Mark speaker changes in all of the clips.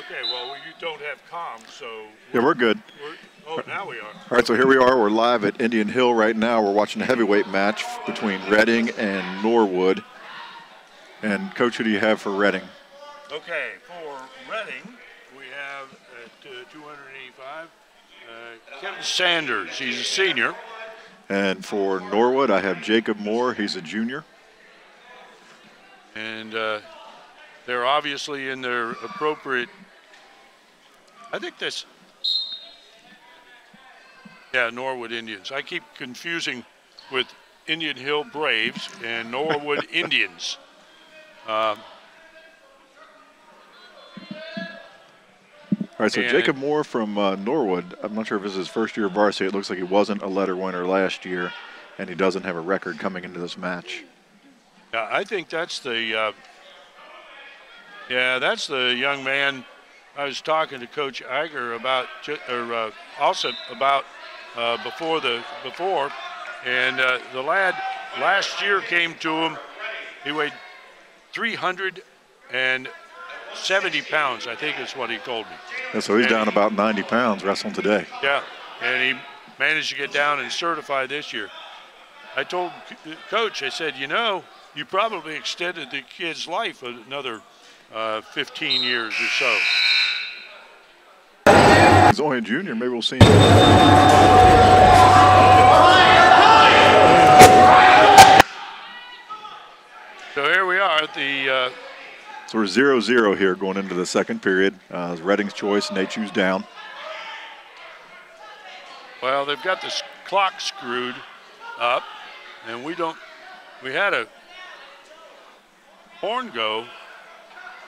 Speaker 1: Okay, well, you don't have comms, so...
Speaker 2: Yeah, we're good.
Speaker 1: Oh, now we are.
Speaker 2: All right, so here we are. We're live at Indian Hill right now. We're watching a heavyweight match between Reading and Norwood. And, Coach, who do you have for Reading?
Speaker 1: Okay, for Reading, we have at 285, Kevin Sanders. He's a senior.
Speaker 2: And for Norwood, I have Jacob Moore. He's a junior.
Speaker 1: And they're obviously in their appropriate... I think that's... Yeah, Norwood Indians. I keep confusing with Indian Hill Braves and Norwood Indians.
Speaker 2: All right, so Jacob Moore from Norwood, I'm not sure if this is his first year of varsity. It looks like he wasn't a letter winner last year, and he doesn't have a record coming into this match.
Speaker 1: Yeah, I think that's the that's the young man I was talking to Coach Iger about, or also about before, and the lad last year came to him. He weighed 370 pounds, I think is what he told me.
Speaker 2: Yeah, so he's down about 90 pounds wrestling today.
Speaker 1: Yeah, and he managed to get down and certify this year. I told Coach, I said, you know, you probably extended the kid's life another 15 years or so.
Speaker 2: He's only a junior. Maybe we'll see him.
Speaker 1: So here we are at the...
Speaker 2: So we're 0-0 here going into the second period. It's Reading's choice, and they choose down.
Speaker 1: Well, they've got this clock screwed up, and we had a horn go,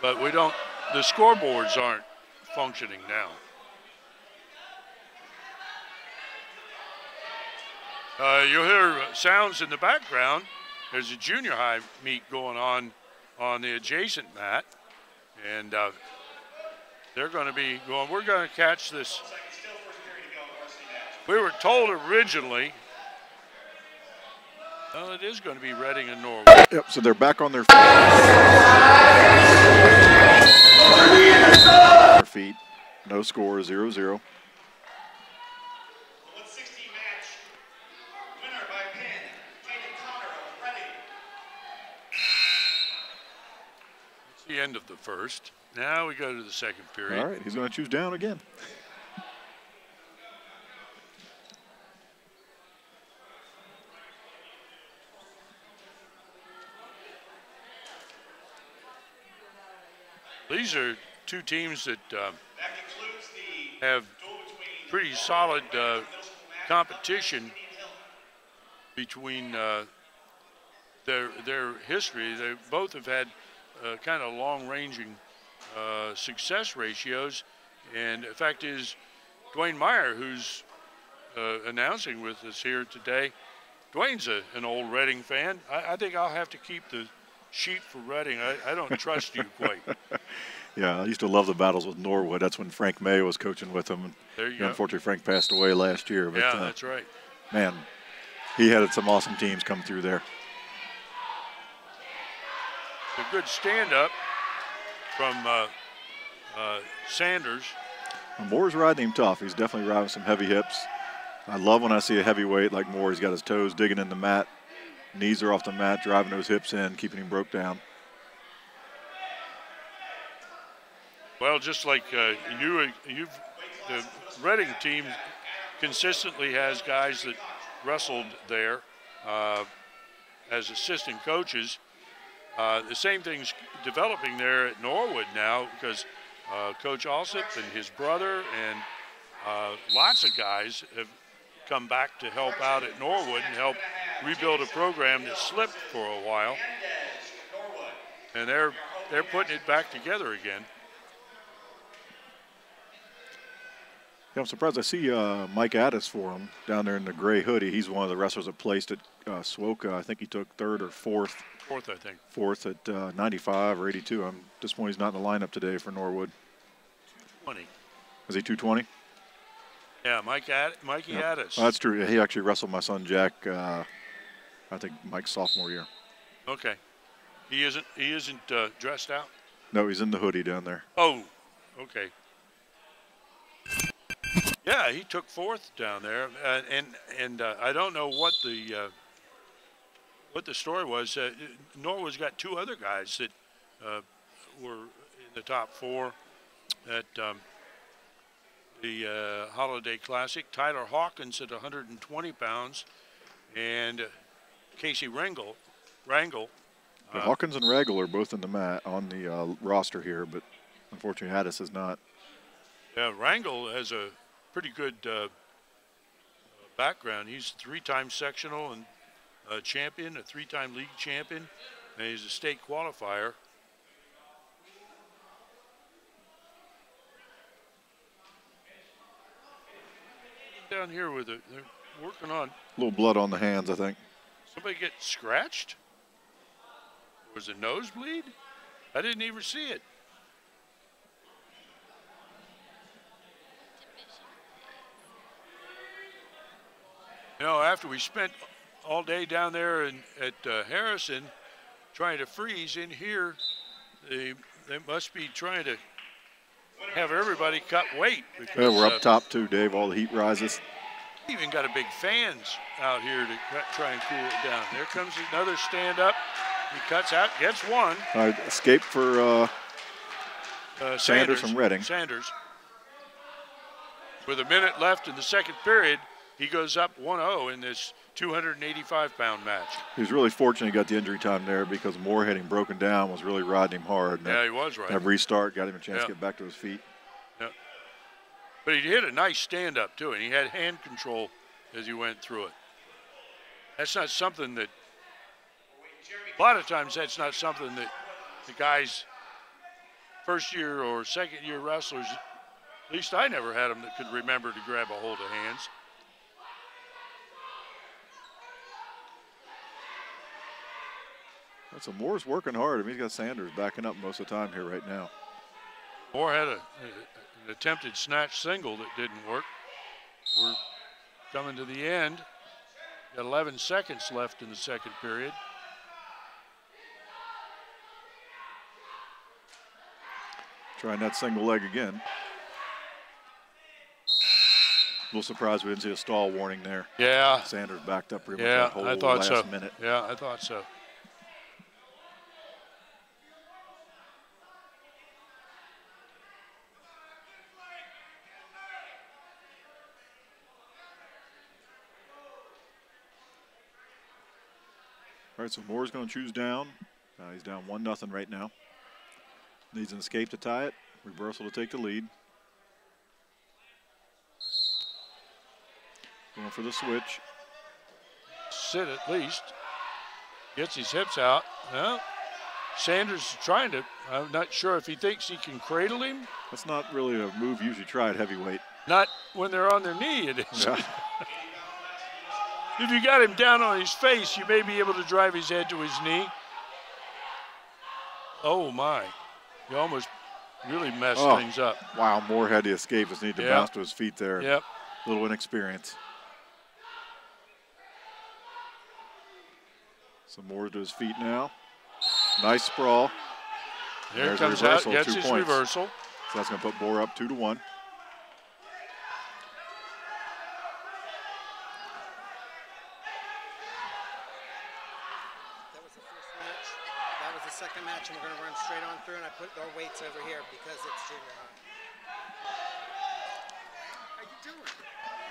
Speaker 1: but we don't, the scoreboards aren't functioning now. You'll hear sounds in the background. There's a junior high meet going on the adjacent mat, and they're going to be going, we're going to catch this. We were told originally, well, it is going to be Reading and Norwood.
Speaker 2: Yep, so they're back on their feet. No score, 0-0.
Speaker 1: The end of the first. Now we go to the second period.
Speaker 2: All right, he's going to choose down again.
Speaker 1: These are two teams that have pretty solid competition between their history. They both have had kind of long-ranging success ratios, and the fact is, Dwayne Meyer, who's announcing with us here today, Dwayne's an old Reading fan. I think I'll have to keep the sheet for Reading. I don't trust you quite.
Speaker 2: Yeah, I used to love the battles with Norwood. That's when Frank May was coaching with them.
Speaker 1: There you go.
Speaker 2: Unfortunately, Frank passed away last year. But,
Speaker 1: yeah, that's right.
Speaker 2: Man, he had some awesome teams come through there.
Speaker 1: A good stand-up from Sanders.
Speaker 2: Moore's riding him tough. He's definitely riding some heavy hips. I love when I see a heavyweight like Moore. He's got his toes digging in the mat. Knees are off the mat, driving those hips in, keeping him broke down.
Speaker 1: Well, just like the Reading team consistently has guys that wrestled there as assistant coaches. The same thing's developing there at Norwood now because Coach Alsop and his brother and lots of guys have come back to help out at Norwood and help rebuild a program that slipped for a while. And they're putting it back together again.
Speaker 2: Yeah, I'm surprised I see Mike Addis for him down there in the gray hoodie. He's one of the wrestlers that placed at Swoka. I think he took third or fourth.
Speaker 1: Fourth, I think.
Speaker 2: Fourth at 95 or 82. I'm disappointed he's not in the lineup today for Norwood.
Speaker 1: 20.
Speaker 2: Was he 220?
Speaker 1: Yeah, Mikey Addis.
Speaker 2: That's true. He actually wrestled my son Jack. I think Mike's sophomore year.
Speaker 1: Okay. He isn't dressed out?
Speaker 2: No, he's in the hoodie down there.
Speaker 1: Oh, Okay. Yeah, he took fourth down there, and I don't know what the story was. Norwood's got two other guys that were in the top four at the Holiday Classic. Tyler Hawkins at 120 pounds, and Casey Rangel.
Speaker 2: Hawkins and Rangel are both in the on the roster here, but unfortunately Haddis is not.
Speaker 1: Yeah, Rangel has a pretty good background. He's a three-time sectional and champion, a three-time league champion, and he's a state qualifier. Down here with it, they're working on.
Speaker 2: A little blood on the hands, I think.
Speaker 1: Somebody get scratched? Was it nosebleed? I didn't even see it. You know, after we spent all day down there at Harrison trying to freeze in here, they must be trying to have everybody cut weight. Because,
Speaker 2: yeah, we're up top too, Dave. All the heat rises.
Speaker 1: Even got a big fans out here to try and cool it down. There comes another stand up. He cuts out, gets one.
Speaker 2: Escape for Sanders from Reading.
Speaker 1: Sanders. With a minute left in the second period, he goes up 1-0 in this 285-pound match.
Speaker 2: He was really fortunate he got the injury time there because Moore hitting broken down was really riding him hard.
Speaker 1: Yeah, he was right.
Speaker 2: That restart got him a chance to get back to his feet.
Speaker 1: Yeah. But he hit a nice stand-up, too, and he had hand control as he went through it. That's not something that – a lot of times that's not something that the guys, first-year or second-year wrestlers, at least I never had them that could remember to grab a hold of hands.
Speaker 2: So Moore's working hard. I mean, he's got Sanders backing up most of the time here right now.
Speaker 1: Moore had an attempted snatch single that didn't work. We're coming to the end. Got 11 seconds left in the second period.
Speaker 2: Trying that single leg again. A little surprised we didn't see a stall warning there.
Speaker 1: Yeah.
Speaker 2: Sanders backed up pretty much that whole last minute.
Speaker 1: Yeah, I thought so.
Speaker 2: All right, so Moore's going to choose down. He's down 1-0 right now. Needs an escape to tie it. Reversal to take the lead. Going for the switch.
Speaker 1: Sit at least. Gets his hips out. Well, Sanders is trying to. I'm not sure if he thinks he can cradle him.
Speaker 2: That's not really a move usually tried at heavyweight.
Speaker 1: Not when they're on their knee, it is.
Speaker 2: Yeah.
Speaker 1: If you got him down on his face, you may be able to drive his head to his knee. Oh, my. He almost really messed things up.
Speaker 2: Wow, Moore had to escape. Just need to bounce to his feet there.
Speaker 1: Yep.
Speaker 2: A little inexperience. So Moore to his feet now. Nice sprawl.
Speaker 1: There comes out, gets his reversal.
Speaker 2: So that's going to put Moore up 2-1.
Speaker 3: Second match, and we're going to run straight on through, and I put our weights over here because it's junior high. How you doing?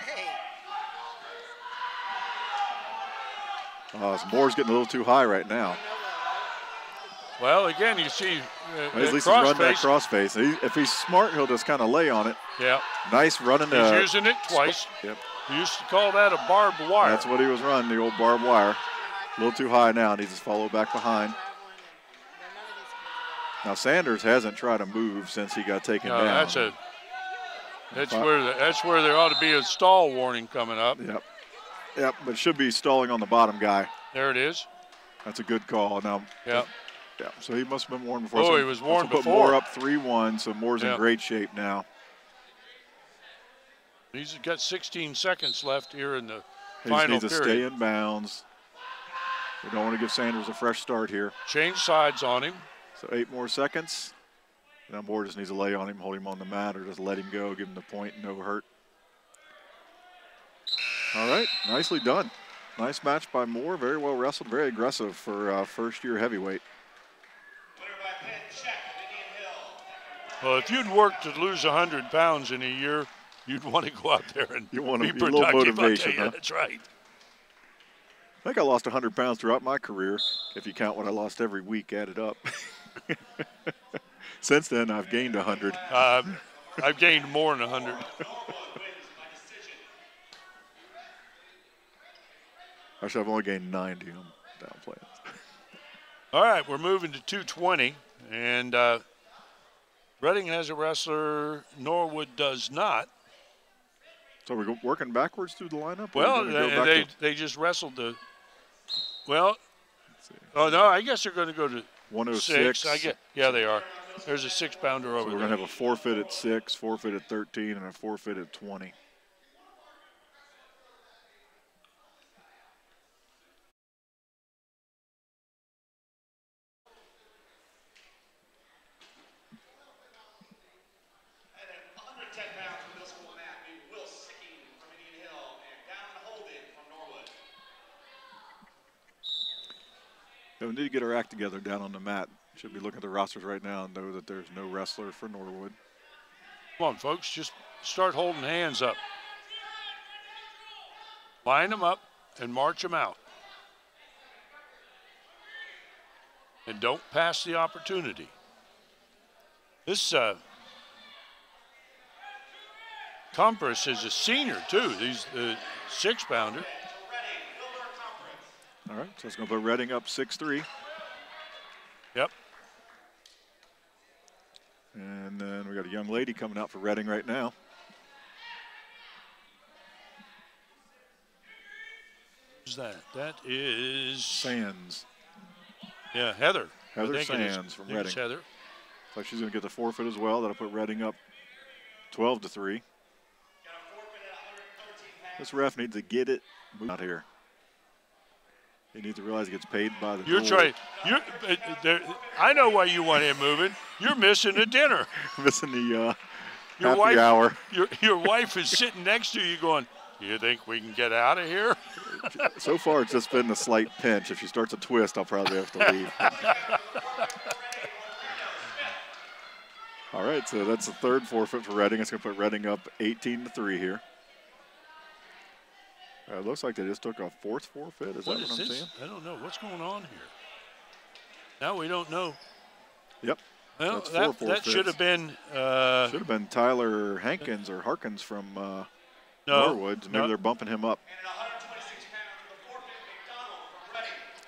Speaker 3: Hey.
Speaker 2: So Moore's getting a little too high right now.
Speaker 1: Well, again, you see
Speaker 2: at least he's run that crossface. If he's smart, he'll just kind of lay on it.
Speaker 1: Yeah.
Speaker 2: Nice running.
Speaker 1: He's using it twice.
Speaker 2: Yep.
Speaker 1: We used to call that a barbed wire.
Speaker 2: That's what he was running, the old barbed wire. A little too high now. Needs to follow back behind. Now Sanders hasn't tried to move since he got taken down.
Speaker 1: That's where there ought to be a stall warning coming up.
Speaker 2: Yep, but should be stalling on the bottom guy.
Speaker 1: There it is.
Speaker 2: That's a good call. Now.
Speaker 1: Yep.
Speaker 2: Yeah. So he must have been warned before.
Speaker 1: Oh,
Speaker 2: so
Speaker 1: he was warned
Speaker 2: before. Put Moore up 3-1. So Moore's in great shape now.
Speaker 1: He's got 16 seconds left here in the
Speaker 2: he
Speaker 1: final
Speaker 2: needs to stay in bounds. We don't want to give Sanders a fresh start here.
Speaker 1: Change sides on him.
Speaker 2: So 8 more seconds. Now Moore just needs to lay on him, hold him on the mat, or just let him go, give him the point, no hurt. All right, nicely done. Nice match by Moore. Very well wrestled, very aggressive for first-year heavyweight.
Speaker 1: Well, if you'd worked to lose 100 pounds in a year, you'd want to go out there and
Speaker 2: You want
Speaker 1: be
Speaker 2: a
Speaker 1: productive.
Speaker 2: little motivation, huh?
Speaker 1: That's right.
Speaker 2: I think I lost 100 pounds throughout my career, if you count what I lost every week added up. Since then, I've gained 100.
Speaker 1: I've gained more than 100.
Speaker 2: Actually, I've only gained 90. I'm downplaying.
Speaker 1: All right, we're moving to 220, and Reading has a wrestler. Norwood does not.
Speaker 2: So we're working backwards through the lineup?
Speaker 1: Well, they just wrestled the. Well, oh no, I guess they're going to go to
Speaker 2: 106.
Speaker 1: Yeah, they are. There's a 6-pounder over
Speaker 2: So we're
Speaker 1: there.
Speaker 2: going to have a forfeit at 6, forfeit at 13, and a forfeit at 20. We need to get our act together down on the mat. Should be looking at the rosters right now and know that there's no wrestler for Norwood.
Speaker 1: Come on, folks, just start holding hands up. Line them up and march them out. And don't pass the opportunity. This Compress is a senior, too. He's the 6-pounder.
Speaker 2: All right, so it's going to put Reading up 6-3.
Speaker 1: Yep.
Speaker 2: And then we got a young lady coming out for Reading right now.
Speaker 1: Who's that? That is
Speaker 2: Sands.
Speaker 1: Yeah, Heather.
Speaker 2: Heather Sands from Reading.
Speaker 1: Heather.
Speaker 2: So she's going to get the forfeit as well. That'll put Reading up 12-3. This ref needs to get it out here. He needs to realize he gets paid by the
Speaker 1: You're
Speaker 2: goal.
Speaker 1: trying. I know why you want him moving. You're missing a dinner.
Speaker 2: Missing the
Speaker 1: happy
Speaker 2: hour.
Speaker 1: Your wife is sitting next to you going, you think we can get out of here?
Speaker 2: So far, it's just been a slight pinch. If she starts a twist, I'll probably have to leave. All right, so that's the third forfeit for Reading. It's going to put Reading up 18-3 here. It looks like they just took a fourth forfeit. Is that what I'm saying?
Speaker 1: I don't know. What's going on here? Now we don't know.
Speaker 2: Yep.
Speaker 1: Well, that should have been.
Speaker 2: Should have been Tyler Hankins or Harkins from Norwood. Maybe they're bumping him up.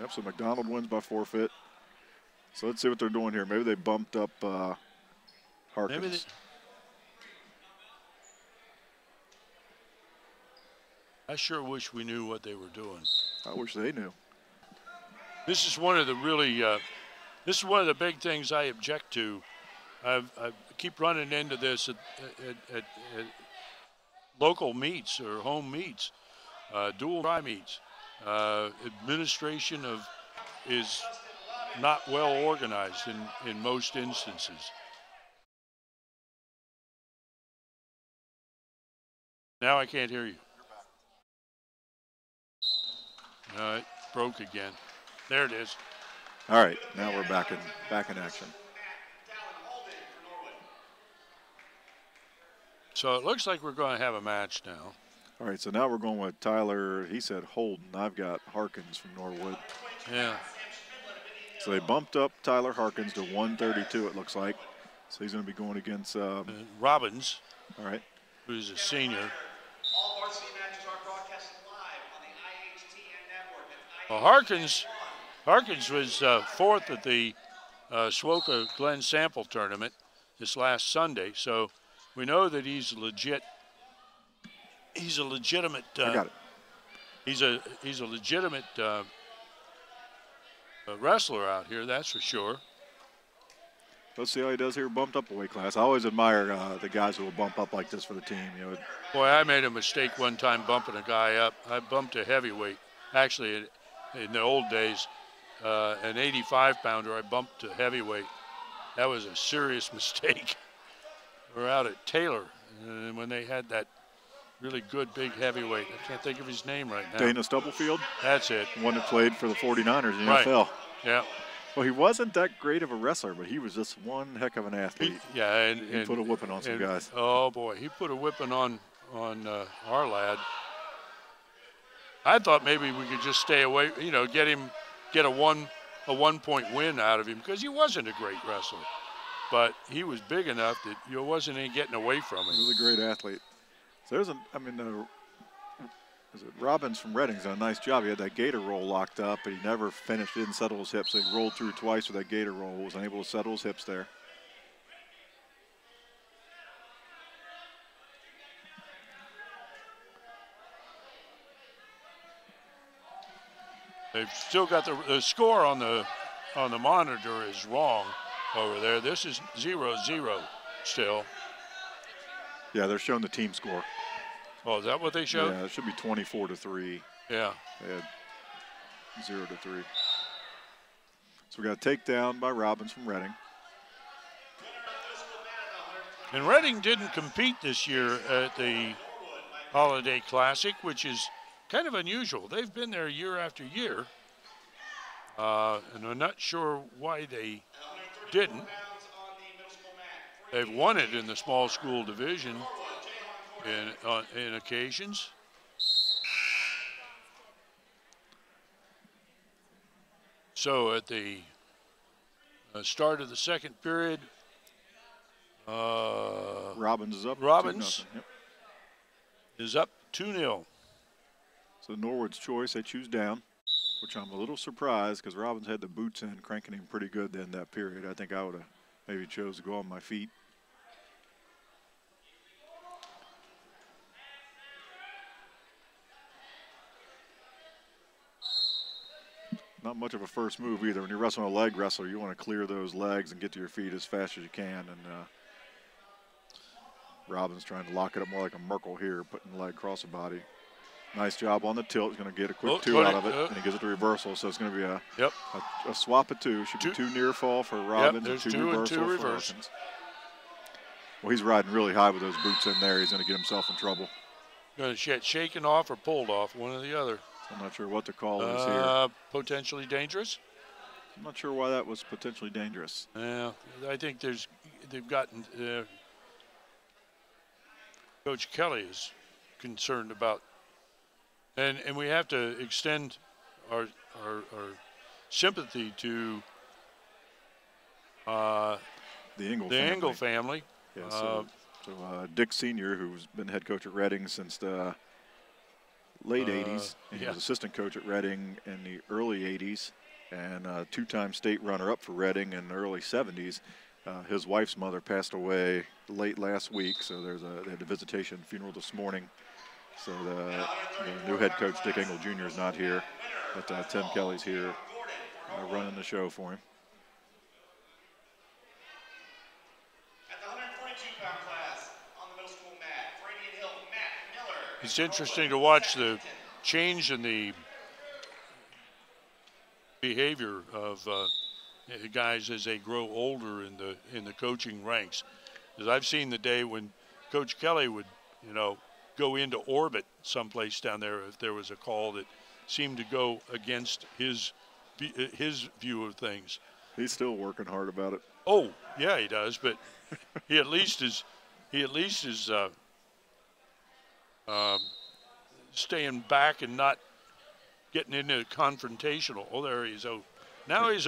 Speaker 2: Yep, so McDonald wins by forfeit. So let's see what they're doing here. Maybe they bumped up Harkins.
Speaker 1: I sure wish we knew what they were doing.
Speaker 2: I wish they knew.
Speaker 1: This is one of the really, this is one of the big things I object to. I keep running into this at local meets or home meets, dual try meets. Administration is not well organized in most instances. Now I can't hear you. It broke again. There it is.
Speaker 2: All right, now we're back in action.
Speaker 1: So it looks like we're going to have a match now.
Speaker 2: All right, so now we're going with Tyler. He said Holden. I've got Harkins from Norwood.
Speaker 1: Yeah.
Speaker 2: So they bumped up Tyler Harkins to 132, it looks like. So he's going to be going against
Speaker 1: Robbins.
Speaker 2: All right.
Speaker 1: Who's a senior. Well, Harkins was fourth at the Swoka Glen Sample tournament this last Sunday, so we know that he's legit. He's a legitimate.
Speaker 2: I got it.
Speaker 1: He's a legitimate wrestler out here, that's for sure.
Speaker 2: Let's see how he does here. Bumped up a weight class. I always admire the guys who will bump up like this for the team. You know.
Speaker 1: Boy, I made a mistake one time bumping a guy up. I bumped a heavyweight. Actually, in the old days, an 85-pounder, I bumped to heavyweight, That was a serious mistake. We're out at Taylor, and when they had that really good big heavyweight, I can't think of his name right now.
Speaker 2: Dana Stubblefield.
Speaker 1: That's it.
Speaker 2: One that played for the 49ers in the
Speaker 1: Right.
Speaker 2: NFL.
Speaker 1: Yeah.
Speaker 2: Well, he wasn't that great of a wrestler, but he was just one heck of an athlete.
Speaker 1: He
Speaker 2: put a whipping on some guys.
Speaker 1: Oh boy, he put a whipping on our lad. I thought maybe we could just stay away, get a 1-point win out of him, because he wasn't a great wrestler, but he was big enough that you wasn't any getting away from him.
Speaker 2: He was a great athlete. So there's Robbins from Reading's done a nice job. He had that gator roll locked up, but he never finished. Didn't settle his hips. So he rolled through twice with that gator roll. Was unable to settle his hips there.
Speaker 1: They've still got the score on the monitor is wrong over there. This is 0-0 still.
Speaker 2: Yeah, they're showing the team score.
Speaker 1: Oh, is that what they showed?
Speaker 2: Yeah, it should be 24-3.
Speaker 1: Yeah.
Speaker 2: They had 0-3. So we got a takedown by Robbins from Reading.
Speaker 1: And Reading didn't compete this year at the Holiday Classic, which is kind of unusual. They've been there year after year, and I'm not sure why they didn't. They've won it in the small school division in occasions. So at the start of the second period,
Speaker 2: Robbins is up.
Speaker 1: Robbins
Speaker 2: 2-0. Yep.
Speaker 1: is up 2-0.
Speaker 2: So Norwood's choice, they choose down, which I'm a little surprised because Robbins had the boots in, cranking him pretty good in that period. I think I would have maybe chose to go on my feet. Not much of a first move either. When you're wrestling a leg wrestler, you want to clear those legs and get to your feet as fast as you can. And Robbins trying to lock it up more like a Merkel here, putting the leg across the body. Nice job on the tilt. He's going to get a quick two out of it, and he gives it to reversal. So it's going to be a swap of two. Should be two near fall for Robbins and two reversal for Harkins. Well, he's riding really high with those boots in there. He's going to get himself in trouble.
Speaker 1: Going to get shaken off or pulled off, one or the other.
Speaker 2: I'm not sure what the call is here.
Speaker 1: Potentially dangerous.
Speaker 2: I'm not sure why that was potentially dangerous.
Speaker 1: Yeah, I think they've gotten Coach Kelly is concerned about, and we have to extend our sympathy to
Speaker 2: the
Speaker 1: Engel family.
Speaker 2: Yeah, so Dick Sr., who's been head coach at Reading since the late 80s, and he was assistant coach at Reading in the early 80s, and two-time state runner-up for Reading in the early 70s. His wife's mother passed away late last week, so they had a visitation funeral this morning. So the new head coach, Dick Engel Jr., is not here, but Tim Kelly's here running the show for him.
Speaker 1: It's interesting to watch the change in the behavior of guys as they grow older in the coaching ranks. Because I've seen the day when Coach Kelly would, go into orbit someplace down there if there was a call that seemed to go against his view of things.
Speaker 2: He's still working hard about it.
Speaker 1: Oh, yeah, he does, but he at least is staying back and not getting into confrontational. Oh, there he is. Oh, now he's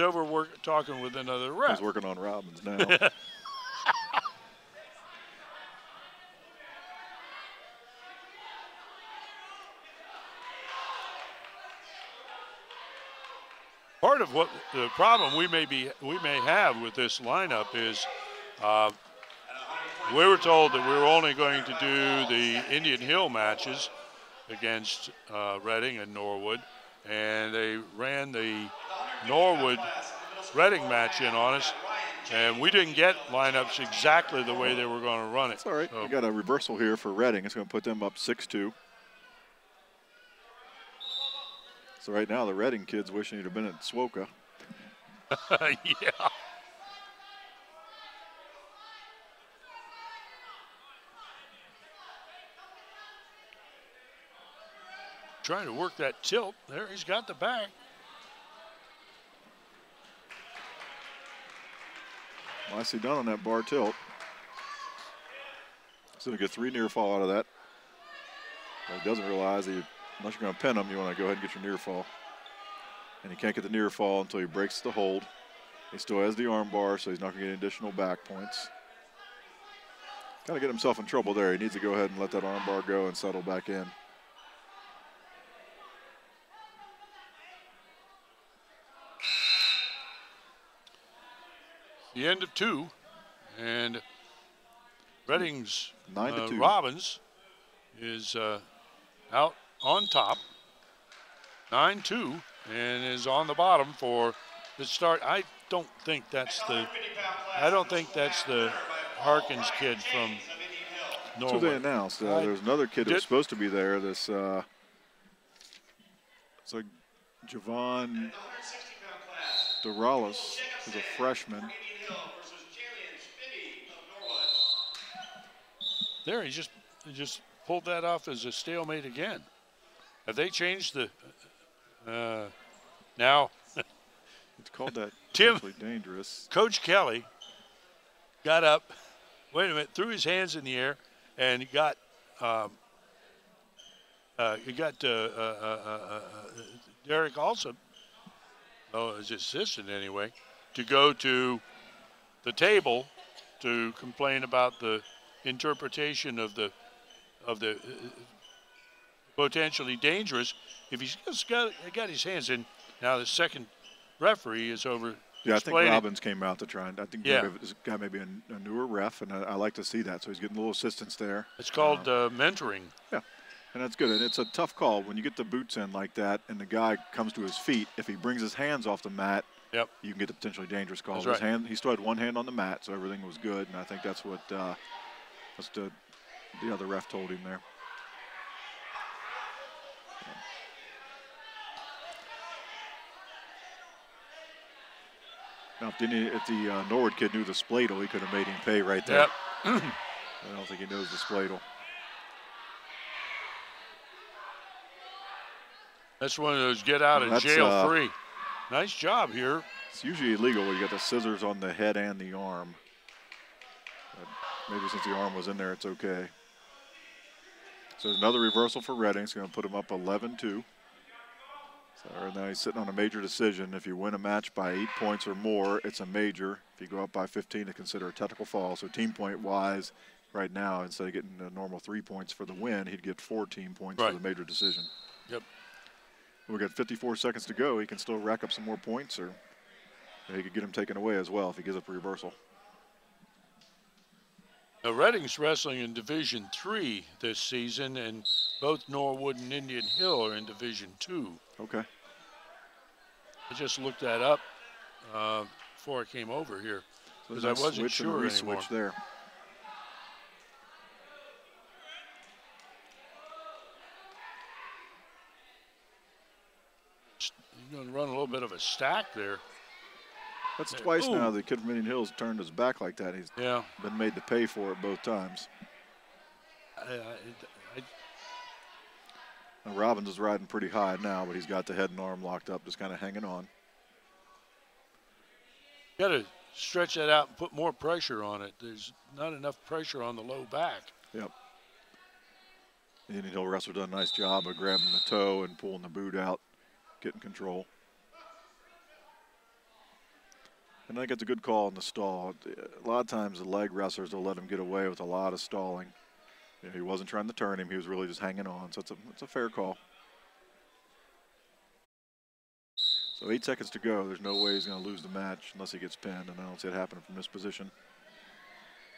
Speaker 1: talking with another ref.
Speaker 2: He's working on Robbins now.
Speaker 1: Part of what the problem we may have with this lineup is we were told that we were only going to do the Indian Hill matches against Reading and Norwood, and they ran the Norwood Reading match in on us, and we didn't get lineups exactly the way they were going to run it.
Speaker 2: It's all right.
Speaker 1: So,
Speaker 2: we got a reversal here for Reading. It's going to put them up 6-2. So right now the Reading kids wishing he'd have been at Swoka.
Speaker 1: yeah. trying to work that tilt. There, he's got the back.
Speaker 2: Nicely done on that bar tilt. So he get 3 near fall out of that. But he doesn't realize that unless you're going to pin him, you want to go ahead and get your near fall. And he can't get the near fall until he breaks the hold. He still has the arm bar, so he's not going to get any additional back points. Kind of get himself in trouble there. He needs to go ahead and let that arm bar go and settle back in.
Speaker 1: The end of 2, and Reading's
Speaker 2: 9-2.
Speaker 1: Robbins is out on top, 9-2, and is on the bottom for the start. I don't think that's the Harkins kid from Norwood.
Speaker 2: So they announced there's another kid that was supposed to be there. This it's like Javon Doralis is a freshman.
Speaker 1: There, he just pulled that off as a stalemate again. Have they changed the now?
Speaker 2: It's called that.
Speaker 1: Tim,
Speaker 2: dangerous.
Speaker 1: Coach Kelly got up, wait a minute, threw his hands in the air, and he got Derek Alsop, his assistant anyway, to go to the table to complain about the interpretation of the potentially dangerous. If he's just got his hands in, now the second referee is over.
Speaker 2: Yeah, I think Robbins came out to try, and I think this guy may be a newer ref, and I like to see that. So he's getting a little assistance there.
Speaker 1: It's called mentoring.
Speaker 2: Yeah, and that's good. And it's a tough call when you get the boots in like that, and the guy comes to his feet. If he brings his hands off the mat,
Speaker 1: you can
Speaker 2: get the potentially dangerous call.
Speaker 1: That's right.
Speaker 2: He still had one hand on the mat, so everything was good. And I think that's what the other ref told him there. Now, if the Norwood kid knew the spladle, he could have made him pay right there.
Speaker 1: Yep.
Speaker 2: I don't think he knows the spladle.
Speaker 1: That's one of those get out of jail free. Nice job here.
Speaker 2: It's usually illegal when you got the scissors on the head and the arm. But maybe since the arm was in there, it's okay. So another reversal for Reading. It's going to put him up 11-2. So now he's sitting on a major decision. If you win a match by 8 points or more, it's a major. If you go up by 15, it's considered a technical fall. So team point wise, right now, instead of getting a normal 3 points for the win, he'd get 4 team points for the major decision.
Speaker 1: Yep.
Speaker 2: We've got 54 seconds to go. He can still rack up some more points, or he could get him taken away as well if he gives up a reversal.
Speaker 1: Now, Reading's wrestling in Division III this season, and both Norwood and Indian Hill are in Division II.
Speaker 2: Okay.
Speaker 1: I just looked that up before I came over here because I wasn't sure anymore.
Speaker 2: Switch there.
Speaker 1: He's going to run a little bit of a stack there.
Speaker 2: That's twice now the kid from Indian Hills turned his back like that. He's been made to pay for it both times. Now Robbins is riding pretty high now, but he's got the head and arm locked up, just kind of hanging on.
Speaker 1: Got to stretch that out and put more pressure on it. There's not enough pressure on the low back.
Speaker 2: Yep. The Indian Hill wrestler done a nice job of grabbing the toe and pulling the boot out, getting control. And I think it's a good call in the stall. A lot of times the leg wrestlers will let him get away with a lot of stalling. You know, he wasn't trying to turn him. He was really just hanging on. So it's a fair call. So 8 seconds to go. There's no way he's going to lose the match unless he gets pinned, and I don't see it happening from this position.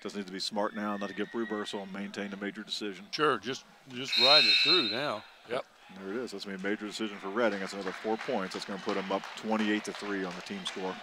Speaker 2: Just needs to be smart now, not to get reversal and maintain the major decision.
Speaker 1: Sure, just ride it through now. Yep.
Speaker 2: And there it is. That's going to be a major decision for Reading. That's another 4 points. That's going to put him up 28-3 on the team score.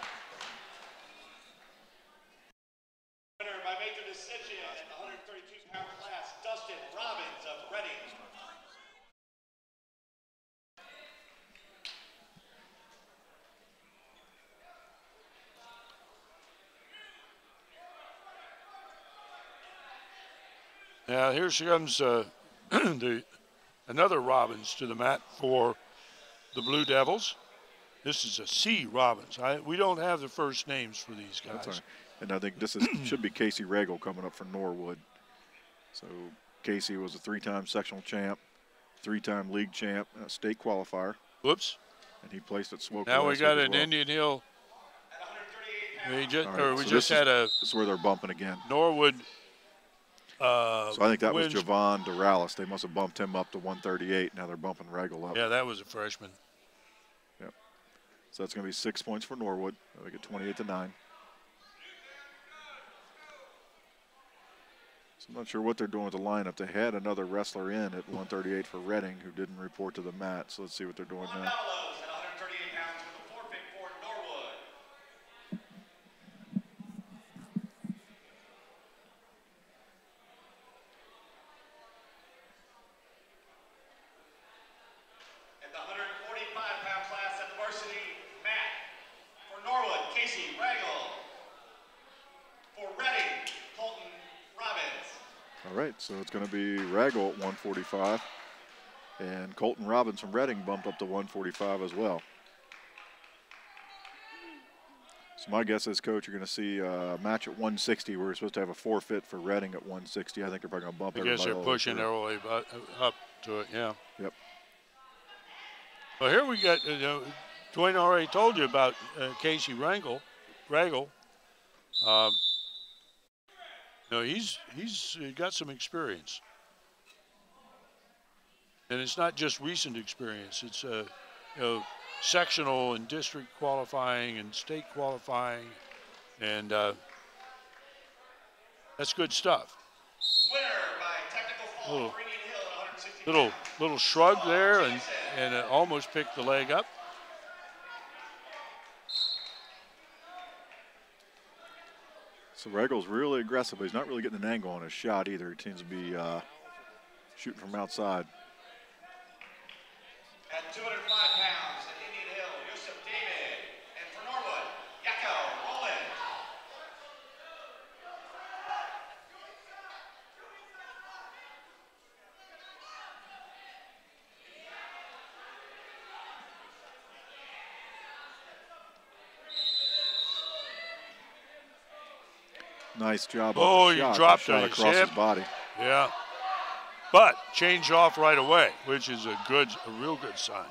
Speaker 1: Now here comes the another Robbins to the mat for the Blue Devils. This is a C. Robbins. We don't have the first names for these guys.
Speaker 2: That's all right. And I think this should be Casey Regal coming up for Norwood. So Casey was a 3-time sectional champ, 3-time league champ, state qualifier.
Speaker 1: Whoops.
Speaker 2: And he placed at Swope.
Speaker 1: Now we got an
Speaker 2: well.
Speaker 1: Indian Hill. We just,
Speaker 2: right,
Speaker 1: we
Speaker 2: so
Speaker 1: just had a.
Speaker 2: This is where they're bumping again.
Speaker 1: Norwood.
Speaker 2: So I think that was
Speaker 1: wins.
Speaker 2: Javon Doralis. They must have bumped him up to 138. Now they're bumping Regal up.
Speaker 1: Yeah, that was a freshman.
Speaker 2: Yep. So that's going to be 6 points for Norwood. They get 28-9. So I'm not sure what they're doing with the lineup. They had another wrestler in at 138 for Reading who didn't report to the mat. So let's see what they're doing now. So it's going to be Ragel at 145, and Colton Robbins from Reading bumped up to 145 as well. So my guess is, Coach, you're going to see a match at 160. We're supposed to have a forfeit for Reading at 160. I think they're probably going to bump everybody.
Speaker 1: I guess they're pushing their way up to it, yeah.
Speaker 2: Yep.
Speaker 1: Well, here we got, Dwayne already told you about Casey Ragel. No, he's got some experience, and it's not just recent experience. It's sectional and district qualifying and state qualifying, and that's good stuff. Little shrug there, and almost picked the leg up.
Speaker 2: So Regal's really aggressive, but he's not really getting an angle on his shot either. He seems to be shooting from outside.
Speaker 4: At 205 pounds at Indian Hill, Yusuf David, and for Norwood, Yakko Roland.
Speaker 2: Nice job.
Speaker 1: Oh,
Speaker 2: he
Speaker 1: dropped
Speaker 2: shot
Speaker 1: his
Speaker 2: across
Speaker 1: hip.
Speaker 2: his body.
Speaker 1: Yeah, but changed off right away, which is a real good sign.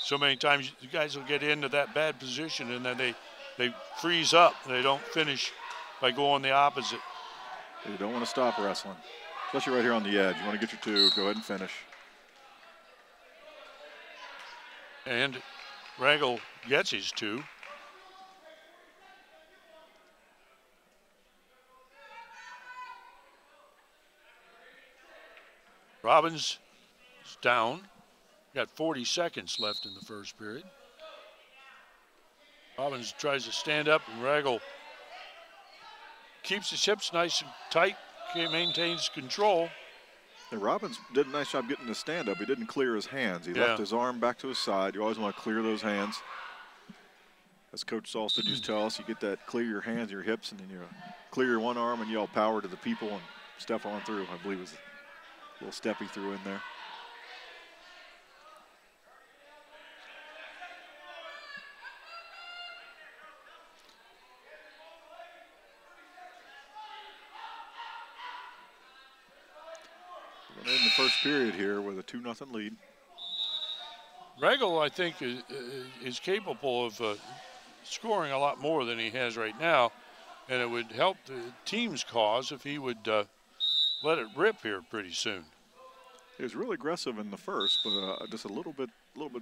Speaker 1: So many times you guys will get into that bad position and then they freeze up. They don't finish by going the opposite.
Speaker 2: You don't want to stop wrestling, especially right here on the edge. You want to get your two, go ahead and finish.
Speaker 1: And Ragel gets his two. Robbins is down. Got 40 seconds left in the first period. Robbins tries to stand up, and Ragel keeps his hips nice and tight, maintains control.
Speaker 2: And Robbins did a nice job getting the stand up. He didn't clear his hands. He left his arm back to his side. You always want to clear those hands. As Coach Salstead used to tell us, you get that clear your hands, your hips, and then you clear your one arm and yell power to the people and step on through. I believe it was a little step he threw in there. We're in the first period here with a 2-0 lead.
Speaker 1: Ragel, I think, is capable of scoring a lot more than he has right now, and it would help the team's cause if he would let it rip here pretty soon.
Speaker 2: He was really aggressive in the first, but just a little bit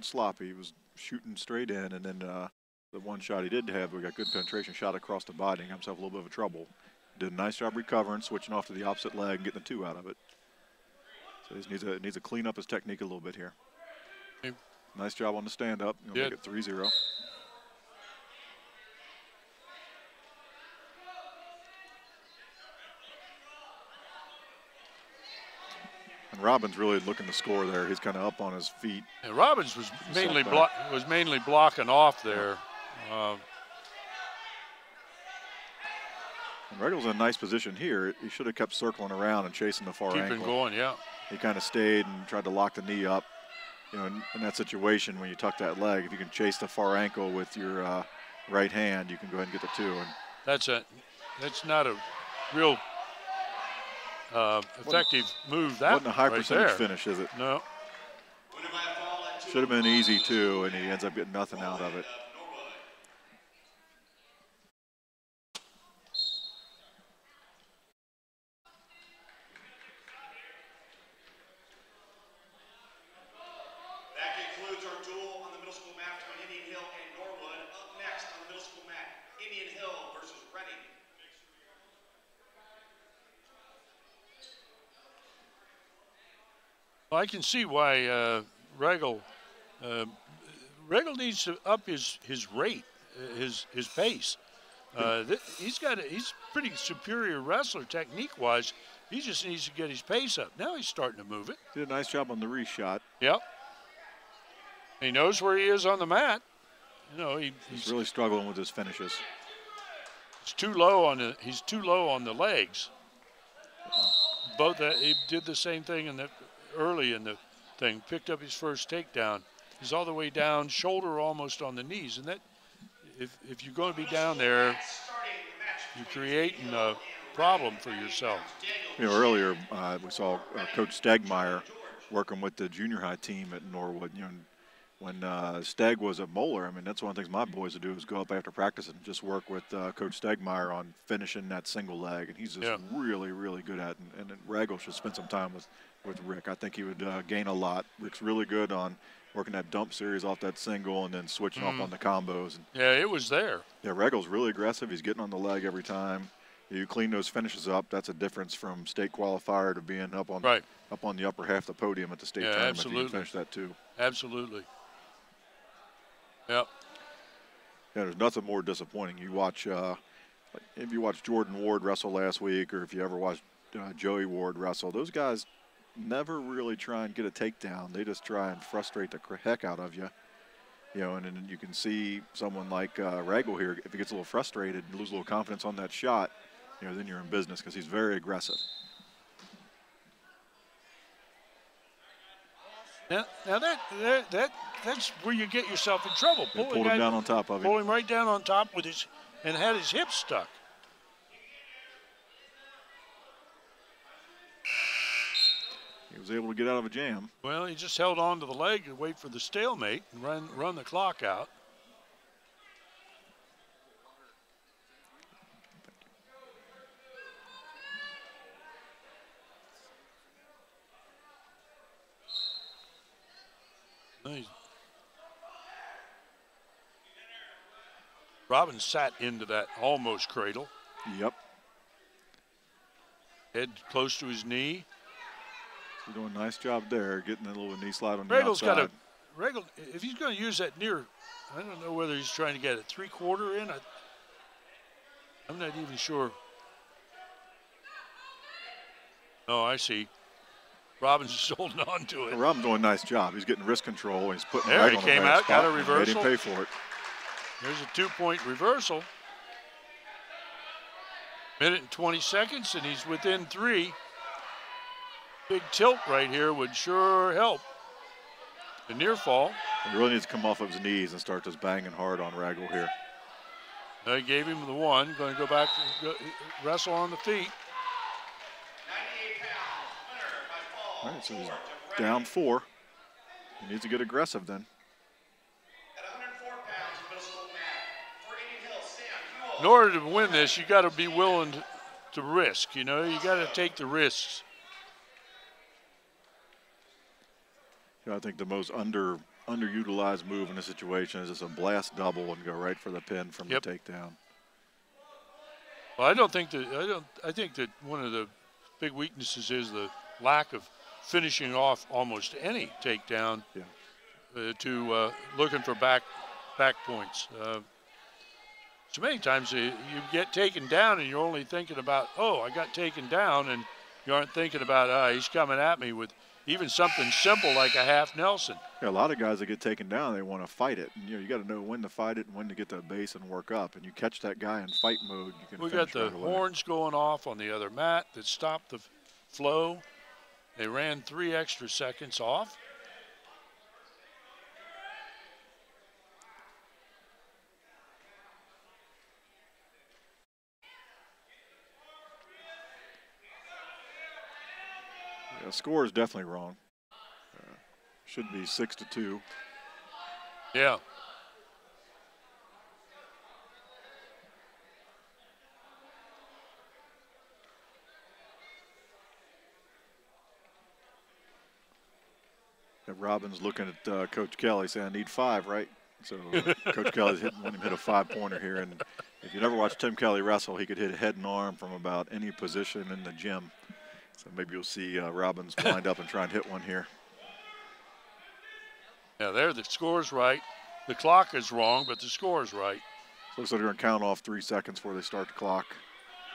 Speaker 2: sloppy. He was shooting straight in, and then the one shot he did have, we got good penetration, shot across the body, and got himself a little bit of trouble. Did a nice job recovering, switching off to the opposite leg, and getting the two out of it. So he needs to clean up his technique a little bit here.
Speaker 1: Okay.
Speaker 2: Nice job on the stand-up. He'll make it 3-0. And Robbins really looking to score there. He's kind of up on his feet.
Speaker 1: And Robbins was mainly blocking off there.
Speaker 2: And Regal's in a nice position here. He should have kept circling around and chasing the far ankle.
Speaker 1: Keeping going, yeah.
Speaker 2: He kind of stayed and tried to lock the knee up. You know, in that situation, when you tuck that leg, if you can chase the far ankle with your right hand, you can go ahead and get the 2. And
Speaker 1: that's not a real effective move. That
Speaker 2: wasn't a high
Speaker 1: right
Speaker 2: percentage
Speaker 1: there.
Speaker 2: finish, is it?
Speaker 1: No.
Speaker 2: Should have been easy too, and he ends up getting nothing out of it.
Speaker 4: That concludes our duel on the middle school mat between Indian Hill and Norwood. Up next on the middle school mat, Indian Hill versus Reading.
Speaker 1: Well, I can see why Regal needs to up his rate, his pace. He's pretty superior wrestler technique-wise. He just needs to get his pace up. Now he's starting to move it.
Speaker 2: Did a nice job on the reshot.
Speaker 1: Yep. He knows where he is on the mat. You know,
Speaker 2: he's really struggling with his finishes.
Speaker 1: He's too low on the legs. Both he did the same thing early in the thing. Picked up his first takedown. He's all the way down, shoulder almost on the knees, and that if you're going to be down there, you're creating a problem for yourself.
Speaker 2: You know, earlier we saw Coach Stegmeyer working with the junior high team at Norwood. You know, when Steg was at Moeller, I mean, that's one of the things my boys would do is go up after practice and just work with Coach Stegmeyer on finishing that single leg, and he's just really, really good at it. And Regal should spend some time with Rick. I think he would gain a lot. Rick's really good on working that dump series off that single and then switching off on the combos. And
Speaker 1: yeah, it was there.
Speaker 2: Yeah, Regal's really aggressive. He's getting on the leg every time. You clean those finishes up. That's a difference from state qualifier to being up on the upper half of the podium at the state tournament.
Speaker 1: Absolutely.
Speaker 2: You can finish that too.
Speaker 1: Absolutely. Yep.
Speaker 2: Yeah, there's nothing more disappointing. You watch, if you watch Jordan Ward wrestle last week, or if you ever watched Joey Ward wrestle, those guys never really try and get a takedown. They just try and frustrate the heck out of you. You know, and then you can see someone like Regal here, if he gets a little frustrated and lose a little confidence on that shot, you know, then you're in business because he's very aggressive.
Speaker 1: Now that's where you get yourself in trouble.
Speaker 2: Pulled him down on top of him.
Speaker 1: Pull him right down on top with and had his hips stuck.
Speaker 2: He was able to get out of a jam.
Speaker 1: Well, he just held on to the leg and wait for the stalemate and run the clock out. Nice. Robbins sat into that almost cradle.
Speaker 2: Yep.
Speaker 1: Head close to his knee.
Speaker 2: He's doing a nice job there, getting a little knee slide on the
Speaker 1: Regal's
Speaker 2: outside.
Speaker 1: Regal, if he's going to use that near, I don't know whether he's trying to get a 3/4 in. I'm not even sure. Oh, I see. Robbins is holding on to it.
Speaker 2: Robbins doing a nice job. He's getting wrist control. He's putting
Speaker 1: there.
Speaker 2: Right
Speaker 1: He
Speaker 2: on
Speaker 1: came
Speaker 2: the
Speaker 1: out, got a
Speaker 2: spot,
Speaker 1: reversal.
Speaker 2: Made him pay for it.
Speaker 1: There's a 2-point reversal. Minute and 20 seconds, and he's within 3. Big tilt right here would sure help. The near fall.
Speaker 2: He really needs to come off of his knees and start just banging hard on Regal here.
Speaker 1: They gave him the 1. Going to go back to wrestle on the feet.
Speaker 4: 98 pounds, winner by fall.
Speaker 2: All right, so he's down 4. He needs to get aggressive then.
Speaker 4: At 104 pounds, middle school mat for Indian Hill, Sam Hewell.
Speaker 1: In order to win this, you got to be willing to risk. You know, you got to take the risks.
Speaker 2: I think the most underutilized move in this situation is just a blast double and go right for the pin from the takedown.
Speaker 1: Well, I think that one of the big weaknesses is the lack of finishing off almost any takedown. To looking for back points. So many times you get taken down and you're only thinking about, oh, I got taken down, and you aren't thinking about, he's coming at me with even something simple like a half Nelson.
Speaker 2: Yeah, a lot of guys that get taken down, they want to fight it. And, you got to know when to fight it and when to get to the base and work up. And you catch that guy in fight mode, you can
Speaker 1: We
Speaker 2: finish
Speaker 1: got the
Speaker 2: right away.
Speaker 1: horns going off on the other mat that stop the flow. They ran 3 extra seconds off.
Speaker 2: Yeah, the score is definitely wrong. Should be 6-2.
Speaker 1: Yeah.
Speaker 2: Robin's looking at Coach Kelly saying, I need 5, right? So Coach Kelly's wanting him to hit a 5-pointer here. And if you never watched Tim Kelly wrestle, he could hit a head and arm from about any position in the gym. So maybe you'll see Robbins wind up and try and hit one here.
Speaker 1: Yeah, there the score's right. The clock is wrong, but the score is right.
Speaker 2: So looks like they're going to count off 3 seconds before they start the clock.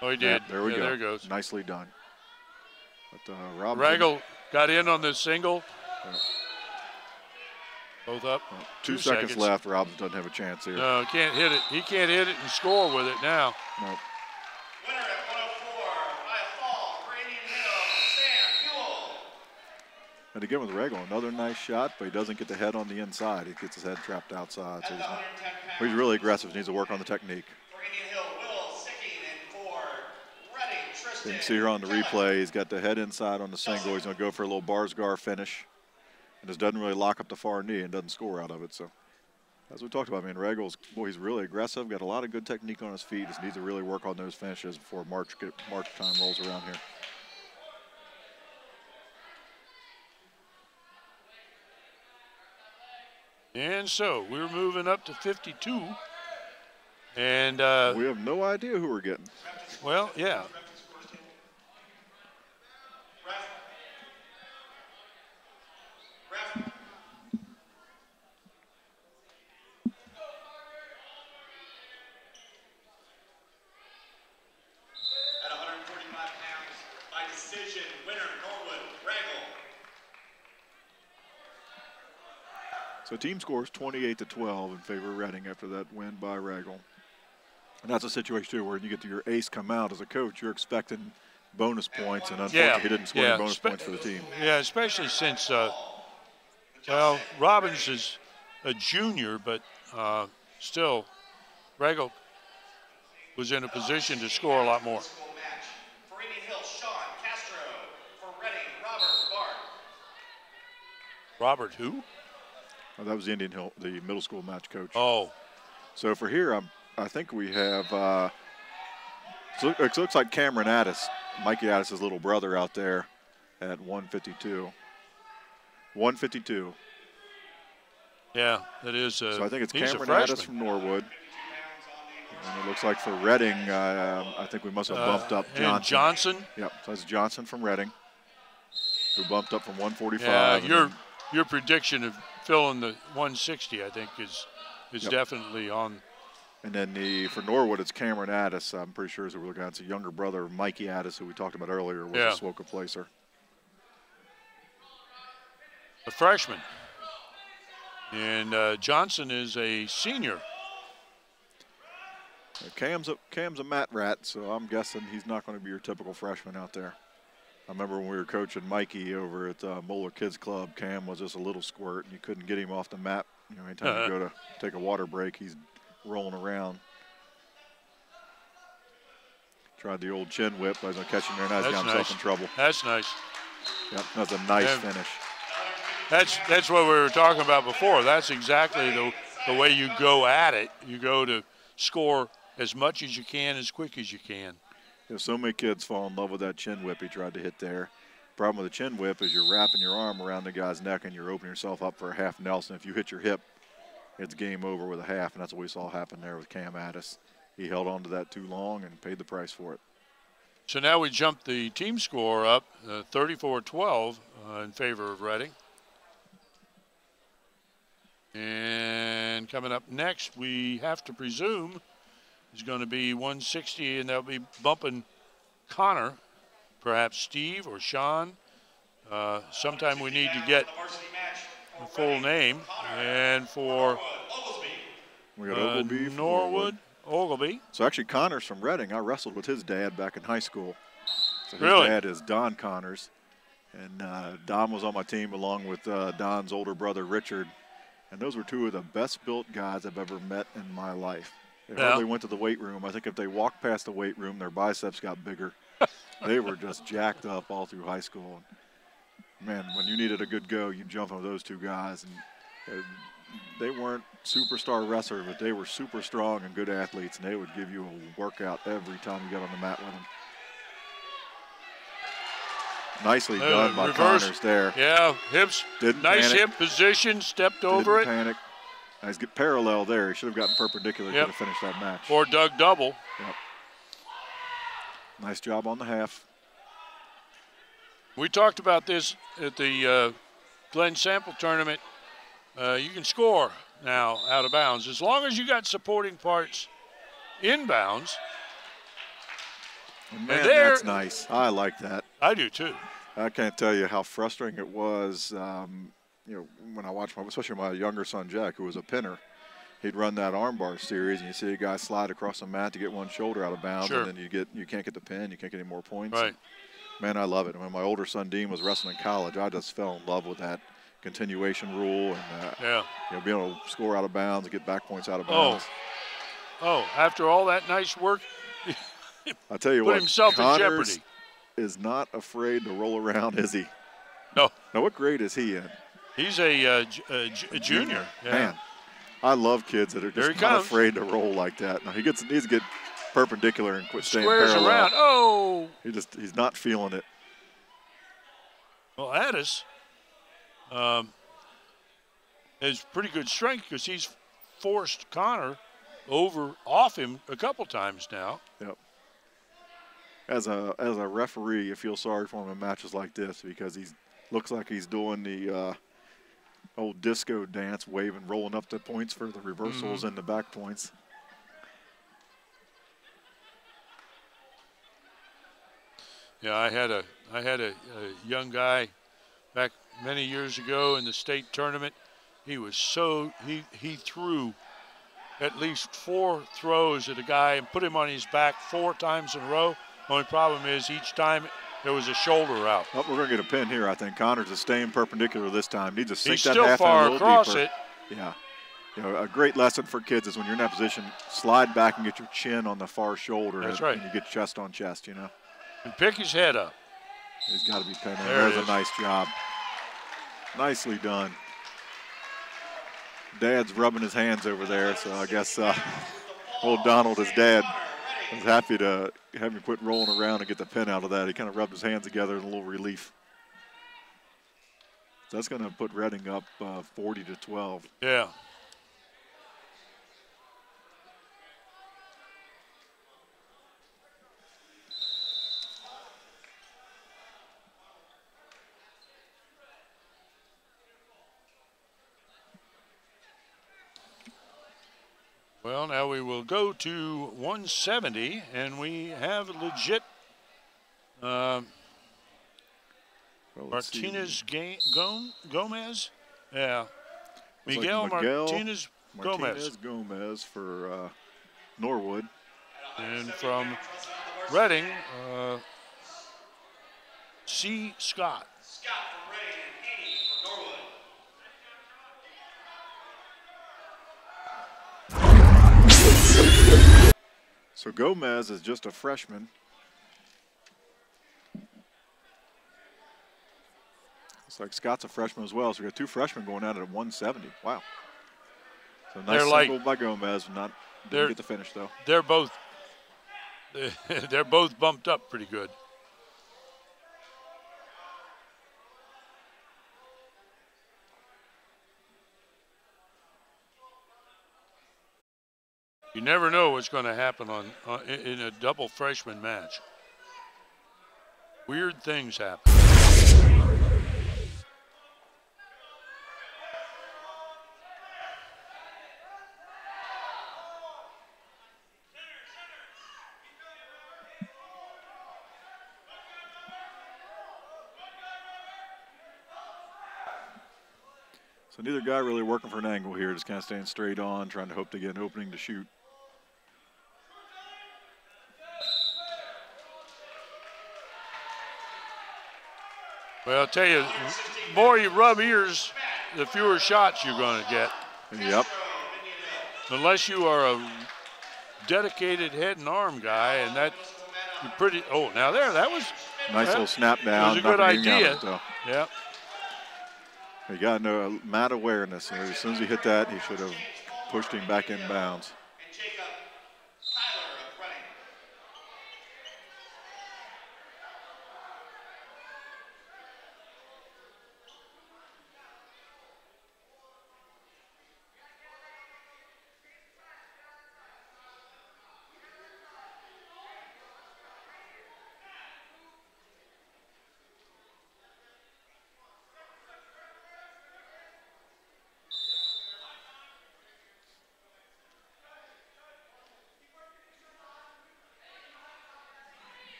Speaker 1: Oh, he did.
Speaker 2: Yeah, there we go.
Speaker 1: There it goes.
Speaker 2: Nicely done. But Robbins
Speaker 1: Ragel got in on the single.
Speaker 2: Yeah.
Speaker 1: Both up.
Speaker 2: 2 seconds left. Robbins doesn't have a chance here.
Speaker 1: No, can't hit it. He can't hit it and score with it now.
Speaker 2: Nope.
Speaker 4: Winner at 104 by a fall for Indian Hill, Sam Buell.
Speaker 2: And again with Ragel, another nice shot, but he doesn't get the head on the inside. He gets his head trapped outside. So he's really aggressive. He needs to work on the technique.
Speaker 4: For Indian Hill, Will Sicking, and for Reading, Tristan.
Speaker 2: You can see here on the replay, he's got the head inside on the single. He's going to go for a little Barsgar finish. And just doesn't really lock up the far knee and doesn't score out of it. So, as we talked about, I mean, Ragel's, boy, he's really aggressive, got a lot of good technique on his feet. Just needs to really work on those finishes before March time rolls around here.
Speaker 1: And so we're moving up to 52. And
Speaker 2: we have no idea who we're getting.
Speaker 1: Well, yeah.
Speaker 2: So team scores 28-12 in favor of Reading after that win by Ragel. And that's a situation too where you get to your ace come out as a coach, you're expecting bonus points, and unfortunately he didn't score any bonus points for the team.
Speaker 1: Yeah, especially since, well, Robbins is a junior, but still, Ragel was in a position to score a lot more.
Speaker 4: For Indian Hill, Sean Castro. For Reading, Robert Bart.
Speaker 1: Robert who?
Speaker 2: Oh, that was the Indian Hill, the middle school match coach.
Speaker 1: Oh.
Speaker 2: So for here, I think we have, so it looks like Cameron Addis, Mikey Addis' little brother out there at 152. 152.
Speaker 1: Yeah, that is.
Speaker 2: So I think it's Cameron Addis from Norwood. And it looks like for Reading, I think we must have bumped up Johnson.
Speaker 1: And Johnson?
Speaker 2: Yep, so that's Johnson from Reading, who bumped up from 145.
Speaker 1: Yeah, your prediction of filling the 160, I think, is definitely on.
Speaker 2: And then for Norwood, it's Cameron Addis. I'm pretty sure as we're looking at, it's a younger brother of Mikey Addis, who we talked about earlier, was a SWOCA placer.
Speaker 1: A freshman. And Johnson is a senior.
Speaker 2: Cam's a mat rat, so I'm guessing he's not going to be your typical freshman out there. I remember when we were coaching Mikey over at Moeller Kids Club, Cam was just a little squirt, and you couldn't get him off the mat. You know, anytime you go to take a water break, he's rolling around. Tried the old chin whip, but he's going to catch him there, and now he's got himself in trouble.
Speaker 1: That's nice.
Speaker 2: Yep, that's a nice finish.
Speaker 1: That's what we were talking about before. That's exactly the way you go at it. You go to score as much as you can, as quick as you can.
Speaker 2: You know, so many kids fall in love with that chin whip he tried to hit there. Problem with the chin whip is you're wrapping your arm around the guy's neck and you're opening yourself up for a half Nelson. If you hit your hip, it's game over with a half, and that's what we saw happen there with Cam Addis. He held on to that too long and paid the price for it.
Speaker 1: So now we jump the team score up 34-12 in favor of Reading. And coming up next, we have to presume is going to be 160, and they'll be bumping Connor, perhaps Steve or Sean. Sometime we need to get the full name. And for
Speaker 2: we got Ogilby,
Speaker 1: Norwood, Ogilby.
Speaker 2: So actually Connor's from Reading. I wrestled with his dad back in high school. So his
Speaker 1: really?
Speaker 2: dad is Don Connors. And Don was on my team along with Don's older brother, Richard. And those were two of the best-built guys I've ever met in my life. They hardly went to the weight room. I think if they walked past the weight room, their biceps got bigger. They were just jacked up all through high school. And man, when you needed a good go, you jump on those two guys. And they weren't superstar wrestlers, but they were super strong and good athletes, and they would give you a workout every time you got on the mat with them. Nicely done by Connors there.
Speaker 1: Yeah, hips.
Speaker 2: Didn't
Speaker 1: nice
Speaker 2: panic.
Speaker 1: hip position, stepped over it.
Speaker 2: Didn't panic. Nice get parallel there. He should have gotten perpendicular.
Speaker 1: Yep.
Speaker 2: Could have finished that match.
Speaker 1: Or dug double.
Speaker 2: Yep. Nice job on the half.
Speaker 1: We talked about this at the Glen Sample tournament. You can score now out of bounds as long as you got supporting parts inbounds.
Speaker 2: And man, that's nice. I like that.
Speaker 1: I do too.
Speaker 2: I can't tell you how frustrating it was. You know, when I watched especially my younger son Jack, who was a pinner, he'd run that armbar series, and you see a guy slide across the mat to get one shoulder out of bounds,
Speaker 1: sure.
Speaker 2: and then you can't get the pin, you can't get any more points.
Speaker 1: Right.
Speaker 2: And, man, I love it. When my older son Dean was wrestling in college, I just fell in love with that continuation rule and you know, being able to score out of bounds and get back points out of bounds.
Speaker 1: Oh, after all that nice work,
Speaker 2: I tell you
Speaker 1: put
Speaker 2: what,
Speaker 1: himself in
Speaker 2: Connors
Speaker 1: jeopardy.
Speaker 2: Is not afraid to roll around, is he?
Speaker 1: No.
Speaker 2: Now, what grade is he in?
Speaker 1: He's a junior. Yeah.
Speaker 2: Man, I love kids that are just not afraid to roll like that. Now he needs to get perpendicular and quit staying
Speaker 1: Squares
Speaker 2: parallel.
Speaker 1: around. Oh.
Speaker 2: He's not feeling it.
Speaker 1: Well, Addis has pretty good strength because he's forced Connor off him a couple times now.
Speaker 2: Yep. As a referee, you feel sorry for him in matches like this because he looks like he's doing the old disco dance, waving, rolling up the points for the reversals and the back points.
Speaker 1: Yeah, I had a young guy back many years ago in the state tournament. He was he threw at least 4 throws at a guy and put him on his back 4 times in a row. Only problem is each time there was a shoulder out.
Speaker 2: Oh, we're going to get a pin here, I think. Connors is staying perpendicular this time. Needs to sink
Speaker 1: He's
Speaker 2: that
Speaker 1: still
Speaker 2: half in a
Speaker 1: far
Speaker 2: little
Speaker 1: across
Speaker 2: deeper.
Speaker 1: it.
Speaker 2: Yeah. You know, a great lesson for kids is when you're in that position, slide back and get your chin on the far shoulder.
Speaker 1: That's right.
Speaker 2: And you get chest on chest, you know.
Speaker 1: And pick his head up.
Speaker 2: He's got to be pinning.
Speaker 1: There's
Speaker 2: a nice job. Nicely done. Dad's rubbing his hands over there, so I guess old Donald, his dad, was happy to have him quit rolling around and get the pin out of that. He kind of rubbed his hands together in a little relief. So that's going to put Reading up 40-12.
Speaker 1: Yeah. Well, now we will go to 170, and we have legit Martinez Gomez. Yeah. Miguel Martinez
Speaker 2: Gomez for Norwood.
Speaker 1: And from Reading, C. Scott.
Speaker 4: Scott from Reading and Haney from Norwood.
Speaker 2: So Gomez is just a freshman. Looks like Scott's a freshman as well, so we got 2 freshmen going out at 170. Wow. So nice single by Gomez, didn't get the finish though.
Speaker 1: They're both bumped up pretty good. You never know what's going to happen in a double freshman match. Weird things happen.
Speaker 2: So neither guy really working for an angle here, just kind of staying straight on, trying to hope to get an opening to shoot.
Speaker 1: Well, I'll tell you, the more you rub ears, the fewer shots you're going to get.
Speaker 2: Yep.
Speaker 1: Unless you are a dedicated head and arm guy, and that you're pretty. Oh, now that was
Speaker 2: nice little snap down.
Speaker 1: Was a good idea.
Speaker 2: Yeah. He got no mat awareness. As soon as he hit that, he should have pushed him back in bounds.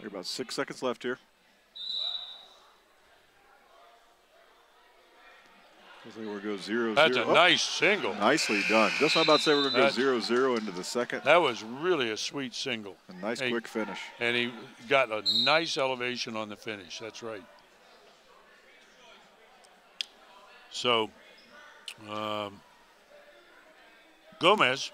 Speaker 2: About 6 seconds left here. We're going to go 0-0.
Speaker 1: That's a nice single.
Speaker 2: Nicely done. Just what I'm about to say, we're going to go 0-0 into the second.
Speaker 1: That was really a sweet single.
Speaker 2: A nice quick finish.
Speaker 1: And he got a nice elevation on the finish. That's right. So, Gomez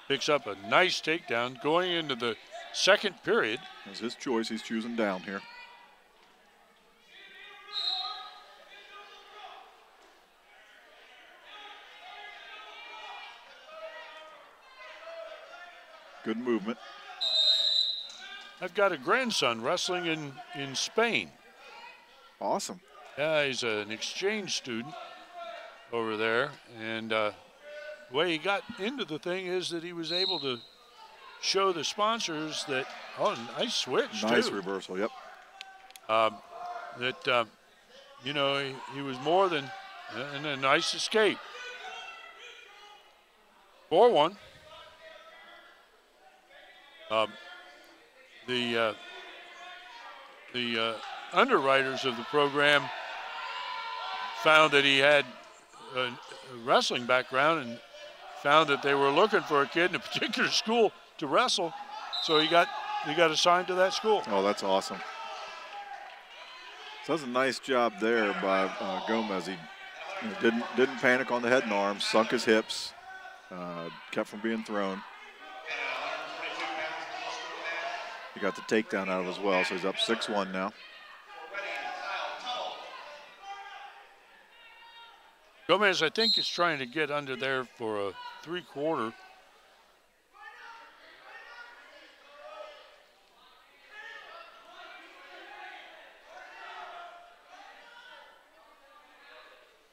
Speaker 1: picks up a nice takedown going into the second period.
Speaker 2: That's his choice. He's choosing down here. Good movement.
Speaker 1: I've got a grandson wrestling in Spain.
Speaker 2: Awesome.
Speaker 1: Yeah, he's an exchange student over there. And the way he got into the thing is that he was able to show the sponsors that, nice switch,
Speaker 2: nice
Speaker 1: too.
Speaker 2: Reversal, yep.
Speaker 1: You know, he was more than, and a nice escape. 4-1. The underwriters of the program found that he had a wrestling background and found that they were looking for a kid in a particular school to wrestle, so he got assigned to that school.
Speaker 2: Oh, that's awesome. So that's a nice job there by Gomez. He didn't panic on the head and arms, sunk his hips, kept from being thrown. He got the takedown out of it as well, so he's up 6-1 now.
Speaker 1: Gomez, I think, is trying to get under there for a 3/4.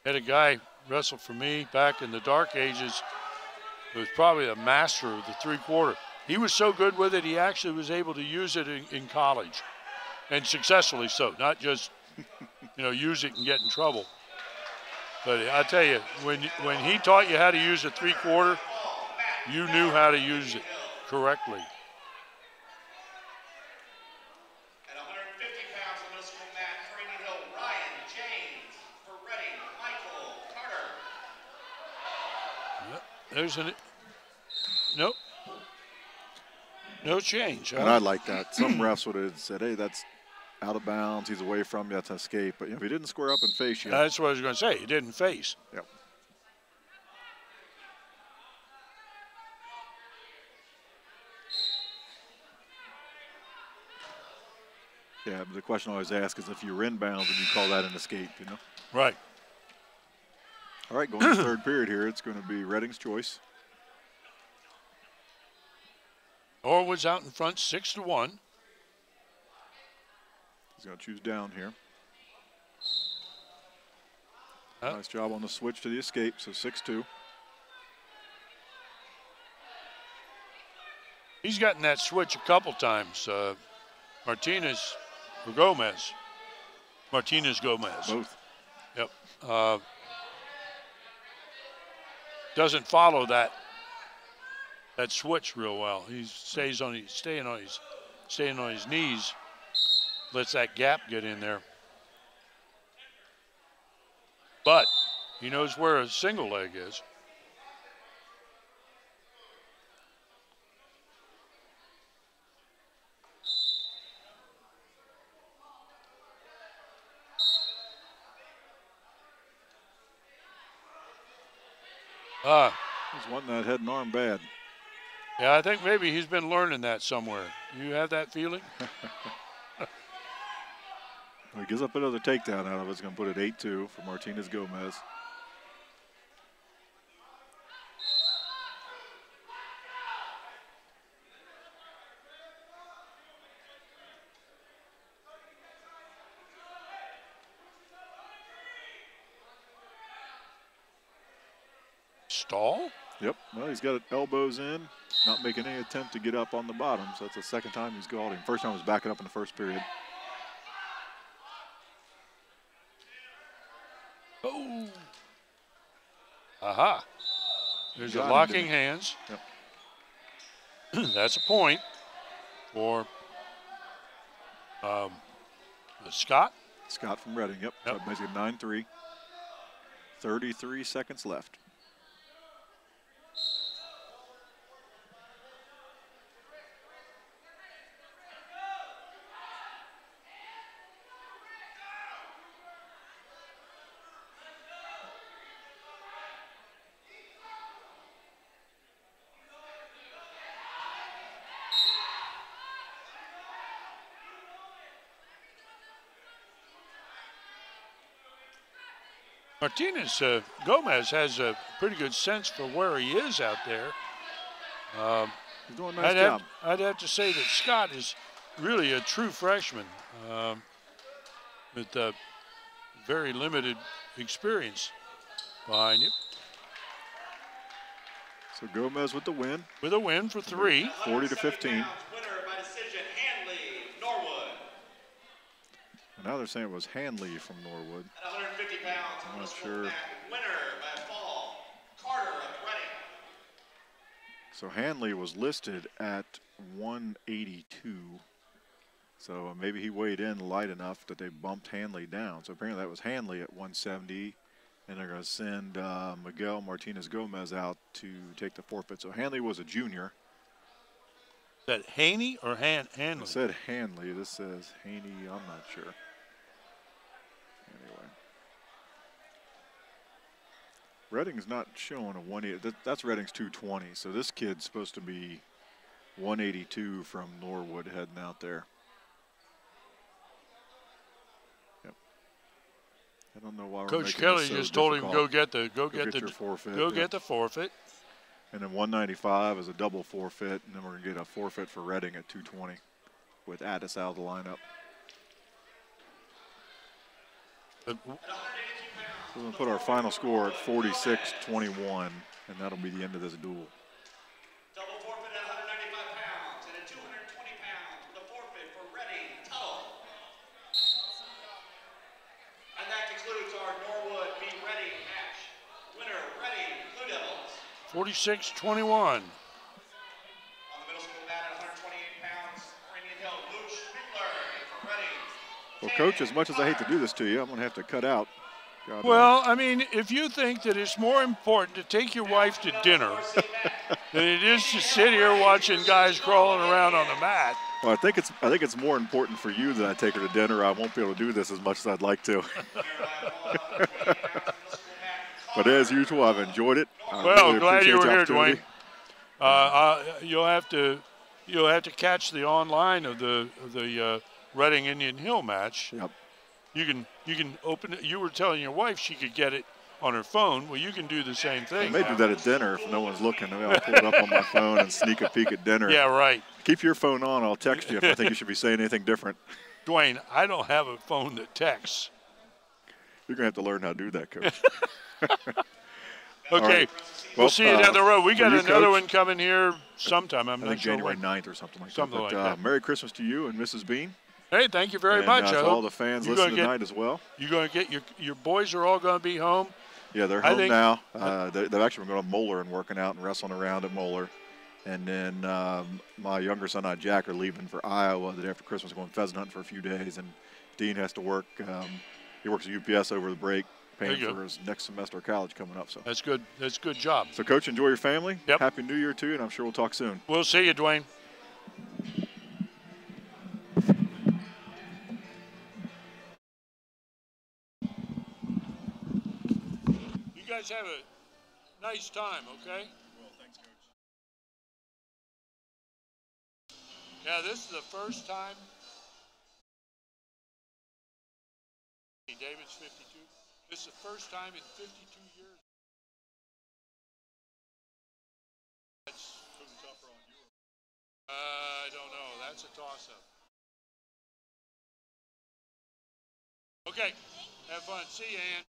Speaker 1: Had a guy wrestle for me back in the dark ages who was probably a master of the 3/4. He was so good with it, he actually was able to use it in college, and successfully so, not just, use it and get in trouble. But I tell you, when he taught you how to use a 3/4, you knew how to use it correctly.
Speaker 4: At 150 pounds on the middle school mat, Training Hill, Ryan James. For Reading, Michael Carter.
Speaker 1: Yep, there's nope. No change. Huh?
Speaker 2: And I like that. Some refs would have said, hey, that's out of bounds. He's away from you. That's an escape. But if he didn't square up and face you.
Speaker 1: That's what I was going to say. He didn't face.
Speaker 2: Yep. Yeah, but the question I always ask is if you're in bounds and you call that an escape,
Speaker 1: Right.
Speaker 2: All right, going to the third period here. It's going to be Reading's choice.
Speaker 1: Norwood's out in front, 6-1.
Speaker 2: He's going to choose down here. Nice job on the switch to the escape, so 6-2.
Speaker 1: He's gotten that switch a couple times. Martinez or Gomez. Martinez-Gomez.
Speaker 2: Both.
Speaker 1: Yep. Doesn't follow that switch real well. He staying on his knees, lets that gap get in there. But he knows where a single leg is.
Speaker 2: He's wanting that head and arm bad.
Speaker 1: Yeah, I think maybe he's been learning that somewhere. You have that feeling?
Speaker 2: Well, he gives up another takedown out of it. It's going to put it 8-2 for Martinez Gomez.
Speaker 1: Stall?
Speaker 2: Yep. Well, he's got elbows in, not making any attempt to get up on the bottom. So that's the second time he's called him. First time was backing up in the first period.
Speaker 1: Oh. Aha. There's a
Speaker 2: Got him,
Speaker 1: locking
Speaker 2: didn't he?
Speaker 1: hands.
Speaker 2: Yep.
Speaker 1: That's a point for Scott.
Speaker 2: Scott from Reading. Yep.
Speaker 1: Yep.
Speaker 2: So basically 9-3. 33 seconds left.
Speaker 1: Martinez Gomez has a pretty good sense for where he is out there.
Speaker 2: He's doing a nice job.
Speaker 1: I'd have to say that Scott is really a true freshman with very limited experience behind him.
Speaker 2: So Gomez with the win.
Speaker 1: With a win for 3.
Speaker 2: 40-15.
Speaker 4: Winner by decision, Hanley, Norwood.
Speaker 2: And now they're saying it was Hanley from Norwood.
Speaker 4: At 150 pounds,
Speaker 2: I'm not sure.
Speaker 4: Winner by fall, Carter of Reading.
Speaker 2: So Hanley was listed at 182. So maybe he weighed in light enough that they bumped Hanley down. So apparently that was Hanley at 170. And they're going to send Miguel Martinez Gomez out to take the forfeit. So Hanley was a junior.
Speaker 1: Is that Haney or Hanley?
Speaker 2: It said Hanley. This says Haney. I'm not sure. Anyway. Reading's not showing a 180. That's Reading's 220. So this kid's supposed to be 182 from Norwood heading out there. Yep. I don't know why we're
Speaker 1: Coach
Speaker 2: making
Speaker 1: Kelly
Speaker 2: this so
Speaker 1: just told him
Speaker 2: difficult.
Speaker 1: go get
Speaker 2: your forfeit.
Speaker 1: Go
Speaker 2: Yeah.
Speaker 1: get the forfeit.
Speaker 2: And then 195 is a double forfeit, and then we're going to get a forfeit for Reading at 220 with Addis out of the lineup. So we're going to put our final score at 46-21, and that'll be the end of this duel.
Speaker 4: Double forfeit at 195 pounds and at 220 pounds with a forfeit for Reading, Tuttle. And that concludes our Norwood v. Reading match. Winner, Reading, Blue Devils.
Speaker 1: 46-21.
Speaker 4: On the middle school mat at 128 pounds, Indian Hill, Luke Schmickler for Reading.
Speaker 2: Well, Coach, as much as I hate to do this to you, I'm going to have to cut out.
Speaker 1: Well, I mean, if you think that it's more important to take your wife to dinner than it is to sit here watching guys crawling around on the mat.
Speaker 2: Well, I think it's more important for you that I take her to dinner. I won't be able to do this as much as I'd like to. But as usual, I've enjoyed it.
Speaker 1: Well,
Speaker 2: really
Speaker 1: glad you were here,
Speaker 2: opportunity.
Speaker 1: Dwayne. You'll have to catch the online of the Reading Indian Hill match.
Speaker 2: Yep.
Speaker 1: You can open it. You were telling your wife she could get it on her phone. Well, you can do the same thing.
Speaker 2: I may do that at dinner if no one's looking. Maybe I'll pull it up on my phone and sneak a peek at dinner.
Speaker 1: Yeah, right.
Speaker 2: Keep your phone on. I'll text you if I think you should be saying anything different.
Speaker 1: Dwayne, I don't have a phone that texts.
Speaker 2: You're going to have to learn how to do that, Coach.
Speaker 1: Okay,
Speaker 2: right.
Speaker 1: We'll
Speaker 2: Well,
Speaker 1: see you down the road. We got
Speaker 2: you,
Speaker 1: another
Speaker 2: Coach,
Speaker 1: one coming here sometime. I'm
Speaker 2: I
Speaker 1: not
Speaker 2: think
Speaker 1: sure
Speaker 2: January
Speaker 1: when.
Speaker 2: 9th or something like
Speaker 1: Something
Speaker 2: that. But,
Speaker 1: like that.
Speaker 2: Merry Christmas to you and Mrs. Bean.
Speaker 1: Hey, thank you very
Speaker 2: and,
Speaker 1: much. I
Speaker 2: to
Speaker 1: hope
Speaker 2: all the fans
Speaker 1: you're
Speaker 2: listening
Speaker 1: gonna
Speaker 2: tonight as well.
Speaker 1: You're going to get your boys are all going to be home.
Speaker 2: Yeah, they're
Speaker 1: I
Speaker 2: home
Speaker 1: think-
Speaker 2: now. They've actually been going to Moeller and working out and wrestling around at Moeller. And then my younger son and I, Jack, are leaving for Iowa the day after Christmas, going pheasant hunting for a few days. And Dean has to work. He works at UPS over the break, paying
Speaker 1: There you
Speaker 2: for
Speaker 1: go.
Speaker 2: his next semester of college coming up. So,
Speaker 1: That's good. That's a good job.
Speaker 2: so Coach, enjoy your family.
Speaker 1: Yep.
Speaker 2: Happy New Year to you, and I'm sure we'll talk soon.
Speaker 1: We'll see you, Dwayne. You guys have a Nice time, okay?
Speaker 2: Well, thanks, Coach.
Speaker 1: Yeah, this is the first time. David's 52. This is the first time in 52 years. That's
Speaker 2: Tougher on you.
Speaker 1: I don't know. That's a toss-up. Okay, have fun. See you, Ann.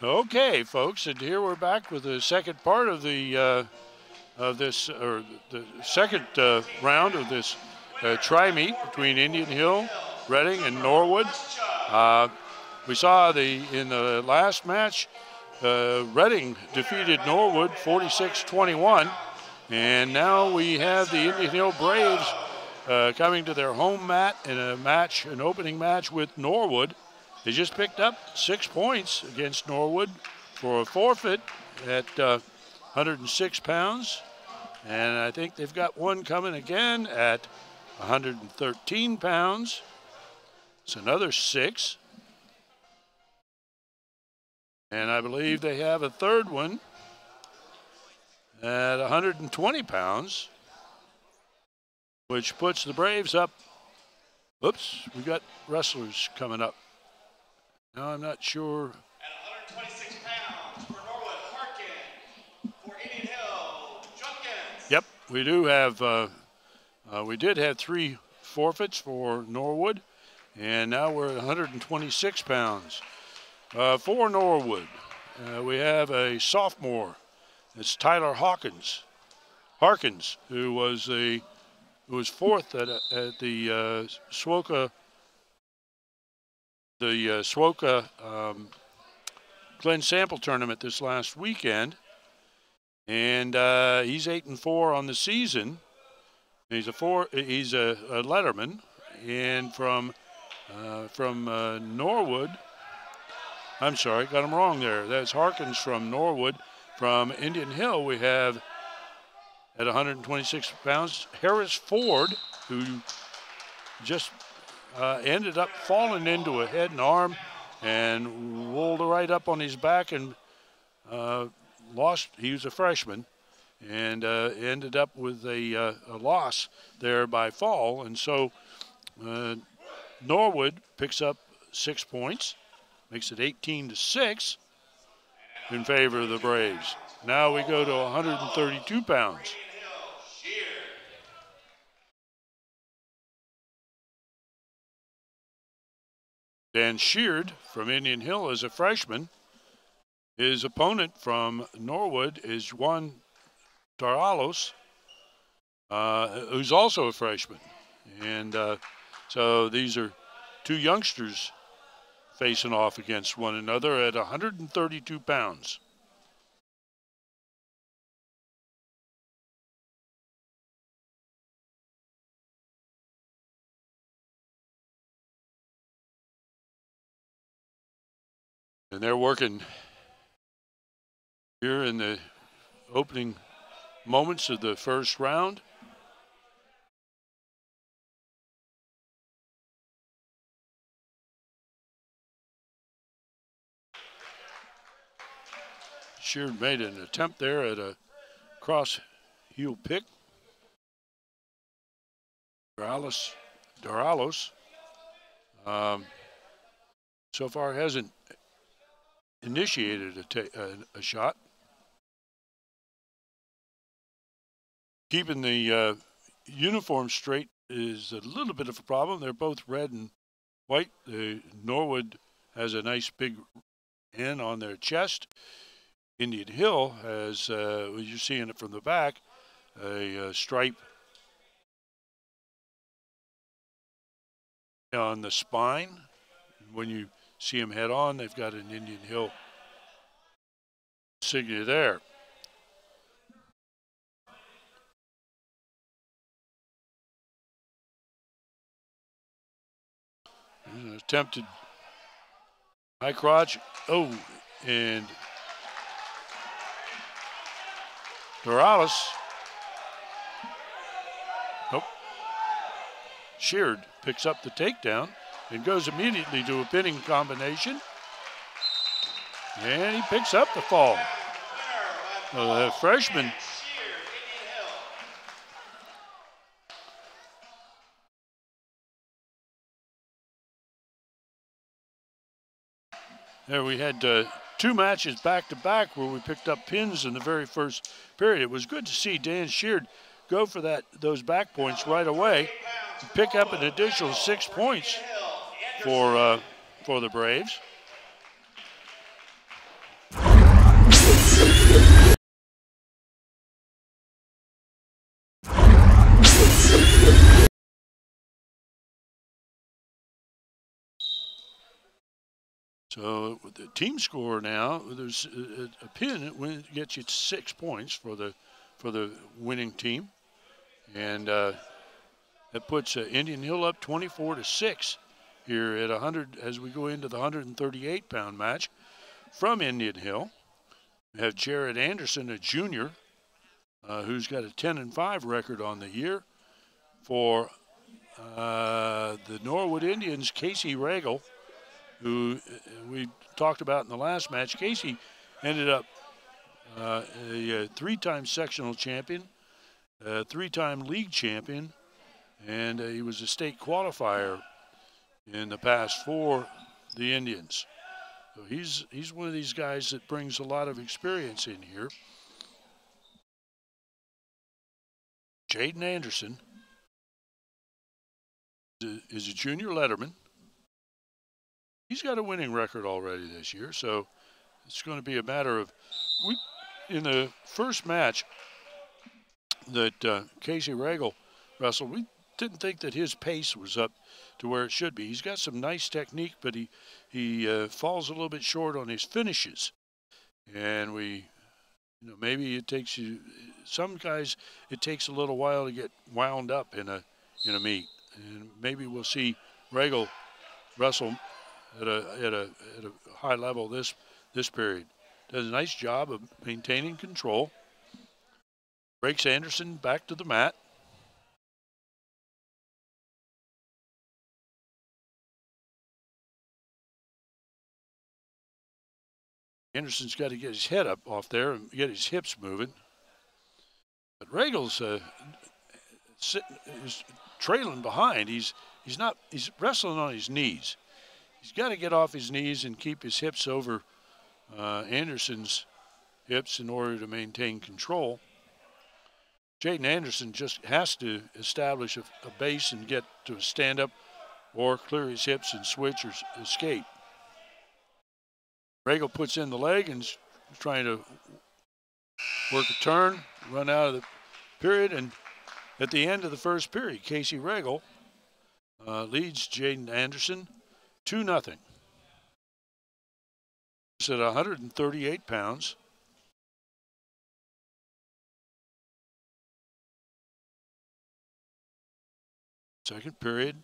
Speaker 1: Okay, folks, and here we're back with the second part of the second round of this tri-meet between Indian Hill, Reading, and Norwood. We saw in the last match, Reading defeated Norwood 46-21, and now we have the Indian Hill Braves coming to their home mat in an opening match with Norwood. They just picked up 6 points against Norwood for a forfeit at 106 pounds. And I think they've got one coming again at 113 pounds. It's another 6. And I believe they have a third one at 120 pounds, which puts the Braves up. Oops, we got wrestlers coming up. Now I'm not sure.
Speaker 4: At 126 pounds for Norwood, Harkin. For Indian Hill, Junkins.
Speaker 1: Yep, we do have. We did have 3 forfeits for Norwood, and now we're at 126 pounds. For Norwood, we have a sophomore. It's Tyler Harkins, who was fourth at the SWOCA. The SWOCA Glen Sample tournament this last weekend, and he's 8-4 on the season. He's a letterman, and from Norwood. I'm sorry, got him wrong there. That's Harkins from Norwood. From Indian Hill, we have at 126 pounds Harris Ford, who just ended up falling into a head and arm and rolled right up on his back and lost. He was a freshman and ended up with a loss there by fall. And so Norwood picks up 6 points, makes it 18-6 in favor of the Braves. Now we go to 132 pounds. Dan Sheard from Indian Hill is a freshman. His opponent from Norwood is Juan Daralos, who's also a freshman. And so these are 2 youngsters facing off against one another at 132 pounds. And they're working here in the opening moments of the first round. Sheard made an attempt there at a cross heel pick. Daralos so far hasn't initiated a shot. Keeping the uniform straight is a little bit of a problem. They're both red and white. Norwood has a nice big N on their chest. Indian Hill has, you're seeing it from the back, a stripe on the spine. When you see them head on, they've got an Indian Hill insignia there. Attempted high crotch. Oh, and Morales. Nope. Sheard picks up the takedown and goes immediately to a pinning combination. And he picks up the fall. The freshman. There we had 2 matches back-to-back where we picked up pins in the very first period. It was good to see Dan Sheard go for those back points right away, pick up an additional 6 points for the Braves. So with the team score now, there's a pin that gets you 6 points for the winning team, and that puts Indian Hill up 24-6 here at 100 as we go into the 138-pound match. From Indian Hill, we have Jared Anderson, a junior, who's got a 10-5 record on the year. For the Norwood Indians, Casey Regal, who we talked about in the last match. Casey ended up a 3-time sectional champion, a 3-time league champion, and he was a state qualifier in the past for the Indians. So he's one of these guys that brings a lot of experience in here. Jaden Anderson is a junior letterman. He's got a winning record already this year, so it's going to be a matter of in the first match that Casey Regal wrestled, we didn't think that his pace was up to where it should be. He's got some nice technique, but he falls a little bit short on his finishes. And maybe it takes some guys, it takes a little while to get wound up in a meet. And maybe we'll see Regal wrestle at a high level this period. Does a nice job of maintaining control. Breaks Anderson back to the mat. Anderson's got to get his head up off there and get his hips moving. But Regal's is trailing behind. He's wrestling on his knees. He's got to get off his knees and keep his hips over Anderson's hips in order to maintain control. Jaden Anderson just has to establish a base and get to a stand-up or clear his hips and switch or escape. Regal puts in the leg and is trying to work a turn, run out of the period, and at the end of the first period, Casey Regal leads Jaden Anderson 2-0. He's at 138 pounds. Second period.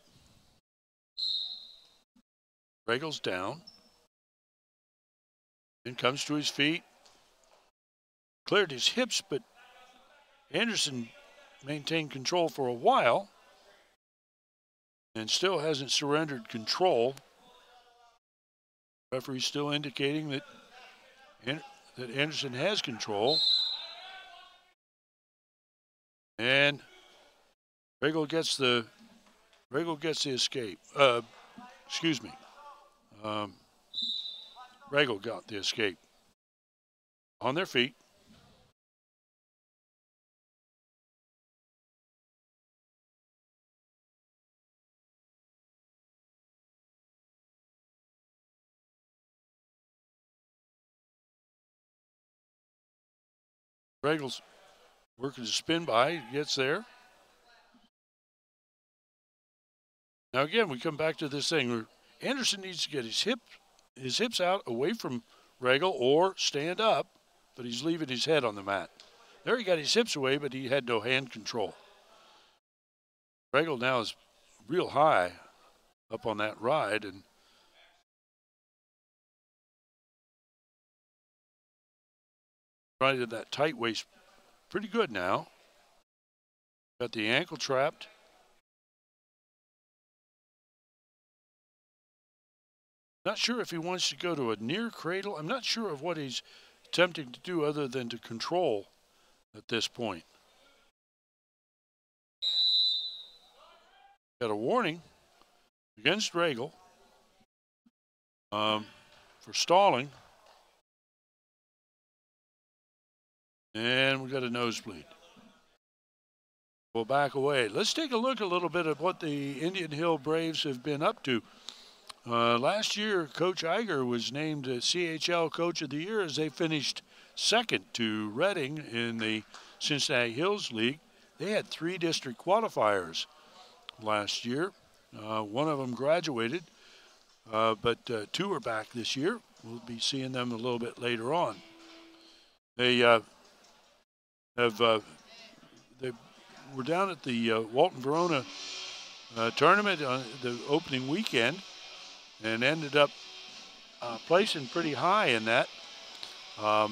Speaker 1: Regal's down. Then comes to his feet. Cleared his hips, but Anderson maintained control for a while and still hasn't surrendered control. Referee still indicating that Anderson has control. And Regal gets the escape. Regal got the escape. On their feet. Regal's working to spin by, gets there. Now again, we come back to this thing where Anderson needs to get his hips out away from Regal or stand up, but he's leaving his head on the mat. There he got his hips away, but he had no hand control. Regal now is real high up on that ride, and trying to that tight waist pretty good now. Got the ankle trapped. Not sure if he wants to go to a near cradle. I'm not sure of what he's attempting to do other than to control at this point. Got a warning against Regal for stalling. And we got a nosebleed. We'll back away. Let's take a look a little bit at what the Indian Hill Braves have been up to. Last year, Coach Iger was named CHL Coach of the Year as they finished second to Reading in the Cincinnati Hills League. They had 3 district qualifiers last year. One of them graduated. but 2 are back this year. We'll be seeing them a little bit later on. They they were down at the Walton Verona tournament on the opening weekend and ended up placing pretty high in that. They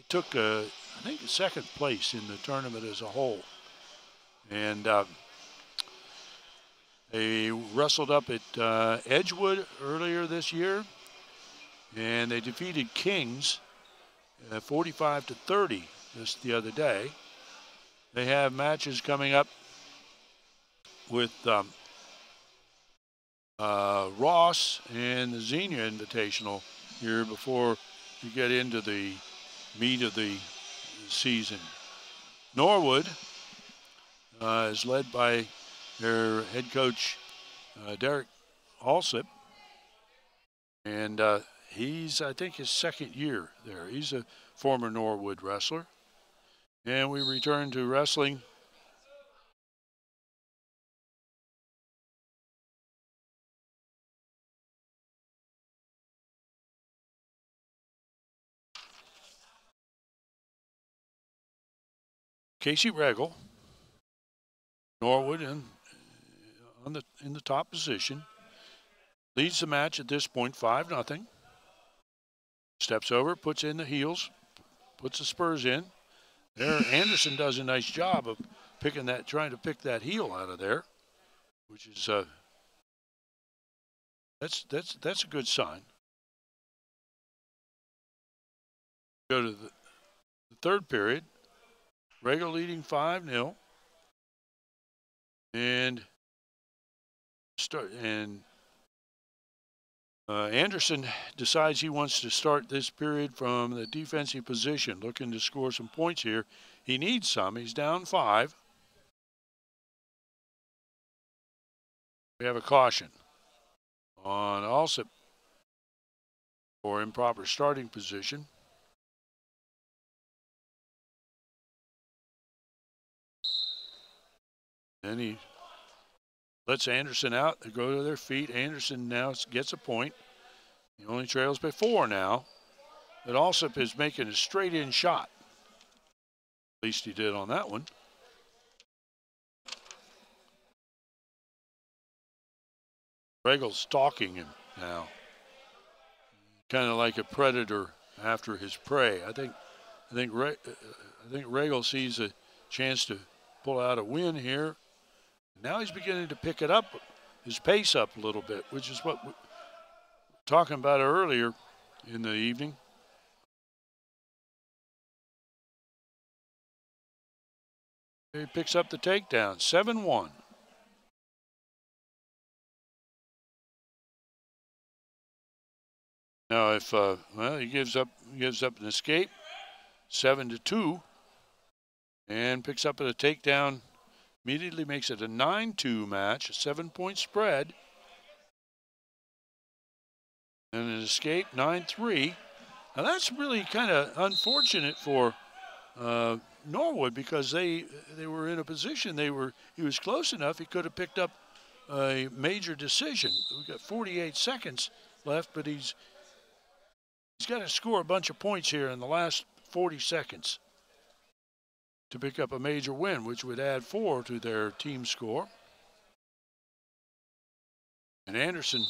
Speaker 1: took, I think, second place in the tournament as a whole. And they wrestled up at Edgewood earlier this year, and they defeated Kings 45-30 the other day. They have matches coming up with Ross and the Xenia Invitational here before you get into the meat of the season. Norwood is led by their head coach, Derek Alsip, and he's, I think, his second year there. He's a former Norwood wrestler. And we return to wrestling. Casey Regal, Norwood in the top position, leads the match at this point 5-0. Steps over, puts in the heels, puts the spurs in. There, Anderson does a nice job of trying to pick that heel out of there, which is that's a good sign. Go to the third period. Regal leading 5-0, and Anderson decides he wants to start this period from the defensive position, looking to score some points here. He needs some. He's down 5. We have a caution on Alsip for improper starting position. Then he lets Anderson out. They go to their feet. Anderson now gets a point. He only trails by 4 now. But Alsip is making a straight-in shot. At least he did on that one. Regal's stalking him now. Kind of like a predator after his prey. I think Regal sees a chance to pull out a win here. Now he's beginning to pick it up, his pace up a little bit, which is what we were talking about earlier in the evening. He picks up the takedown, 7-1. Now, if he gives up an escape, 7-2, and picks up a takedown. Immediately makes it a 9-2 match, a 7-point spread. And an escape, 9-3. Now that's really kind of unfortunate for Norwood, because they were in a position, he was close enough, he could have picked up a major decision. We've got 48 seconds left, but he's got to score a bunch of points here in the last 40 seconds to pick up a major win, which would add 4 to their team score. And Anderson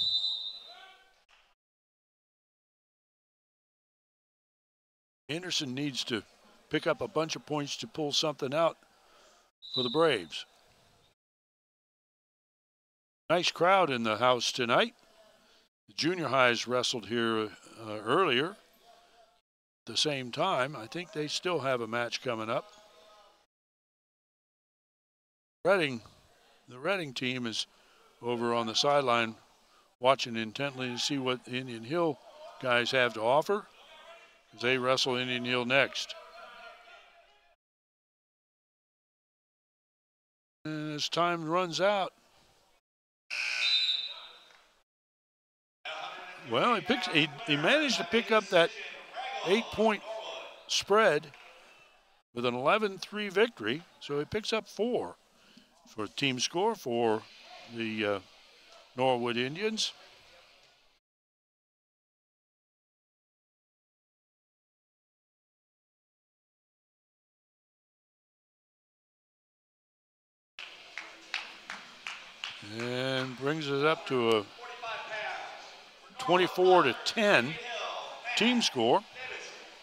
Speaker 1: needs to pick up a bunch of points to pull something out for the Braves. Nice crowd in the house tonight. The junior highs wrestled here earlier. At the same time, I think they still have a match coming up. The Reading team is over on the sideline watching intently to see what the Indian Hill guys have to offer, as they wrestle Indian Hill next. And as time runs out, well, he managed to pick up that 8-point spread with an 11-3 victory, so he picks up 4 for team score for the Norwood Indians. and brings us up to a 24-10 team score.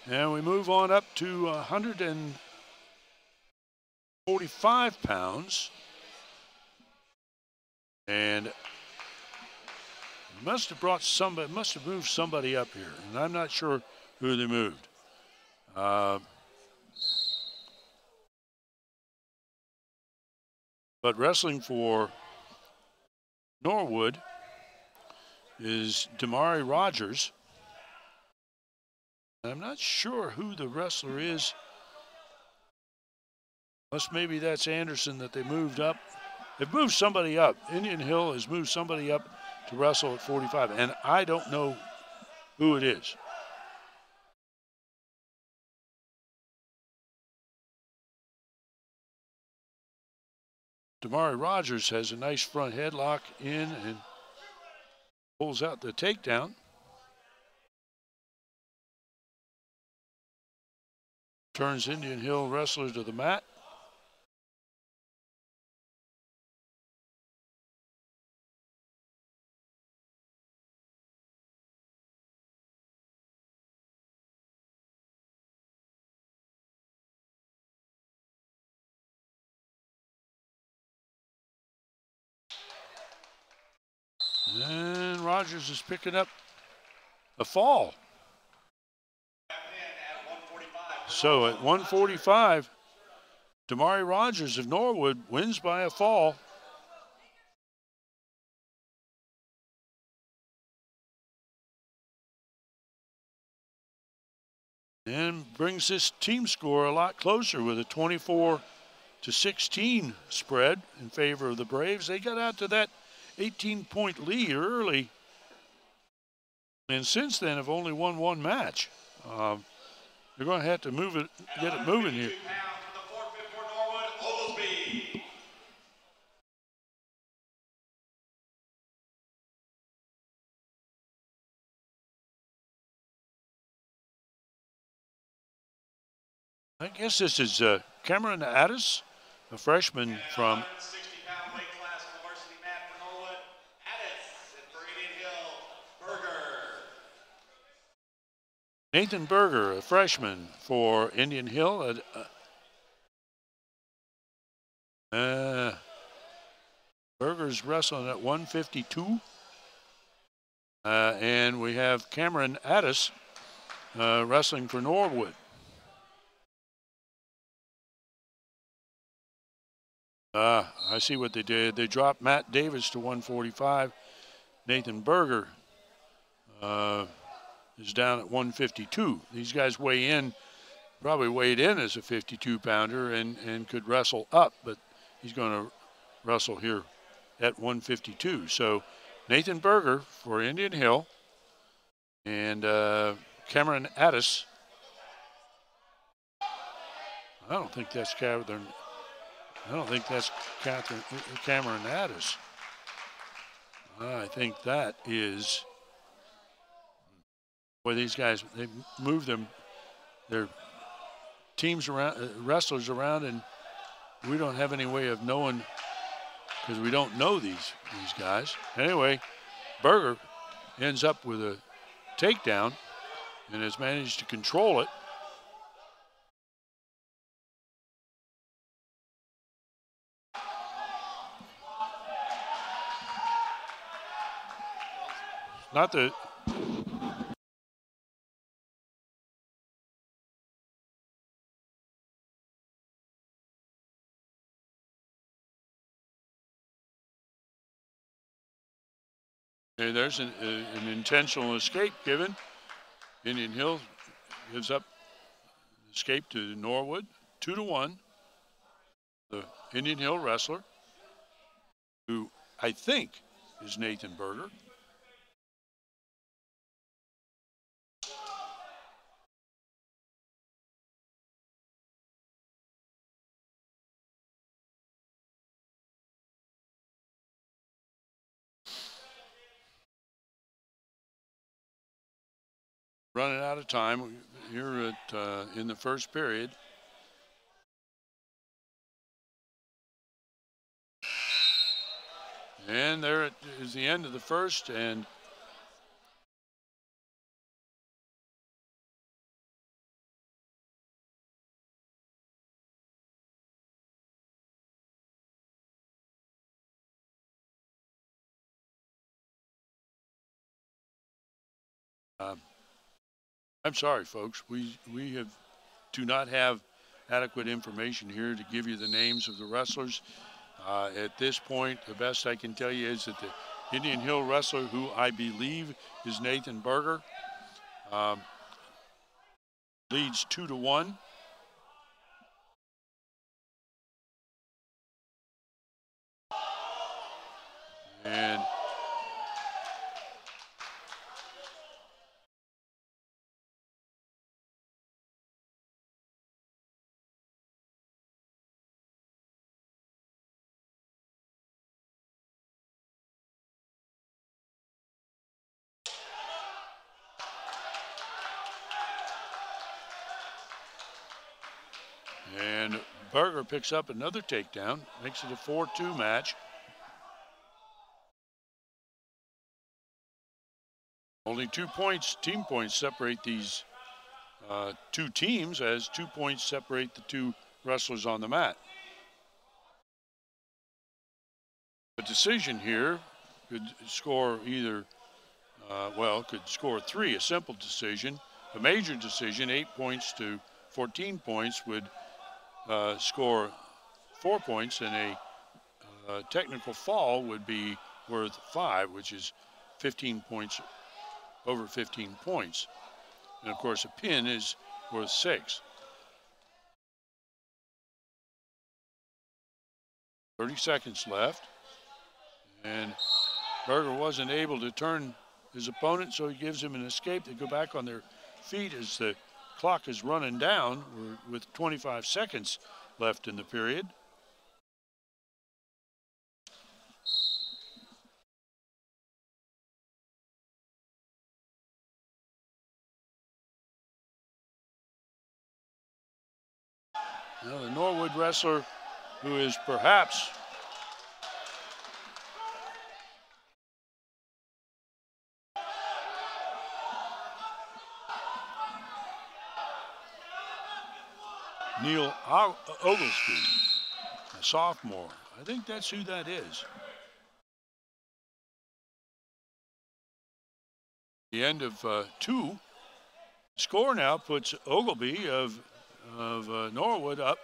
Speaker 1: And we move on up to 145 pounds. And must have moved somebody up here. And I'm not sure who they moved. But wrestling for Norwood is Damari Rogers. I'm not sure who the wrestler is. Unless maybe that's Anderson that they moved up. They've moved somebody up. Indian Hill has moved somebody up to wrestle at 45, and I don't know who it is. Damari Rogers has a nice front headlock in and pulls out the takedown. Turns Indian Hill wrestler to the mat. And Rogers is picking up a fall. So at 145, Damari Rogers of Norwood wins by a fall. And brings this team score a lot closer with a 24-16 spread in favor of the Braves. They got out to that 18-point lead early, and since then have only won one match. They're going to have to move it, get it moving here. I guess this is Cameron Addis, a freshman from Nathan Berger, a freshman for Indian Hill. Berger's wrestling at 152. And we have Cameron Addis wrestling for Norwood. I see what they did. They dropped Matt Davis to 145. Nathan Berger is down at 152. These guys probably weighed in as a 52-pounder and could wrestle up, but he's going to wrestle here at 152. So Nathan Berger for Indian Hill and Cameron Addis. I don't think that's Cameron Addis. I think that is. Boy, these guys, they move their teams around, wrestlers around, and we don't have any way of knowing because we don't know these guys. Anyway, Berger ends up with a takedown and has managed to control it. Not the there's an intentional escape given. Indian Hill gives up escape to Norwood, 2-1. The Indian Hill wrestler, who I think is Nathan Berger. Running out of time here in the first period. And there is the end of the first, and I'm sorry, folks. We do not have adequate information here to give you the names of the wrestlers. At this point, the best I can tell you is that the Indian Hill wrestler, who I believe is Nathan Berger, leads 2-1. And Berger picks up another takedown, makes it a 4-2 match. Only 2 points, team points, separate these two teams, as 2 points separate the two wrestlers on the mat. A decision here could score either, could score 3, a simple decision. A major decision, 8 points to 14 points, would score 4 points, and a technical fall would be worth 5, which is 15 points, over 15 points. And of course, a pin is worth 6. 30 seconds left, and Berger wasn't able to turn his opponent, so he gives him an escape. They go back on their feet as the clock is running down with 25 seconds left in the period. Now the Norwood wrestler, who is perhaps Neil Oglesby, a sophomore. I think that's who that is. The end of 2. Score now puts Oglesby of Norwood up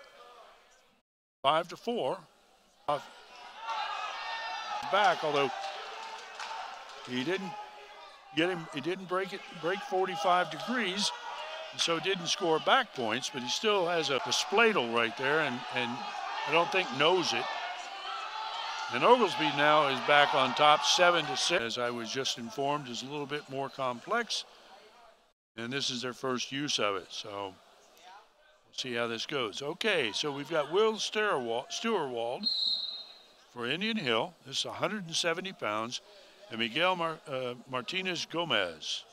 Speaker 1: 5-4. Off back, although he didn't get him. He didn't break 45 degrees, and so didn't score back points. But he still has a spladle right there, and I don't think knows it. And Oglesby now is back on top, 7-6. As I was just informed, is a little bit more complex, and this is their first use of it. So we'll see how this goes. Okay, so we've got Will Steuerwald for Indian Hill. This is 170 pounds, and Miguel Martinez Gomez.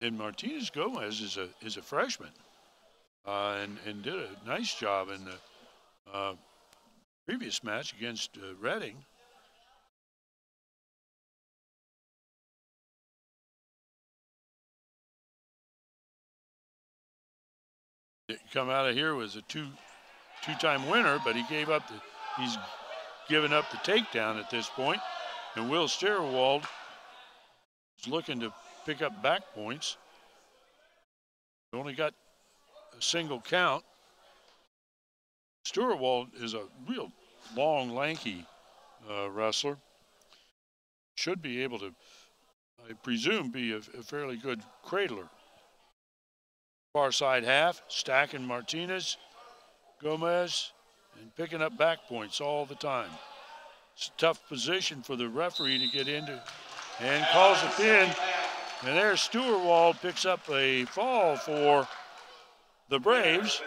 Speaker 1: And Martinez Gomez is a freshman, and did a nice job in the previous match against Reading. Come out of here was a two-time winner, but he's given up the takedown at this point. And Will Steuerwald is looking to pick up back points. He only got a single count. Steuerwald is a real long, lanky wrestler. Should be able to, I presume, be a fairly good cradler. Far side half, stacking Martinez, Gomez, and picking up back points all the time. It's a tough position for the referee to get into, and calls a pin. And there's Steuerwald, picks up a fall for the Braves.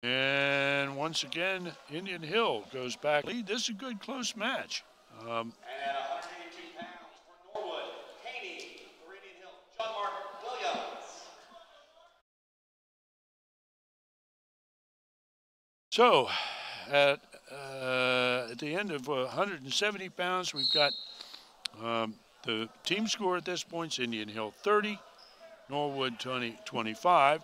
Speaker 1: And once again, Indian Hill goes back lead. This is a good close match.
Speaker 4: And at 182 pounds for Norwood, Haney. For Indian Hill, John Mark Williams.
Speaker 1: So, at the end of 170 pounds, we've got the team score at this point is Indian Hill 30, Norwood 25,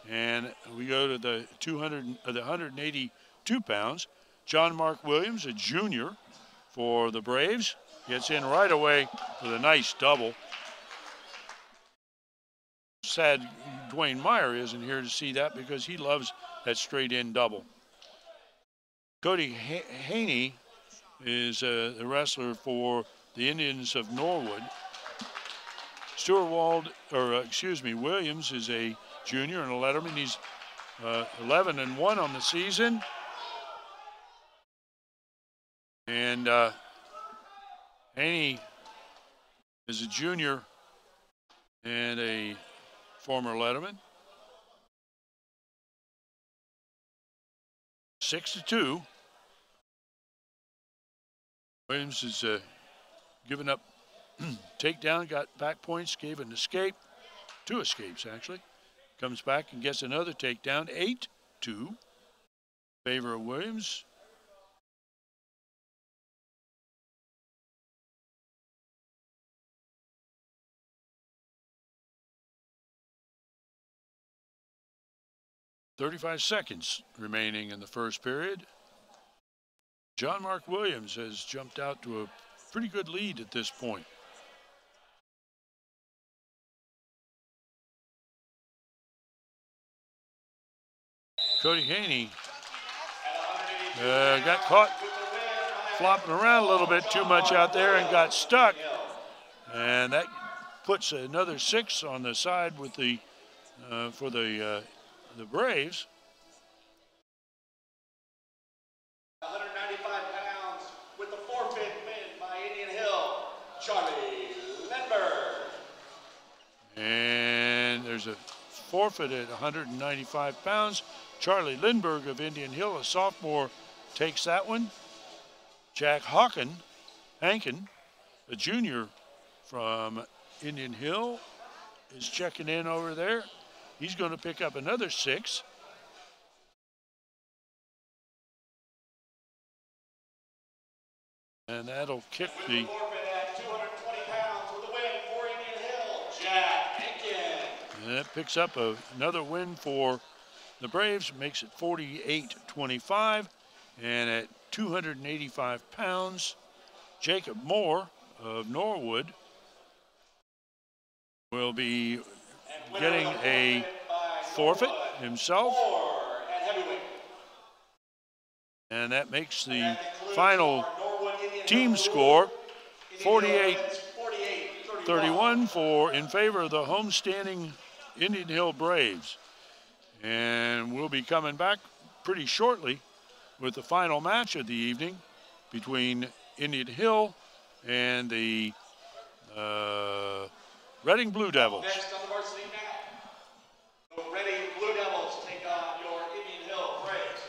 Speaker 1: and we go to the 182 pounds. John Mark Williams, a junior for the Braves, gets in right away with a nice double. Sad Dwayne Meyer isn't here to see that because he loves that straight-in double. Cody Haney is the wrestler for the Indians of Norwood. Williams is a junior and a letterman. He's 11-1 on the season. And Haney is a junior and a former letterman. 6-2. Williams has given up takedown, got back points, gave an escape, 2 escapes actually. Comes back and gets another takedown, 8-2. Favor of Williams. .35 seconds remaining in the first period. John Mark Williams has jumped out to a pretty good lead at this point. Cody Haney got caught flopping around a little bit too much out there and got stuck. And that puts another 6 on the side with the for the Braves.
Speaker 4: 195 pounds with the forfeit win by Indian Hill, Charlie Lindbergh.
Speaker 1: And there's a forfeit at 195 pounds. Charlie Lindbergh of Indian Hill, a sophomore, takes that one. Jack Hankin, a junior from Indian Hill, is checking in over there. He's going to pick up another 6. And that'll kick the
Speaker 4: Forfeit at 220 pounds with a win for Indian Hill, Jack Hankin.
Speaker 1: And that picks up another win for the Braves, makes it 48-25. And at 285 pounds, Jacob Moore of Norwood will be getting a forfeit himself. And that makes the final team score 48-31 in favor of the homestanding Indian Hill Braves. And we'll be coming back pretty shortly with the final match of the evening between Indian Hill and the Reading Blue Devils.
Speaker 4: Next on the varsity mat, the Reading Blue Devils take on your Indian Hill Braves.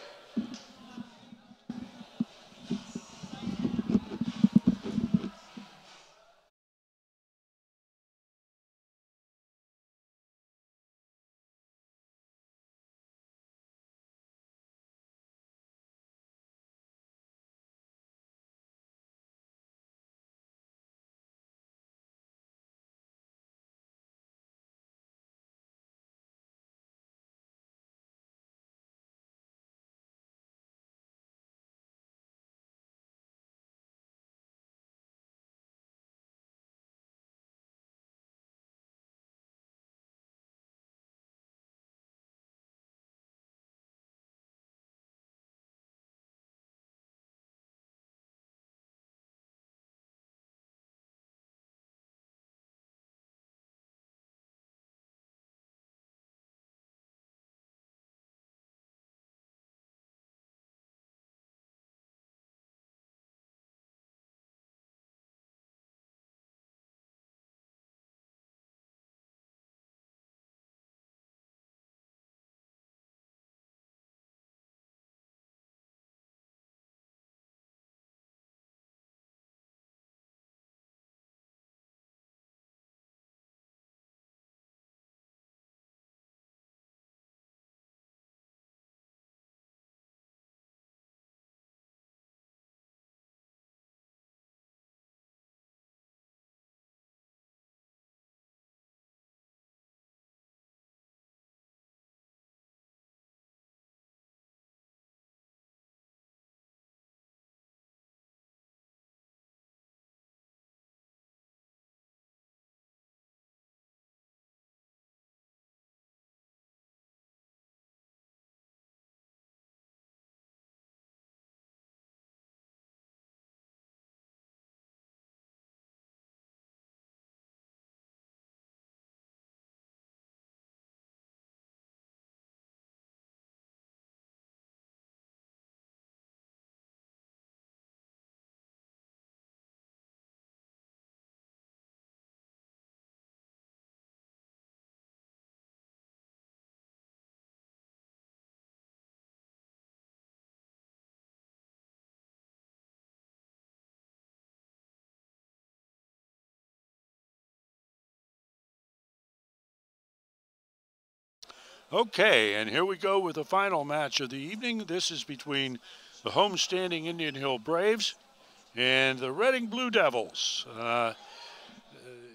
Speaker 1: Okay, and here we go with the final match of the evening. This is between the homestanding Indian Hill Braves and the Reading Blue Devils.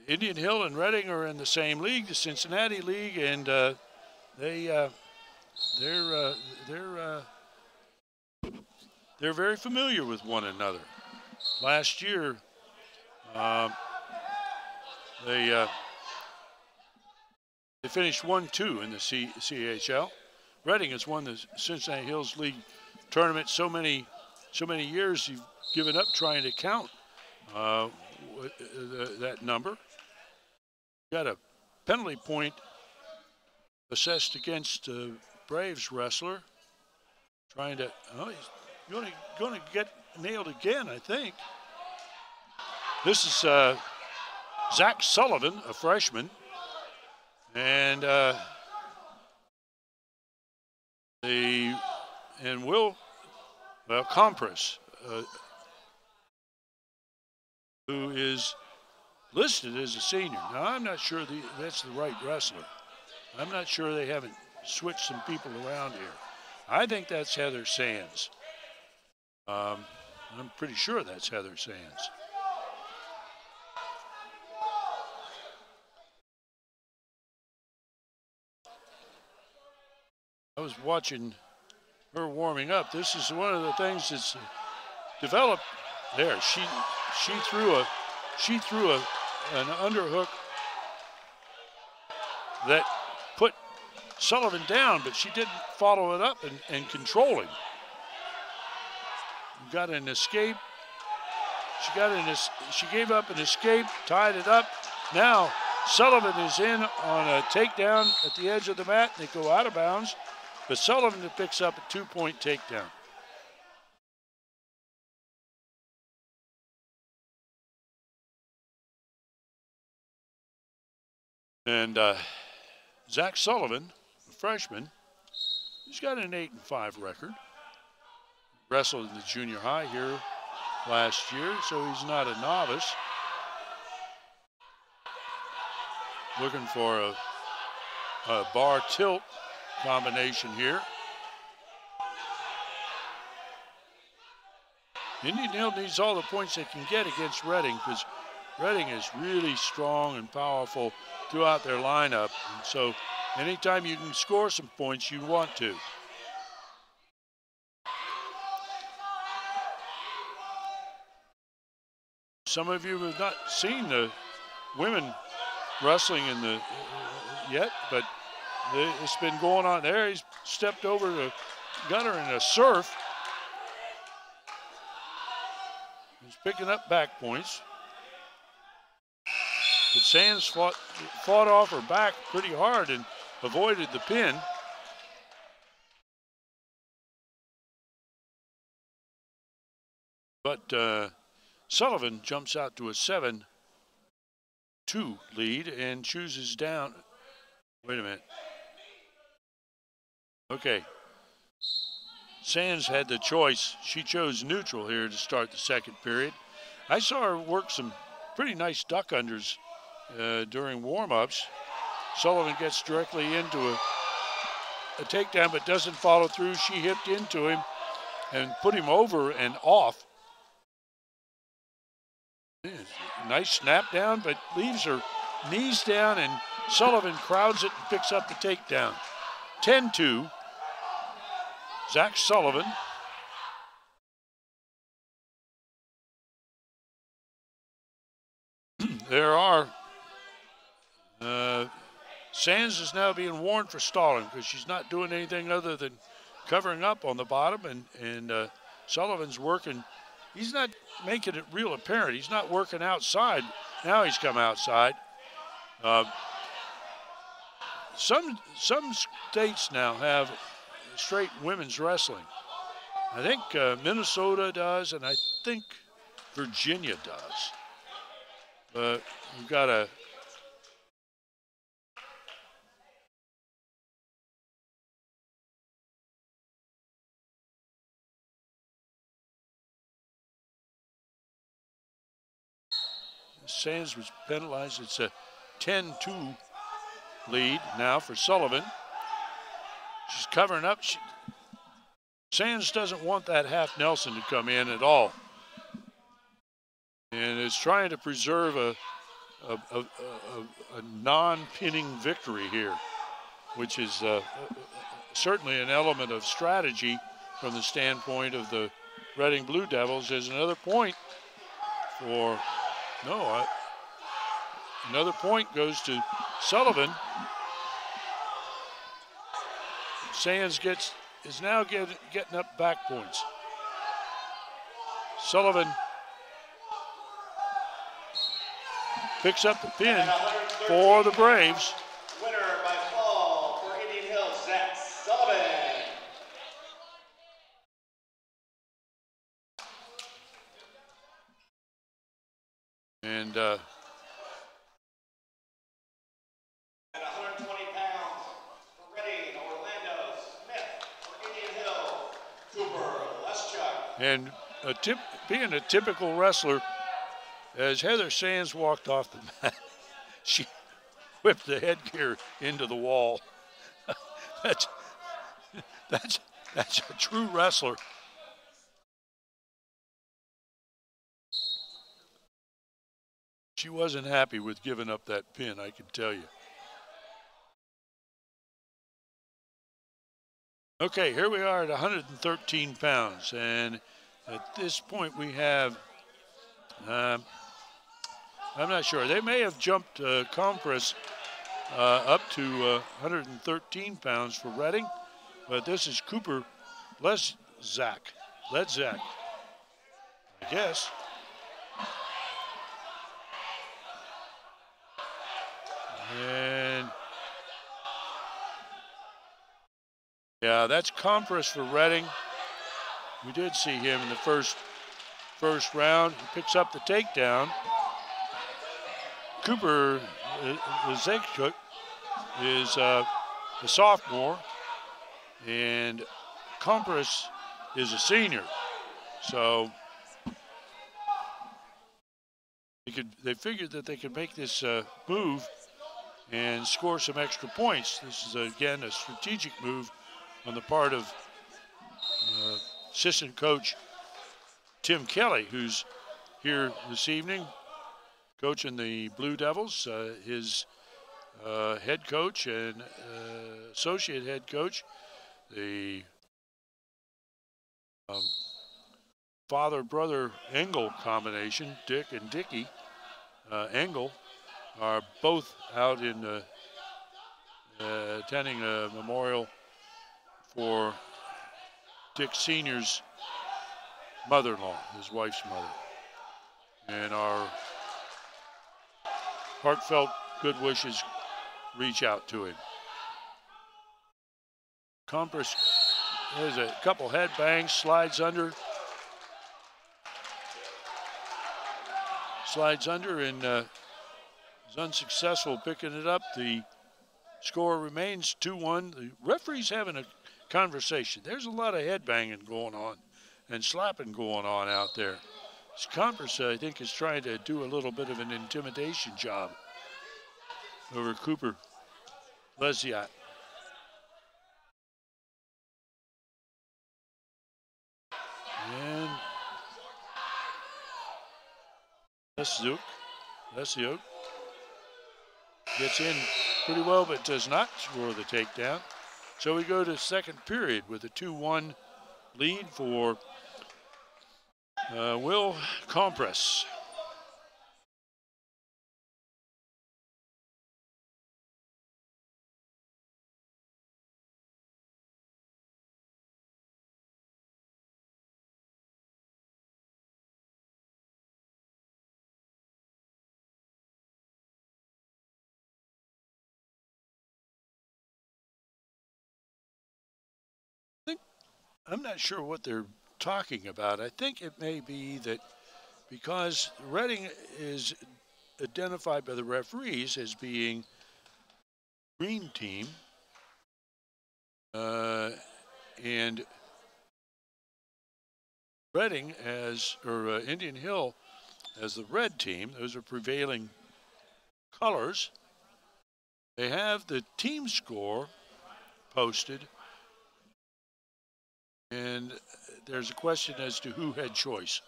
Speaker 1: Indian Hill and Reading are in the same league, the Cincinnati League, and they're very familiar with one another. Last year, they finished 1-2 in the CHL. Reading has won the Cincinnati Hills League tournament so many years you've given up trying to count that number. Got a penalty point assessed against Braves wrestler. Trying to, he's going to get nailed again, I think. This is Zach Sullivan, a freshman. And Compress, who is listed as a senior. Now, I'm not sure that's the right wrestler. I'm not sure they haven't switched some people around here. I think that's Heather Sands. I'm pretty sure that's Heather Sands. I was watching her warming up. This is one of the things that's developed there. She threw an underhook that put Sullivan down, but she didn't follow it up and control him. Got an escape. She gave up an escape, tied it up. Now Sullivan is in on a takedown at the edge of the mat. They go out of bounds, but Sullivan picks up a 2-point takedown. And Zach Sullivan, a freshman, he's got an 8-5 record. Wrestled in the junior high here last year, so he's not a novice. Looking for a bar tilt combination here. Indian Hill needs all the points they can get against Reading, because Reading is really strong and powerful throughout their lineup. And so anytime you can score some points, you want to. Some of you have not seen the women wrestling in the yet, but it's been going on there. He's stepped over to got her in a surf. He's picking up back points. But Sands fought off her back pretty hard and avoided the pin. But Sullivan jumps out to a 7-2 lead and chooses down. Wait a minute. Okay. Sands had the choice. She chose neutral here to start the second period. I saw her work some pretty nice duck unders during warm-ups. Sullivan gets directly into a takedown but doesn't follow through. She hipped into him and put him over and off. Nice snap down, but leaves her knees down, and Sullivan crowds it and picks up the takedown. 10-2. Zach Sullivan. There are Sands is now being warned for stalling because she's not doing anything other than covering up on the bottom, and Sullivan's working. He's not making it real apparent. He's not working outside. Now he's come outside. Some states now have straight women's wrestling. I think Minnesota does, and I think Virginia does. But we've got a Sands was penalized. It's a 10-2 lead now for Sullivan. She's covering up. Sands doesn't want that half Nelson to come in at all. And is trying to preserve a non-pinning victory here, which is certainly an element of strategy from the standpoint of the Reading Blue Devils. There's another point for, another point goes to Sullivan. Sands is now getting up back points. Sullivan picks up the pin for the Braves.
Speaker 4: Winner by fall for Indian Hill, Zach Sullivan.
Speaker 1: And
Speaker 4: At 120 pounds for Reading, Orlando Smith. For Indian Hill, Cooper Leschuk.
Speaker 1: And being a typical wrestler, as Heather Sands walked off the mat, she whipped the headgear into the wall. that's a true wrestler. She wasn't happy with giving up that pin, I can tell you. Okay, here we are at 113 pounds, and at this point we have, I'm not sure, they may have jumped Compress up to 113 pounds for Reading, but this is Cooper Leschuk, I guess. And yeah, that's Compress for Reading. We did see him in the first round. He picks up the takedown. Cooper Leschuk is a sophomore, and Compress is a senior. So they figured that they could make this move and score some extra points. This is, again, a strategic move on the part of assistant coach Tim Kelly, who's here this evening coaching the Blue Devils. His head coach and associate head coach, the father-brother Engel combination, Dick and Dickie Engel, are both out in attending a memorial for Dick Sr.'s mother-in-law, his wife's mother. And our heartfelt good wishes reach out to him. Compress has a couple head bangs, slides under and is unsuccessful picking it up. The score remains 2-1. The referee's having a conversation. There's a lot of head banging going on and slapping going on out there. Compress, I think, is trying to do a little bit of an intimidation job over Cooper Leschuk. And Leschuk gets in pretty well, but does not score the takedown. So we go to second period with a 2-1 lead for Will Compress. I'm not sure what they're talking about. I think it may be that because Reading is identified by the referees as being green team, and Reading or Indian Hill as the red team, those are prevailing colors. They have the team score posted and there's a question as to who had choice.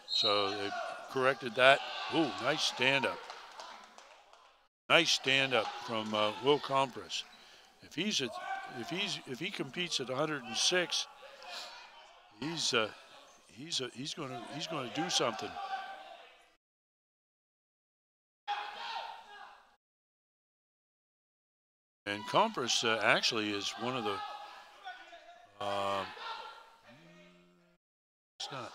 Speaker 1: So they corrected that. Ooh, nice stand-up. Nice stand-up from Will Compress. If he competes at 106, he's going to do something. And Compress actually is one of the. It's not.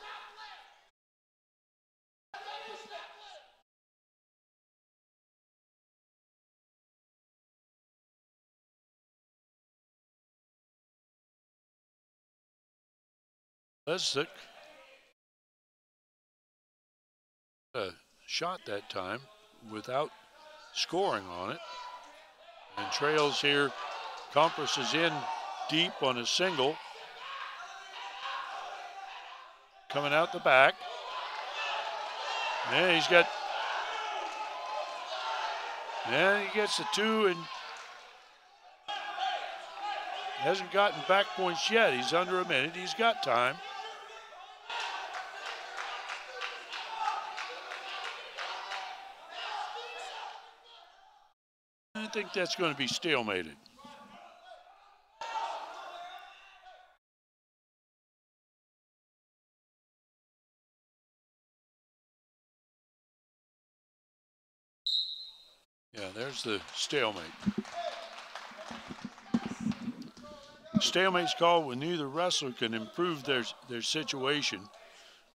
Speaker 1: Lesnick shot that time without scoring on it, and trails here. Compress is in deep on a single, coming out the back, and he gets the two and hasn't gotten back points yet. He's under a minute. He's got time. I think that's going to be stalemated. Yeah, there's the stalemate. Stalemate's called when neither wrestler can improve their situation,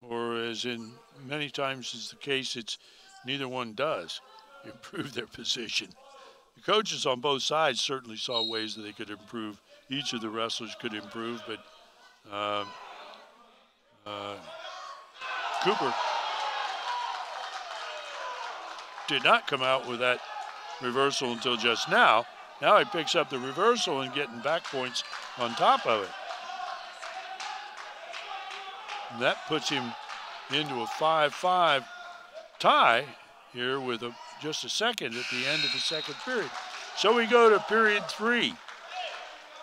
Speaker 1: or as in many times is the case, it's neither one does improve their position. The coaches on both sides certainly saw ways that they could improve. Each of the wrestlers could improve, but Cooper did not come out with that reversal until just now. Now he picks up the reversal and getting back points on top of it. And that puts him into a 5-5 tie here with just a second at the end of the second period. So we go to period 3. We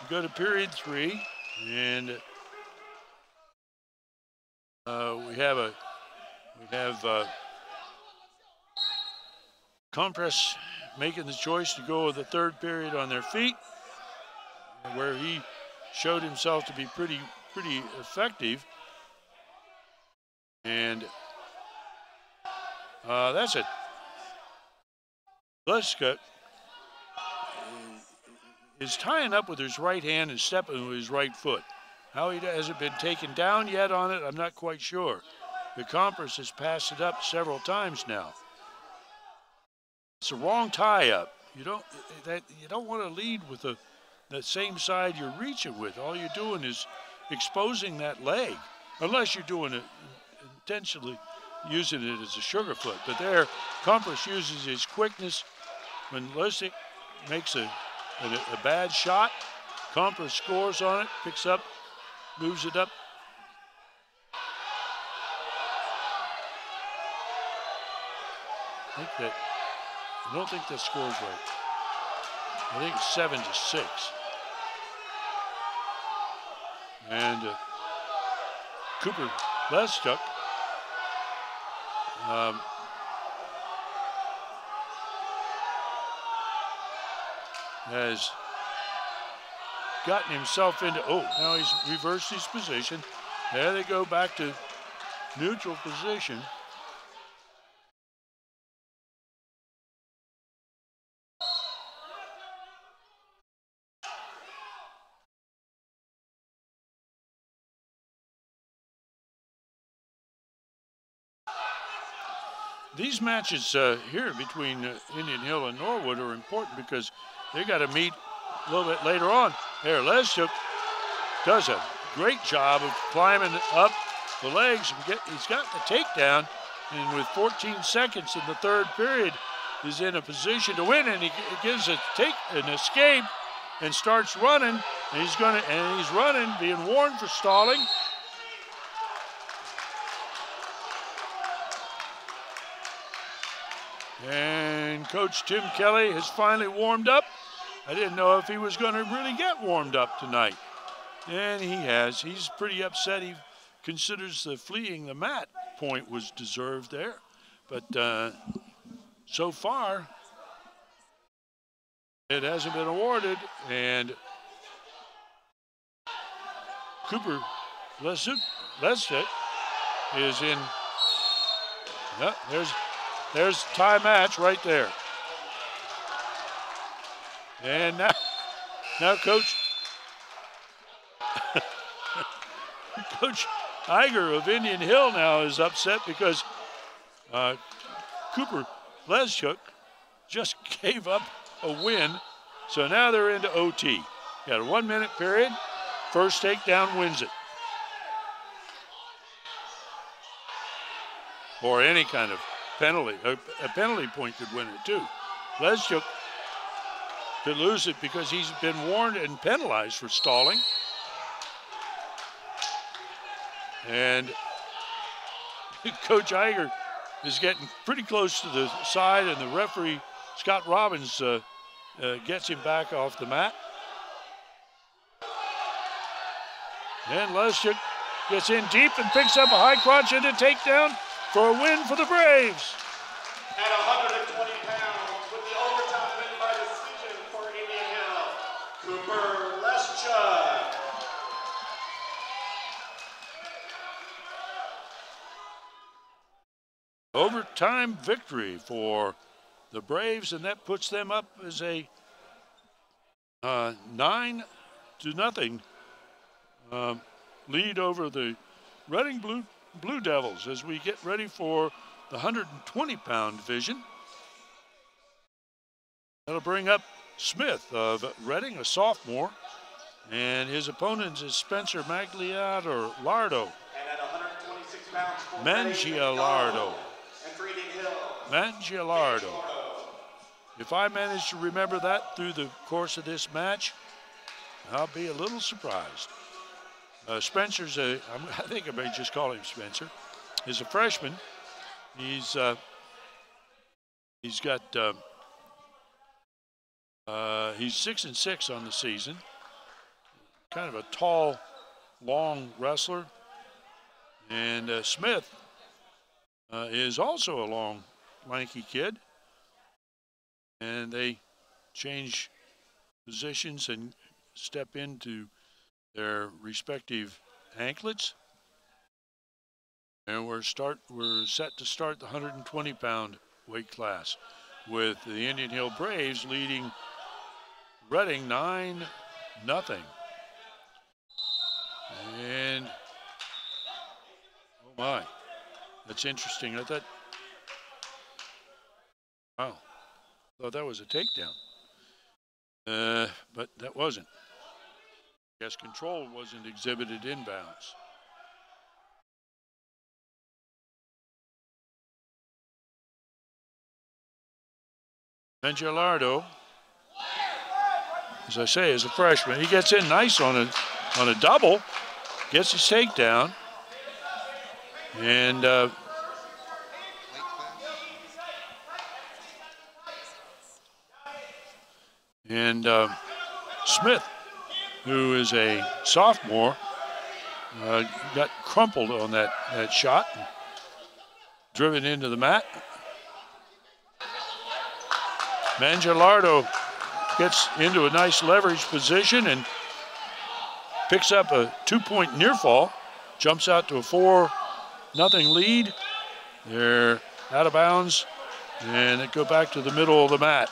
Speaker 1: go to period 3, and we have Compress making the choice to go with the third period on their feet, where he showed himself to be pretty effective. And that's it. Leska is tying up with his right hand and stepping with his right foot. How he hasn't been taken down yet on it, I'm not quite sure. The Compress has passed it up several times now. It's a wrong tie-up. You don't want to lead with the same side you're reaching with. All you're doing is exposing that leg, unless you're doing it intentionally, using it as a sugar foot. But there, Compress uses his quickness. When Lesnick makes a bad shot, Compress scores on it, picks up, moves it up. I don't think that score's right. I think it's 7-6. And Cooper Lestuck has gotten himself into, now he's reversed his position. There they go back to neutral position. These matches here between Indian Hill and Norwood are important because they got to meet a little bit later on. There, Lestuck does a great job of climbing up the legs. He's got the takedown, and with 14 seconds in the third period, is in a position to win, and he gives an escape and starts running. And he's running, being warned for stalling. And Coach Tim Kelly has finally warmed up. I didn't know if he was going to really get warmed up tonight. And he has. He's pretty upset. He considers the fleeing the mat point was deserved there. But so far, it hasn't been awarded. And Cooper Lesjuk is in. Yep, there's tie match right there. And now Coach Coach Iger of Indian Hill now is upset because Cooper Lesjuk just gave up a win. So now they're into OT. Got a 1 minute period. First takedown wins it. Or any kind of penalty. A penalty point could win it too. Lesjuk could lose it because he's been warned and penalized for stalling. And Coach Iger is getting pretty close to the side, and the referee, Scott Robbins, gets him back off the mat. And Lesjuk gets in deep and picks up a high crotch and a takedown for a win for the Braves.
Speaker 4: At 120 pounds, with the overtime win by decision for Indian Hill, Cooper Lesjuk.
Speaker 1: Overtime victory for the Braves, and that puts them up as a 9-0 lead over the Reading Blue Devils as we get ready for the 120-pound division. That'll bring up Smith of Reading, a sophomore, and his opponent is Spencer Magliardo.
Speaker 4: And at 126 pounds for
Speaker 1: Mangialardo.
Speaker 4: And for Indian Hill,
Speaker 1: Mangialardo. If I manage to remember that through the course of this match, I'll be a little surprised. Spencer's I think I may just call him Spencer, is a freshman. He's got he's 6-6 on the season. Kind of a tall, long wrestler. And Smith is also a long, lanky kid. And they change positions and step into their respective anklets. And we're set to start the 120-pound weight class with the Indian Hill Braves leading Reading 9-0. And oh my, that's interesting. I thought, wow, thought that was a takedown. But that wasn't. I guess control wasn't exhibited inbounds. Mangialardo, as I say, is a freshman. He gets in nice on a double, gets his takedown, and Smith, who is a sophomore, got crumpled on that shot, driven into the mat. Mangialardo gets into a nice leverage position and picks up a 2-point near fall, jumps out to a 4-0 lead. They're out of bounds, and they go back to the middle of the mat.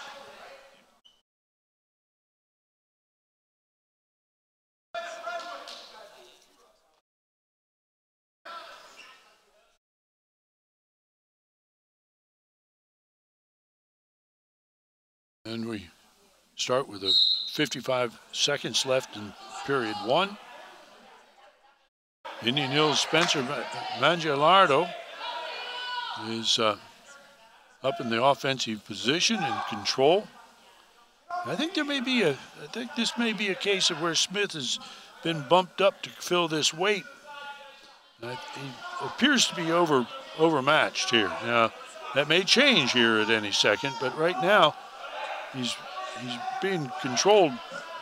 Speaker 1: And we start with 55 seconds left in period 1. Indian Hill's Spencer Mangialardo is up in the offensive position and control. I think this may be a case of where Smith has been bumped up to fill this weight. He appears to be overmatched here. Now, that may change here at any second, but right now, he's being controlled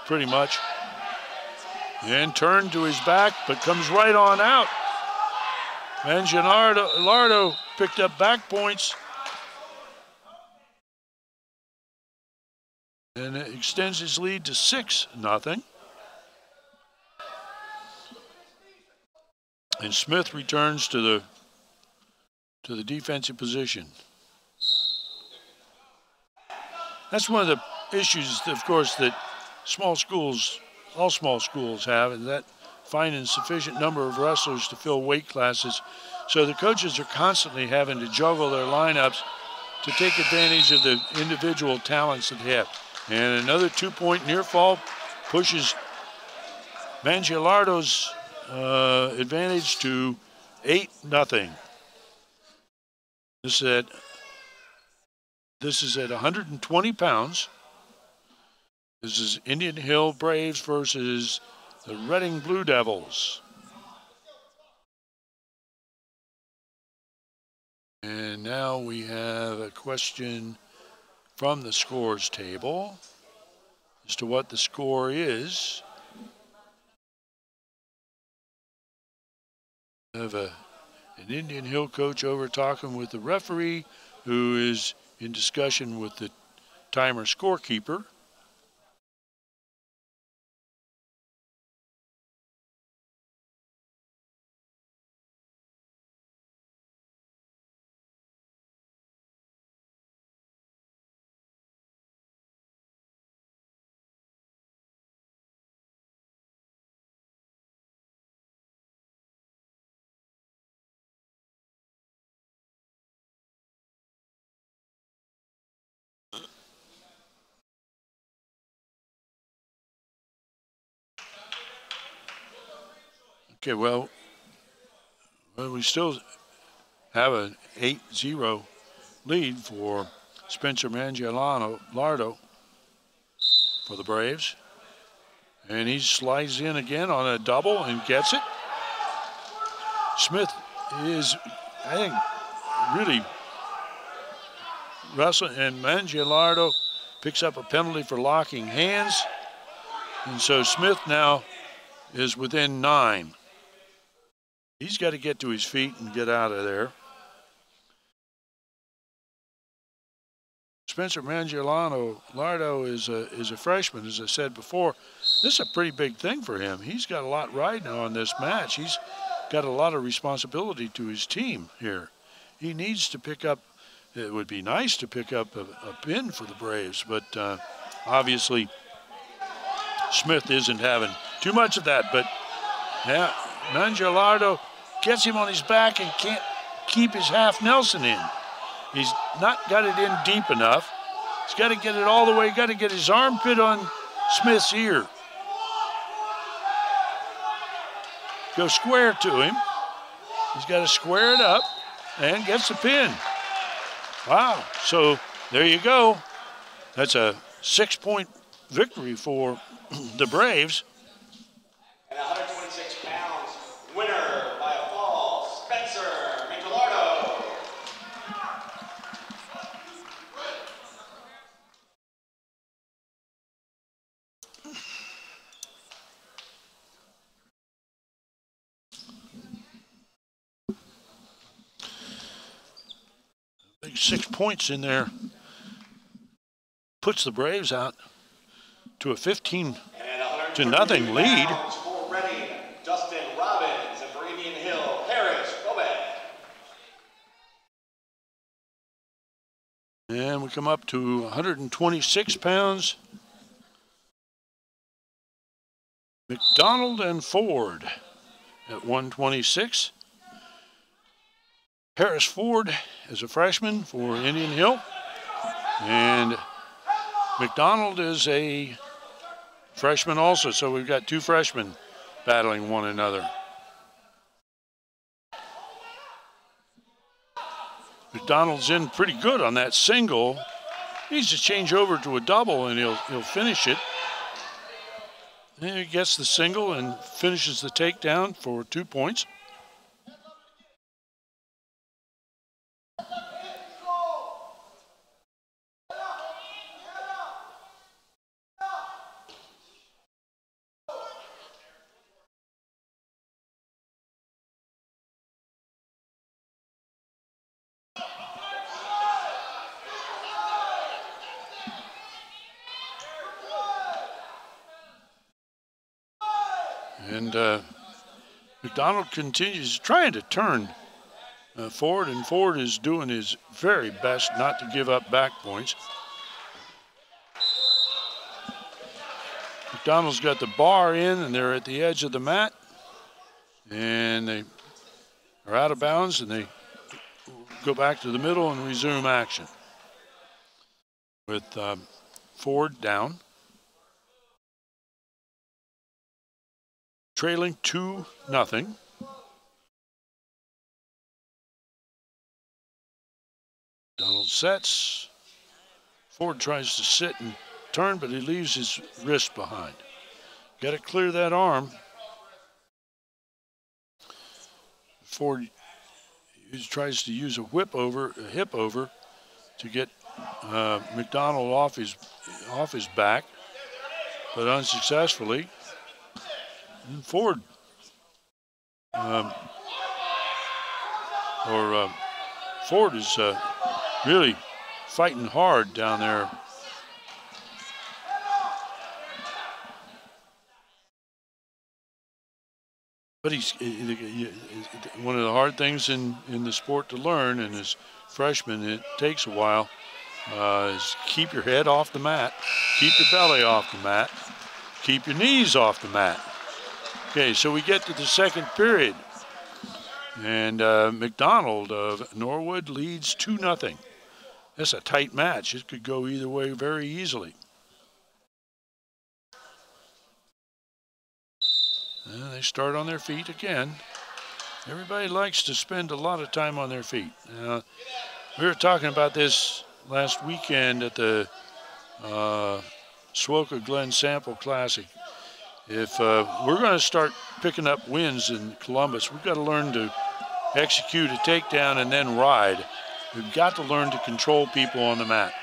Speaker 1: pretty much. And turned to his back, but comes right on out. Mangialardo picked up back points. And it extends his lead to 6-0. And Smith returns to the defensive position. That's one of the issues, of course, that all small schools have, is that finding sufficient number of wrestlers to fill weight classes. So the coaches are constantly having to juggle their lineups to take advantage of the individual talents that they have. And another 2-point near fall pushes Mangialardo's advantage to 8-0. This is at 120 pounds. This is Indian Hill Braves versus the Reading Blue Devils. And now we have a question from the scores table as to what the score is. We have an Indian Hill coach over talking with the referee, who is in discussion with the timer scorekeeper. Okay, well, we still have an 8-0 lead for Spencer Mangialardo for the Braves. And he slides in again on a double and gets it. Smith is, I think, really wrestling, and Mangialardo picks up a penalty for locking hands. And so Smith now is within 9. He's got to get to his feet and get out of there. Spencer Mangialardo is a freshman, as I said before. This is a pretty big thing for him. He's got a lot riding on this match. He's got a lot of responsibility to his team here. He needs to pick up, it would be nice to pick up a pin for the Braves, but obviously Smith isn't having too much of that. But yeah, Mangialardo gets him on his back and can't keep his half Nelson in. He's not got it in deep enough. He's got to get it all the way, got to get his armpit on Smith's ear. Go square to him. He's got to square it up and gets the pin. Wow, so there you go. That's a 6-point victory for the Braves.
Speaker 4: And 126 pounds, winner by a fall, Spencer Mangialardo.
Speaker 1: Big 6 points in there. Puts the Braves out to a 15-0 lead.
Speaker 4: For Reading, Dustin Robbins, and for Indian Hill, Harris Gomez.
Speaker 1: And we come up to 126 pounds. McDonald and Ford at 126. Harris Ford is a freshman for Indian Hill. And McDonald is a freshman also, so we've got 2 freshmen battling one another. McDonald's in pretty good on that single. Needs to change over to a double and he'll finish it. And he gets the single and finishes the takedown for 2 points. And McDonald continues trying to turn Ford, and Ford is doing his very best not to give up back points. McDonald's got the bar in, and they're at the edge of the mat. And they are out of bounds, and they go back to the middle and resume action. With Ford down. Trailing 2-0. Donald sets. Ford tries to sit and turn, but he leaves his wrist behind. Got to clear that arm. Ford tries to use a hip over to get McDonald off his back, but unsuccessfully. And Ford Ford is really fighting hard down there. But he's one of the hard things in the sport to learn, and as freshmen, it takes a while, is keep your head off the mat, keep your belly off the mat, keep your knees off the mat. Okay, so we get to the second period, and McDonald of Norwood leads 2-0. That's a tight match. It could go either way very easily. And they start on their feet again. Everybody likes to spend a lot of time on their feet. We were talking about this last weekend at the Swoka Glen Sample Classic. If we're going to start picking up wins in Columbus, we've got to learn to execute a takedown and then ride. We've got to learn to control people on the mat.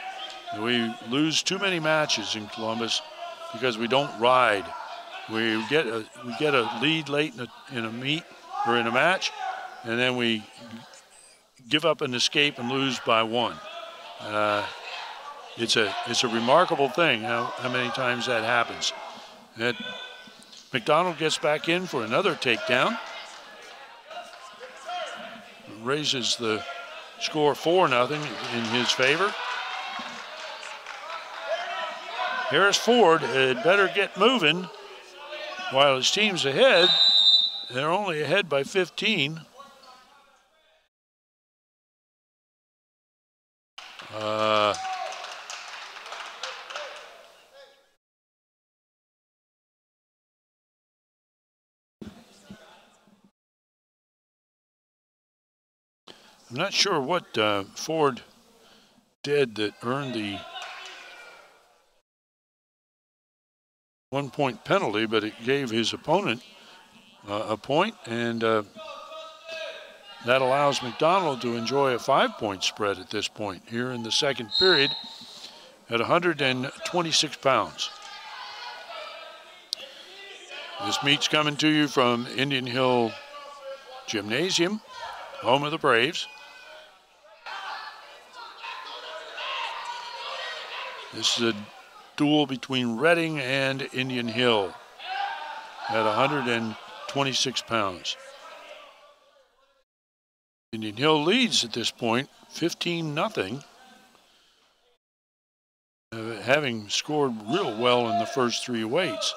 Speaker 1: We lose too many matches in Columbus because we don't ride. We get a lead late in a meet or in a match, and then we give up an escape and lose by 1. It's a remarkable thing how many times that happens. And McDonald gets back in for another takedown. Raises the score 4-0 in his favor. Harris Ford had better get moving while his team's ahead. They're only ahead by 15. I'm not sure what Ford did that earned the 1-point penalty, but it gave his opponent a point, and that allows McDonald to enjoy a 5-point spread at this point here in the second period at 126 pounds. This meet's coming to you from Indian Hill Gymnasium, home of the Braves. This is a duel between Reading and Indian Hill at 126 pounds. Indian Hill leads at this point 15-0, having scored real well in the first 3 weights.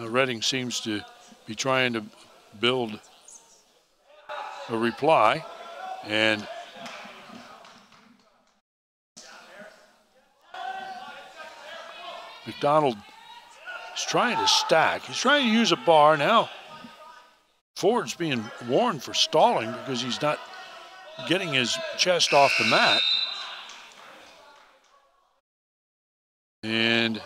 Speaker 1: Reading seems to be trying to build a reply, and McDonald is trying to stack. He's trying to use a bar. Now Ford's being warned for stalling because he's not getting his chest off the mat. And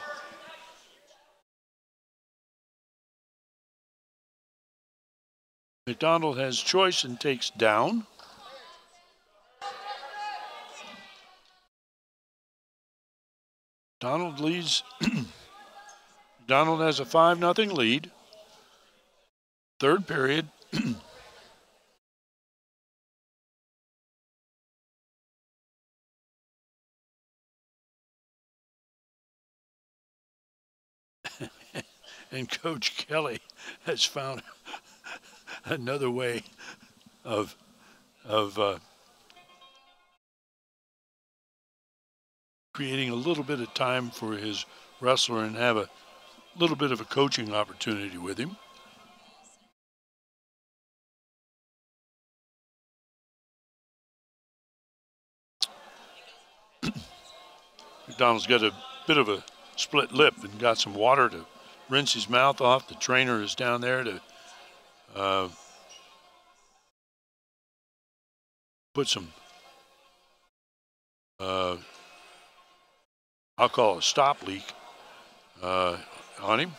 Speaker 1: McDonald has choice and takes down. Donald leads. Donald has a 5-0 lead. Third period. And Coach Kelly has found another way of creating a little bit of time for his wrestler and have a little bit of a coaching opportunity with him. McDonald's got a bit of a split lip and got some water to rinse his mouth off. The trainer is down there to put some, I'll call it a stop leak on him,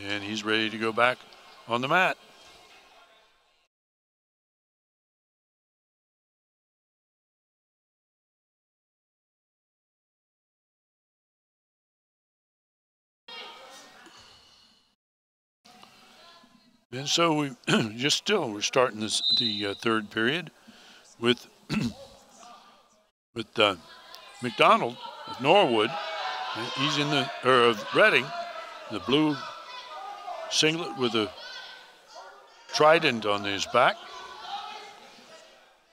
Speaker 1: and he's ready to go back on the mat. And so we we're starting the third period with McDonald of Norwood. He's in of Reading, the blue singlet with a trident on his back,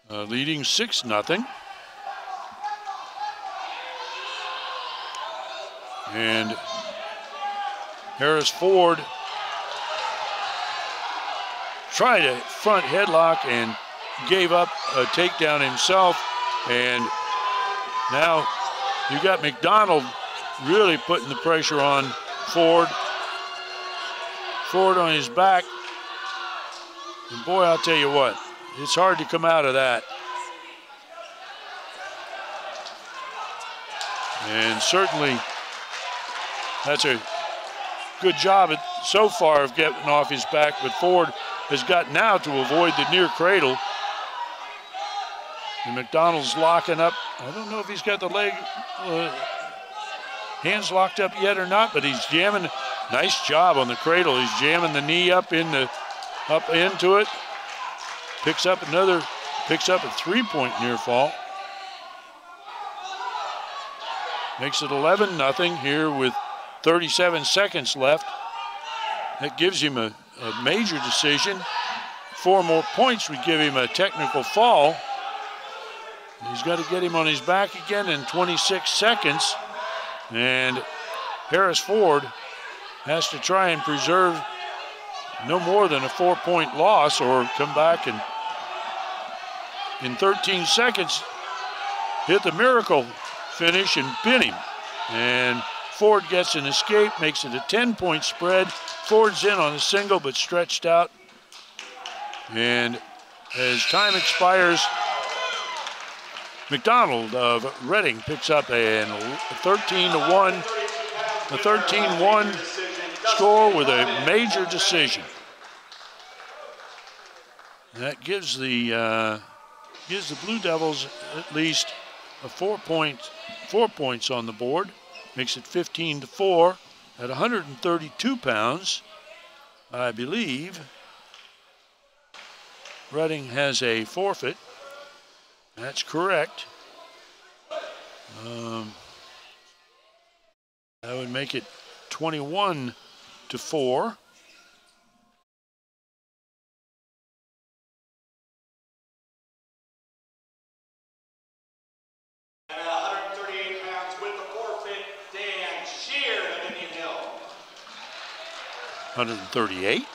Speaker 1: leading 6-0. And Harris Ford tried a front headlock and gave up a takedown himself. And now you got McDonald really putting the pressure on Ford. Ford on his back. And boy, I'll tell you what, it's hard to come out of that. And certainly that's a good job so far of getting off his back, but Ford has got now to avoid the near cradle. And McDonald's locking up. I don't know if he's got the leg, hands locked up yet or not, but he's jamming. Nice job on the cradle. He's jamming the knee up into it. Picks up a 3-point near fall. Makes it 11-0 here with 37 seconds left. That gives him a major decision. 4 more points would give him a technical fall. He's got to get him on his back again in 26 seconds. And Harris Ford has to try and preserve no more than a 4-point loss or come back and in 13 seconds hit the miracle finish and pin him. And Ford gets an escape, makes it a 10-point spread. Ford's in on a single, but stretched out. And as time expires, McDonald of Reading picks up a 13-1 score with a major decision. That gives the Blue Devils at least a 4 points on the board. Makes it 15-4 at 132 pounds. I believe Reading has a forfeit. That's correct. That would make it 21-4.
Speaker 4: And at 138 pounds with the forfeit, Dan Sheard of Indian Hill.
Speaker 1: 138.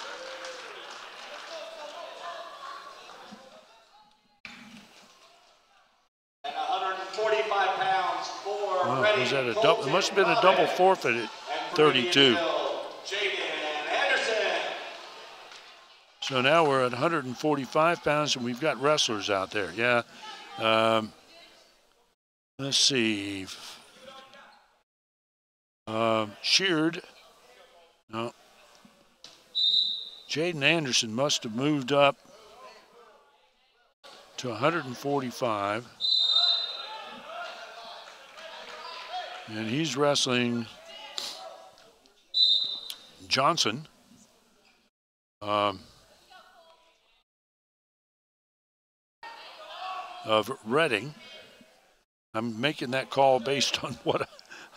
Speaker 4: And 145 pounds for Reading.
Speaker 1: Was that a double? It must have been a double forfeit at 32. So now we're at 145 pounds, and we've got wrestlers out there. Yeah. Let's see. Sheard. No. Jaden Anderson must have moved up to 145. And he's wrestling Johnson. Of Reading. I'm making that call based on what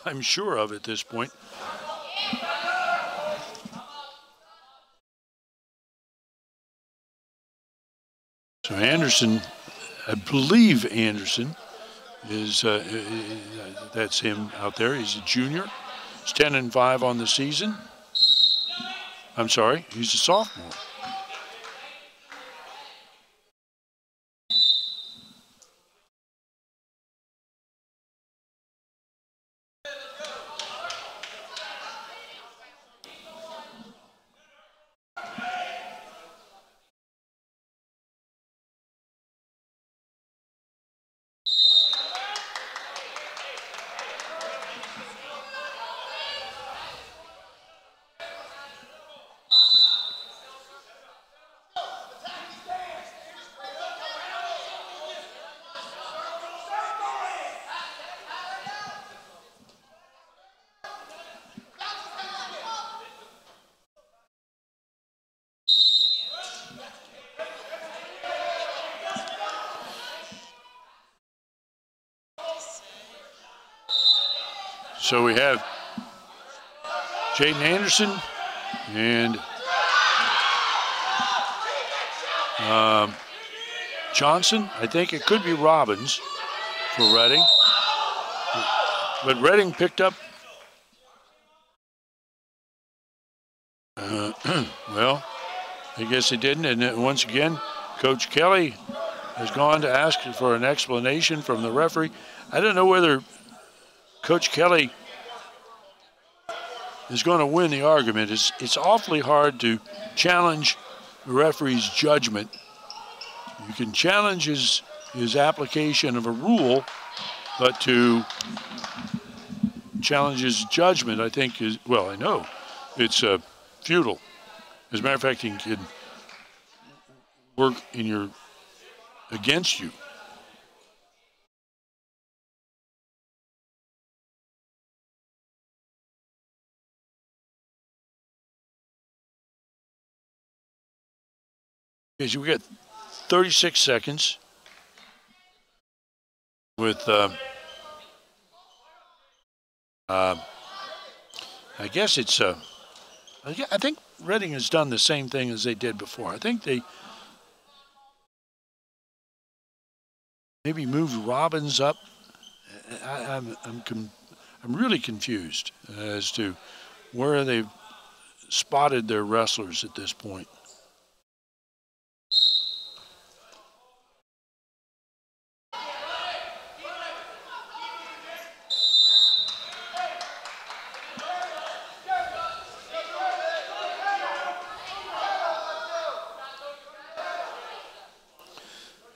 Speaker 1: I'm sure of at this point. So Anderson, I believe Anderson is, that's him out there. He's a junior. He's 10-5 on the season. I'm sorry, he's a sophomore. So we have Jaden Anderson and Johnson. I think it could be Robbins for Reading. But Reading picked up, well, I guess they didn't. And once again, Coach Kelly has gone to ask for an explanation from the referee. I don't know whether Coach Kelly is going to win the argument. It's awfully hard to challenge the referee's judgment. You can challenge his application of a rule, but to challenge his judgment, I think is, well, I know it's futile. As a matter of fact, he can work against you. Okay, so we got 36 seconds with, I guess it's, I think Reading has done the same thing as they did before. I think they maybe moved Robbins up. I'm really confused as to where they've spotted their wrestlers at this point.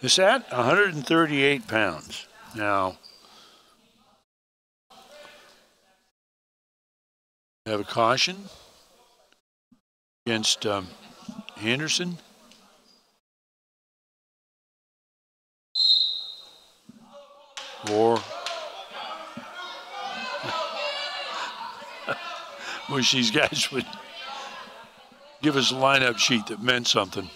Speaker 1: It's at 138 pounds. Now, we have a caution against Anderson. Or wish these guys would give us a lineup sheet that meant something.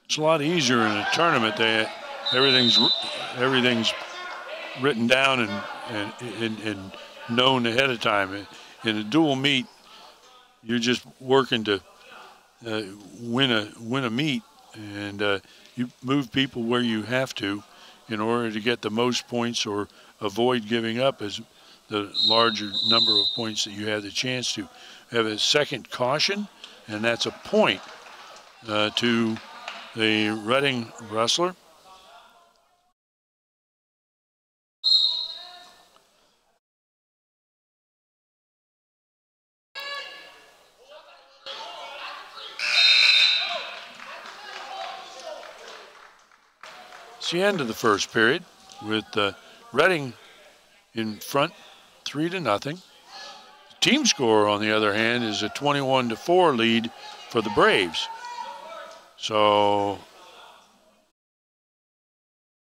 Speaker 1: It's a lot easier in a tournament. Everything's written down and known ahead of time. In a dual meet, you're just working to win a meet, and you move people where you have to in order to get the most points or avoid giving up as the larger number of points that you have the chance to. Have a second caution, and that's a point to the Reading wrestler. It's the end of the first period with Reading in front 3-0. Team score, on the other hand, is a 21-4 lead for the Braves. So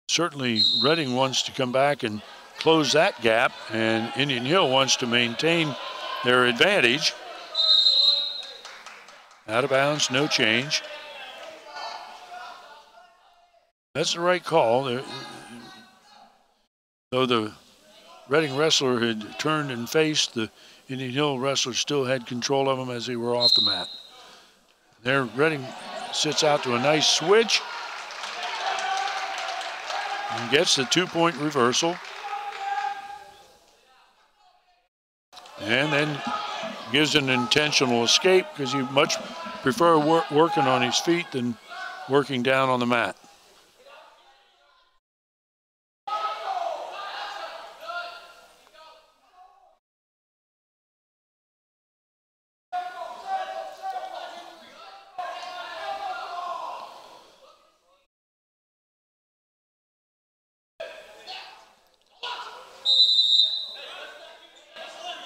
Speaker 1: certainly Reading wants to come back and close that gap, and Indian Hill wants to maintain their advantage. Out of bounds, no change. That's the right call. Though the Reading wrestler had turned and faced, the Indian Hill wrestler still had control of him as they were off the mat. There, Reading sits out to a nice switch and gets the 2-point reversal. And then gives an intentional escape because you much prefer working on his feet than working down on the mat.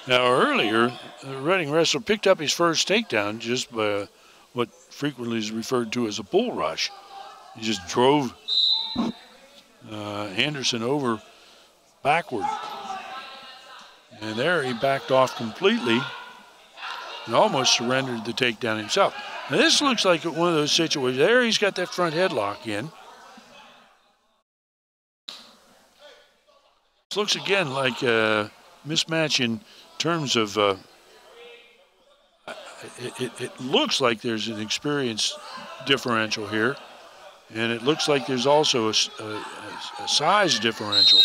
Speaker 1: Now earlier, the Reading wrestler picked up his first takedown just by what frequently is referred to as a bull rush. He just drove Anderson over backward. And there he backed off completely and almost surrendered the takedown himself. Now this looks like one of those situations. There he's got that front headlock in. This looks again like a mismatch in terms of it looks like there's an experience differential here, and it looks like there's also a size differential.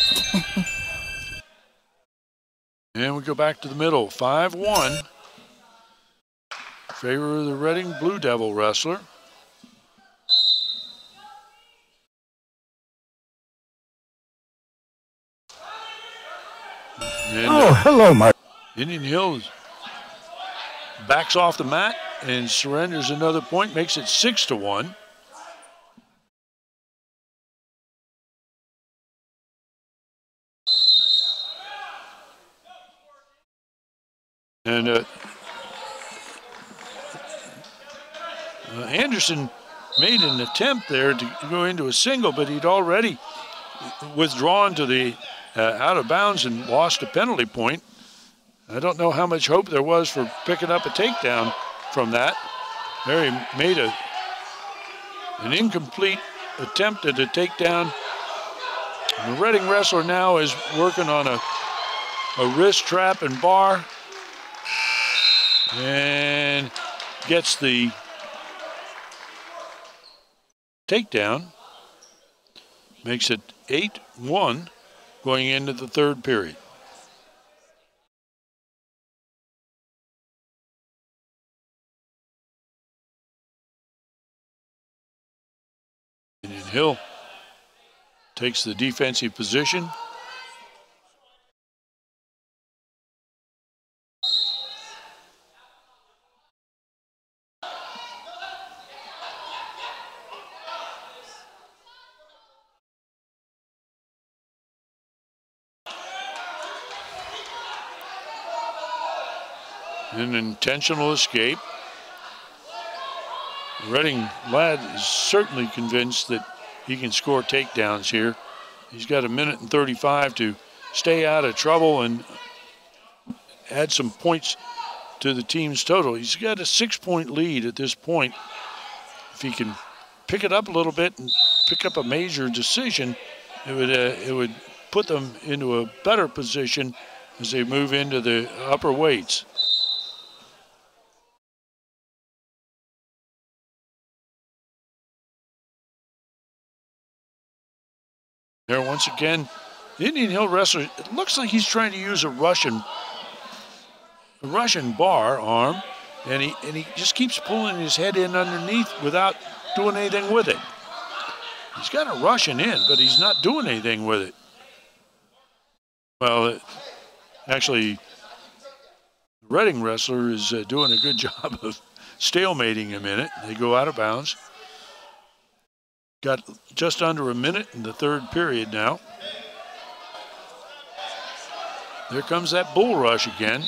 Speaker 1: And we go back to the middle, 5-1. Favor of the Reading Blue Devil wrestler. And,
Speaker 5: hello, Mark.
Speaker 1: Indian Hill backs off the mat and surrenders another point, makes it 6-1. And Anderson made an attempt there to go into a single, but he'd already withdrawn to the out of bounds and lost a penalty point. I don't know how much hope there was for picking up a takedown from that. There he made an incomplete attempt at a takedown. The Reading wrestler now is working on a wrist trap and bar and gets the takedown. Makes it 8-1 going into the third period. Indian Hill takes the defensive position. An intentional escape. The Reading lad is certainly convinced that he can score takedowns here. He's got 1:35 to stay out of trouble and add some points to the team's total. He's got a 6-point lead at this point. If he can pick it up a little bit and pick up a major decision, it would put them into a better position as they move into the upper weights. There once again, the Indian Hill wrestler, it looks like he's trying to use a Russian bar arm, and he just keeps pulling his head in underneath without doing anything with it. He's got a Russian in, but he's not doing anything with it. Well, actually, the Reading wrestler is doing a good job of stalemating him in it. They go out of bounds. Got just under a minute in the third period now. There comes that bull rush again.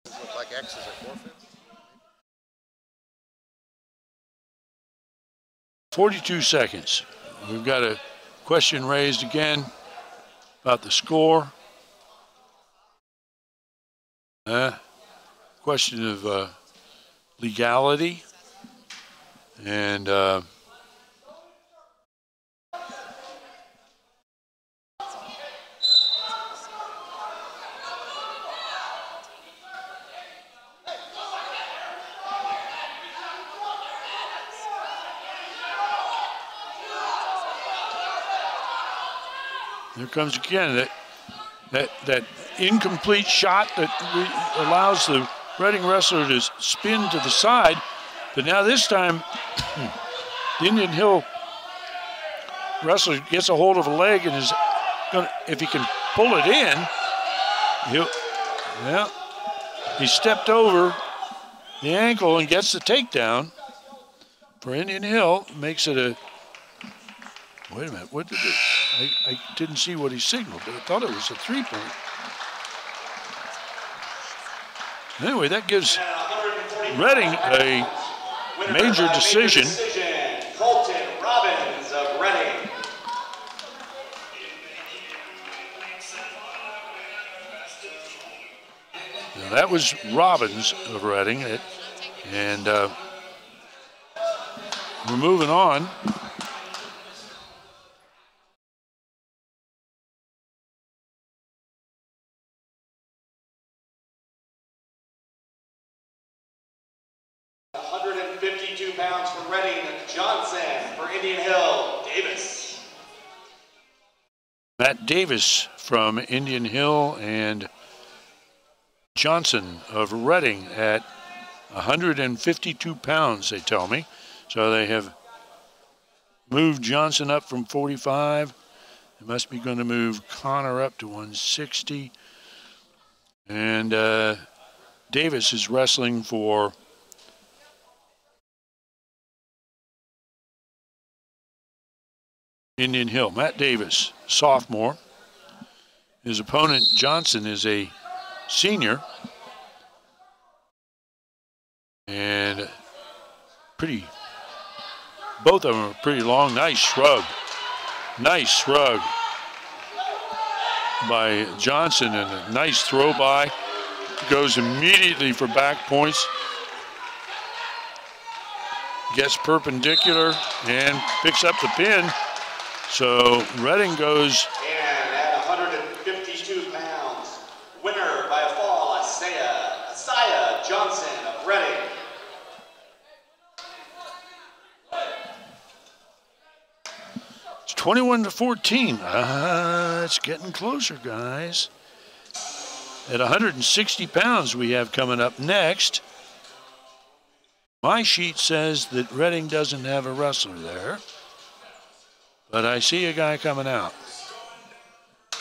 Speaker 5: Look like X's are forfeit.
Speaker 1: 42 seconds. We've got a Question raised again about the score. Question of legality. And here comes again that incomplete shot that allows the Reading wrestler to spin to the side. But now this time, the Indian Hill wrestler gets a hold of a leg and is going to, if he can pull it in, he stepped over the ankle and gets the takedown for Indian Hill. Makes it a, wait a minute, what did it, I didn't see what he signaled, but I thought it was a 3-point. Anyway, that gives Reading a major decision.
Speaker 4: Colton Robbins of Reading.
Speaker 1: Now that was Robbins of Reading, and we're moving on.
Speaker 4: £152 for Reading, Johnson. For Indian Hill, Davis.
Speaker 1: Matt Davis from Indian Hill and Johnson of Reading at 152 pounds, they tell me. So they have moved Johnson up from 45. They must be going to move Connor up to 160. And Davis is wrestling for Indian Hill. Matt Davis, sophomore. His opponent, Johnson, is a senior. And both of them are pretty long. Nice shrug. Nice shrug by Johnson and a nice throw by. Goes immediately for back points. Gets perpendicular and picks up the pin. So Reading goes.
Speaker 4: And at 152 pounds, winner by a fall, Isaiah Johnson of Reading.
Speaker 1: It's 21-14. It's getting closer, guys. At 160 pounds, we have coming up next. My sheet says that Reading doesn't have a wrestler there. But I see a guy coming out.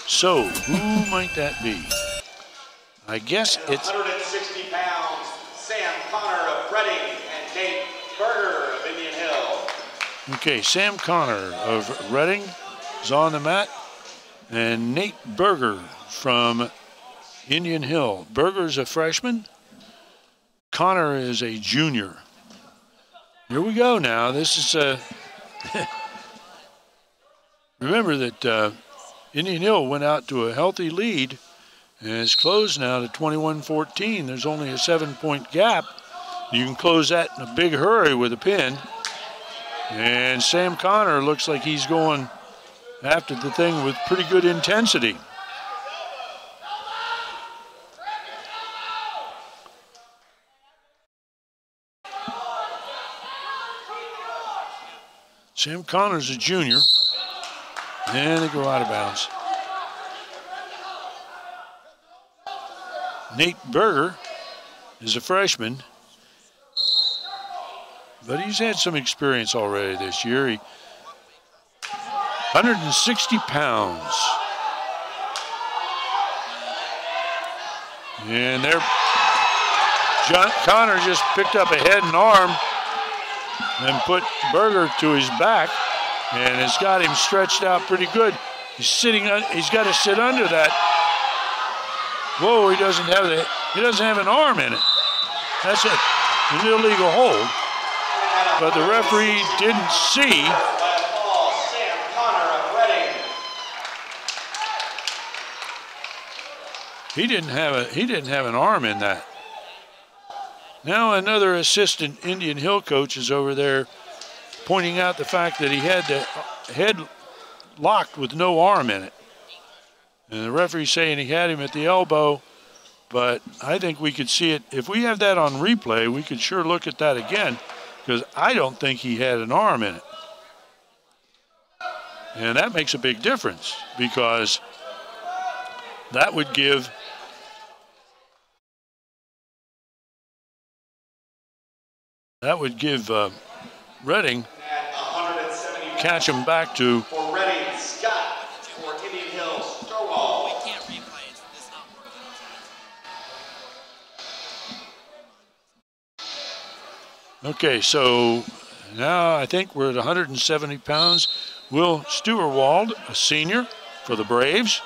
Speaker 1: So, who might that be? I guess it's
Speaker 4: 160 pounds, Sam Connor of Reading and Nate Berger of Indian Hill.
Speaker 1: Okay, Sam Connor of Reading is on the mat. And Nate Berger from Indian Hill. Berger's a freshman. Connor is a junior. Here we go now. This is a... Remember that Indian Hill went out to a healthy lead and it's closed now to 21-14. There's only a 7-point gap. You can close that in a big hurry with a pin. And Sam Connor looks like he's going after the thing with pretty good intensity. Sam Connor's a junior. And they go out of bounds. Nate Berger is a freshman, but he's had some experience already this year. 160 pounds. And there, Connor just picked up a head and arm and put Berger to his back. And it's got him stretched out pretty good. He's got to sit under that. Whoa, he doesn't have an arm in it. That's an illegal hold. But the referee didn't see.
Speaker 4: Sam Connor of Reading
Speaker 1: He didn't have an arm in that. Now another assistant Indian Hill coach is over there pointing out the fact that he had the head locked with no arm in it. And the referee's saying he had him at the elbow, but I think we could see it. If we have that on replay, we could sure look at that again, because I don't think he had an arm in it. And that makes a big difference, because that would give Reading catch him back to
Speaker 4: For Reading, Scott. For Indian Hill, Sturwall.
Speaker 6: We can't replay it. It's not working.
Speaker 1: Okay, so now I think we're at 170 pounds. Will Steuerwald, a senior for the Braves,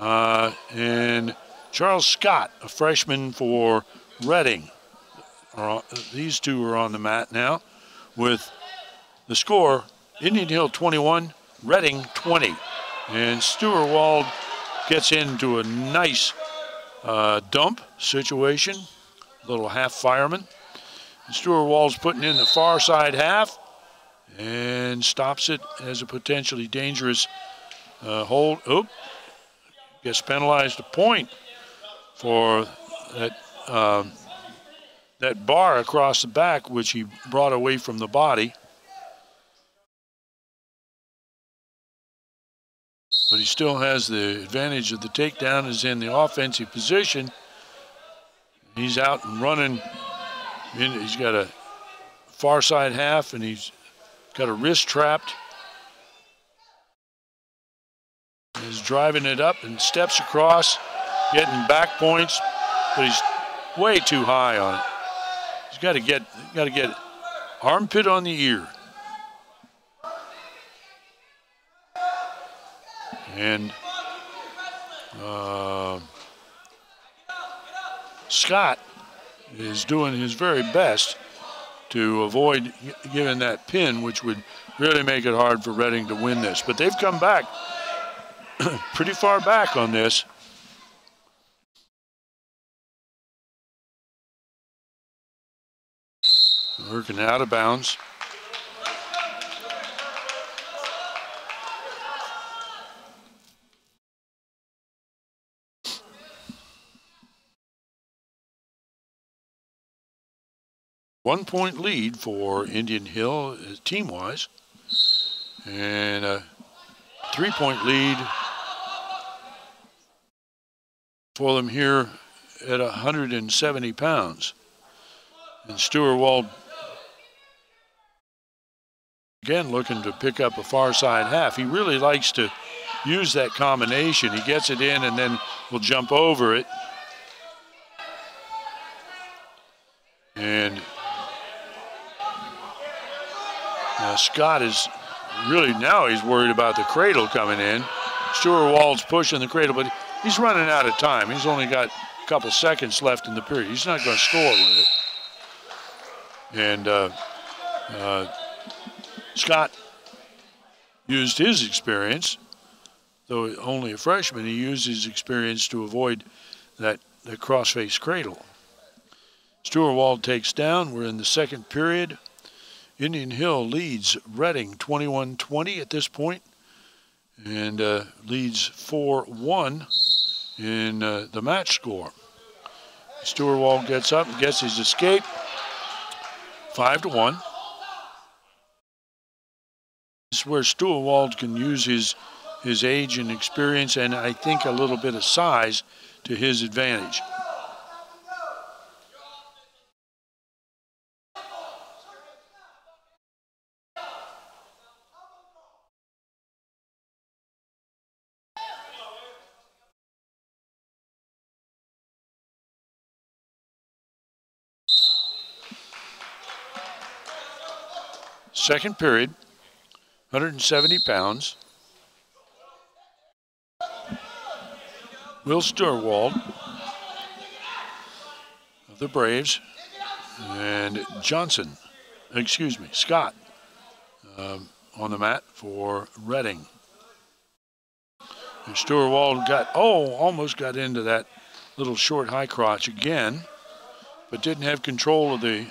Speaker 1: and Charles Scott, a freshman for Reading. These two are on the mat now with the score, Indian Hill 21, Reading 20. And Steuerwald gets into a nice dump situation, little half fireman. Steuerwald's putting in the far side half and stops it as a potentially dangerous hold. Oop, gets penalized a point for that bar across the back, which he brought away from the body. But he still has the advantage of the takedown, is in the offensive position. He's out and running. He's got a far side half, and he's got a wrist trapped. He's driving it up and steps across, getting back points, but he's way too high on it. He's got to get armpit on the ear. And Scott is doing his very best to avoid giving that pin, which would really make it hard for Reading to win this. But they've come back pretty far back on this. Working out of bounds. One-point lead for Indian Hill team-wise, and a three-point lead for them here at 170 pounds. And Steuerwald again looking to pick up a far side half. He really likes to use that combination. He gets it in and then will jump over it. And Scott is really, now he's worried about the cradle coming in. Steuerwald's pushing the cradle, but he's running out of time. He's only got a couple seconds left in the period. He's not going to score with it. And Scott used his experience, though only a freshman, he used his experience to avoid that cross-face cradle. Steuerwald takes down. We're in the second period. Indian Hill leads Reading 21-20 at this point, and leads 4-1 in the match score. Steuerwald gets up and gets his escape, 5-1. This is where Steuerwald can use his age and experience, and I think a little bit of size to his advantage. Second period, 170 pounds. Will Steuerwald of the Braves and Scott on the mat for Reading. And Steuerwald almost got into that little short high crotch again, but didn't have control of the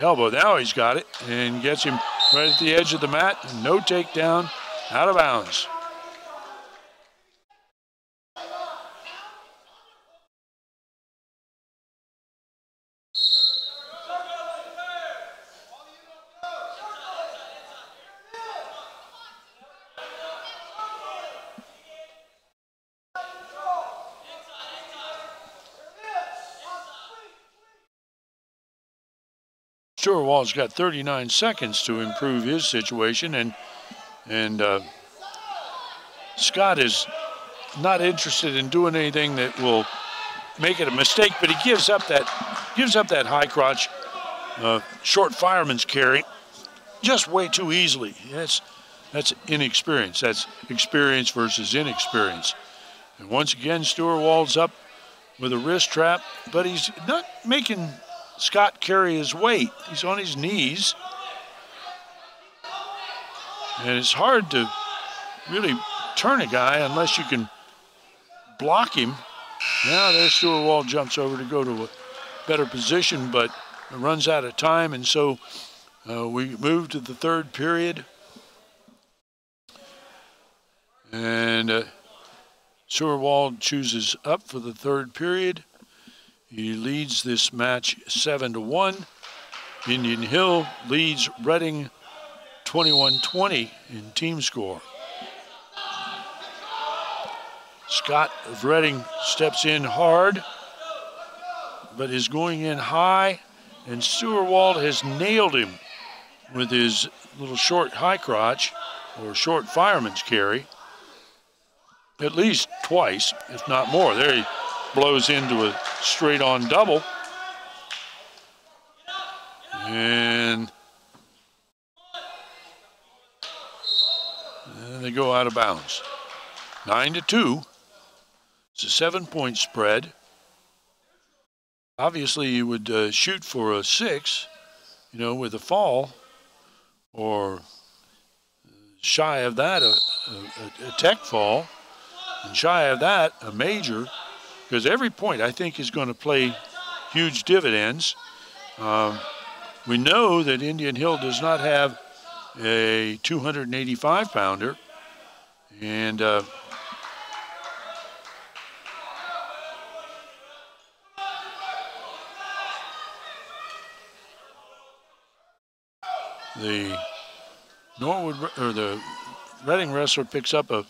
Speaker 1: elbow. Now he's got it and gets him right at the edge of the mat. No takedown, out of bounds. Stewart-Wald's got 39 seconds to improve his situation, and Scott is not interested in doing anything that will make it a mistake, but he gives up that high crotch short fireman's carry just way too easily. That's inexperience. That's experience versus inexperience. And once again, Stewart-Wald's up with a wrist trap, but he's not making Scott carry his weight. He's on his knees. And it's hard to really turn a guy unless you can block him. Now there Stewart-Wald jumps over to go to a better position, but runs out of time, and so we move to the third period. And Stewart-Wald chooses up for the third period. He leads this match 7-1. Indian Hill leads Reading 21-20 in team score. Scott of Reading steps in hard, but is going in high, and Stewart-Wald has nailed him with his little short high crotch or short fireman's carry at least twice, if not more. There he blows into a straight-on double. And they go out of bounds. 9-2. It's a 7-point spread. Obviously, you would shoot for a 6, with a fall, or shy of that, a tech fall, and shy of that, a major, because every point, I think, is going to play huge dividends. We know that Indian Hill does not have a 285-pounder, and the Norwood or the Reading wrestler picks up a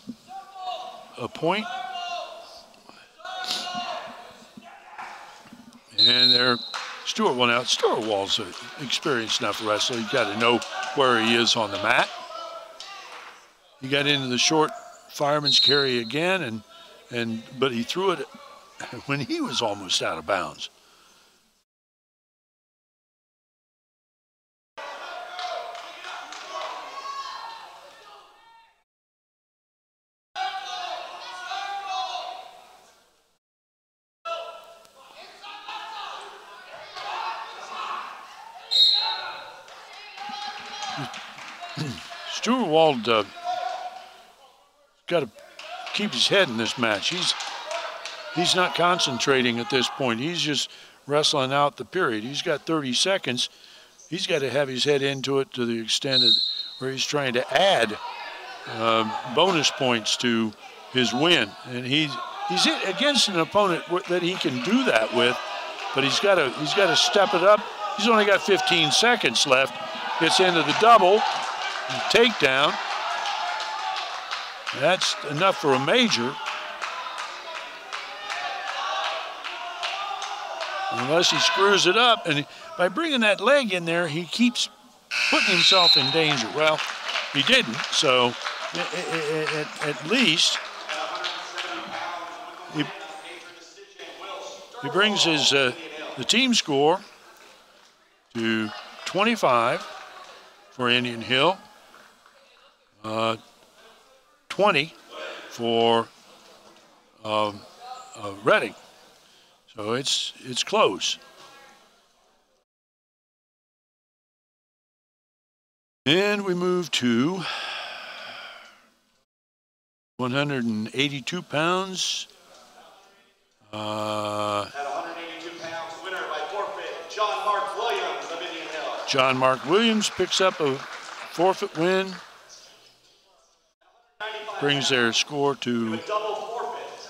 Speaker 1: point, and they're Stewart-Wald's an experienced enough wrestler. You've got to know where he is on the mat. He got into the short fireman's carry again, but he threw it when he was almost out of bounds. Stewart-Wald got to keep his head in this match. He's not concentrating at this point. He's just wrestling out the period. He's got 30 seconds. He's got to have his head into it to the extent where he's trying to add bonus points to his win. And he's against an opponent that he can do that with, but he's got to step it up. He's only got 15 seconds left. Gets into the double. Takedown. That's enough for a major. Unless he screws it up. And by bringing that leg in there, he keeps putting himself in danger. Well, he didn't, so at least he brings his the team score to 25 for Indian Hill. 20 for Reading. So it's close. And we move to 182 pounds.
Speaker 4: At 182 pounds, winner by forfeit, John Mark Williams of Indian Hill.
Speaker 1: John Mark Williams picks up a forfeit win. Brings their score to
Speaker 4: Double forfeit.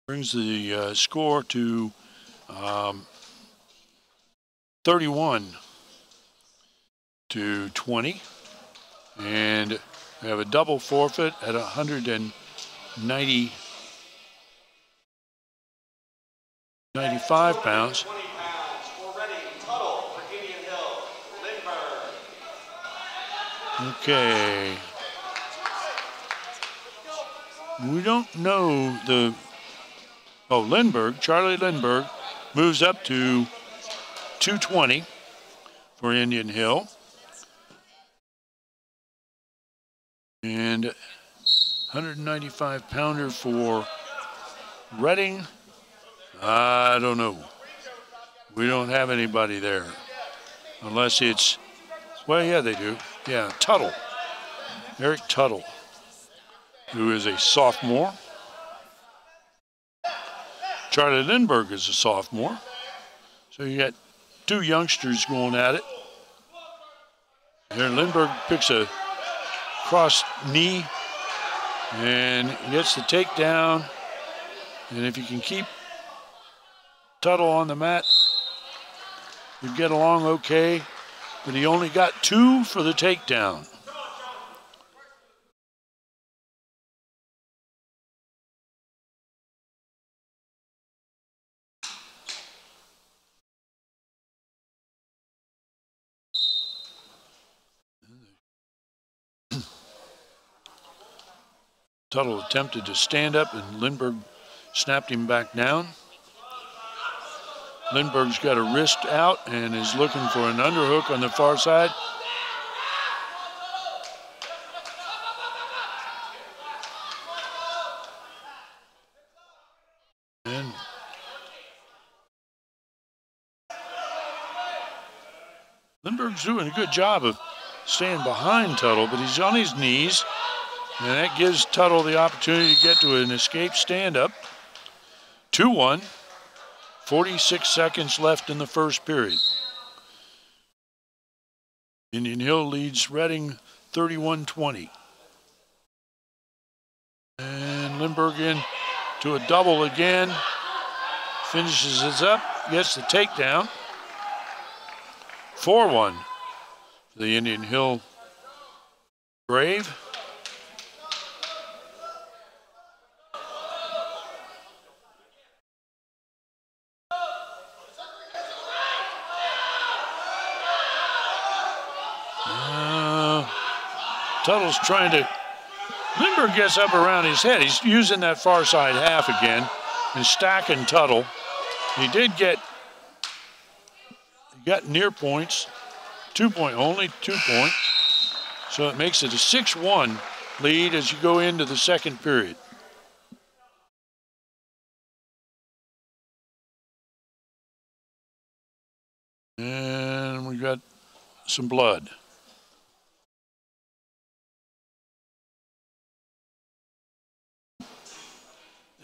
Speaker 1: brings the score to 31-20, and we have a double forfeit at 95 pounds.
Speaker 4: 20 pounds for Reading, Tuttle for Indian Hill, Lindbergh.
Speaker 1: Okay. We don't know the. Oh, Lindbergh, Charlie Lindbergh moves up to 220 for Indian Hill. And 195 pounder for Reading. I don't know. We don't have anybody there. Unless it's, well, yeah, they do. Yeah, Tuttle. Eric Tuttle, who is a sophomore. Charlie Lindbergh is a sophomore. So you got two youngsters going at it. Here Lindbergh picks a cross knee and gets the takedown. And if you can keep Tuttle on the mat, you get along okay. But he only got 2 for the takedown. Tuttle attempted to stand up, and Lindbergh snapped him back down. Lindbergh's got a wrist out and is looking for an underhook on the far side. And Lindbergh's doing a good job of staying behind Tuttle, but he's on his knees. And that gives Tuttle the opportunity to get to an escape stand-up. 2-1, 46 seconds left in the first period. Indian Hill leads Reading 31-20. And Lindbergh in to a double again. Finishes it up, gets the takedown. 4-1 for the Indian Hill Brave. Tuttle's trying to, Lindbergh gets up around his head. He's using that far side half again and stacking Tuttle. He did get, he got near points, only 2 points. So it makes it a 6-1 lead as you go into the second period. And we got some blood.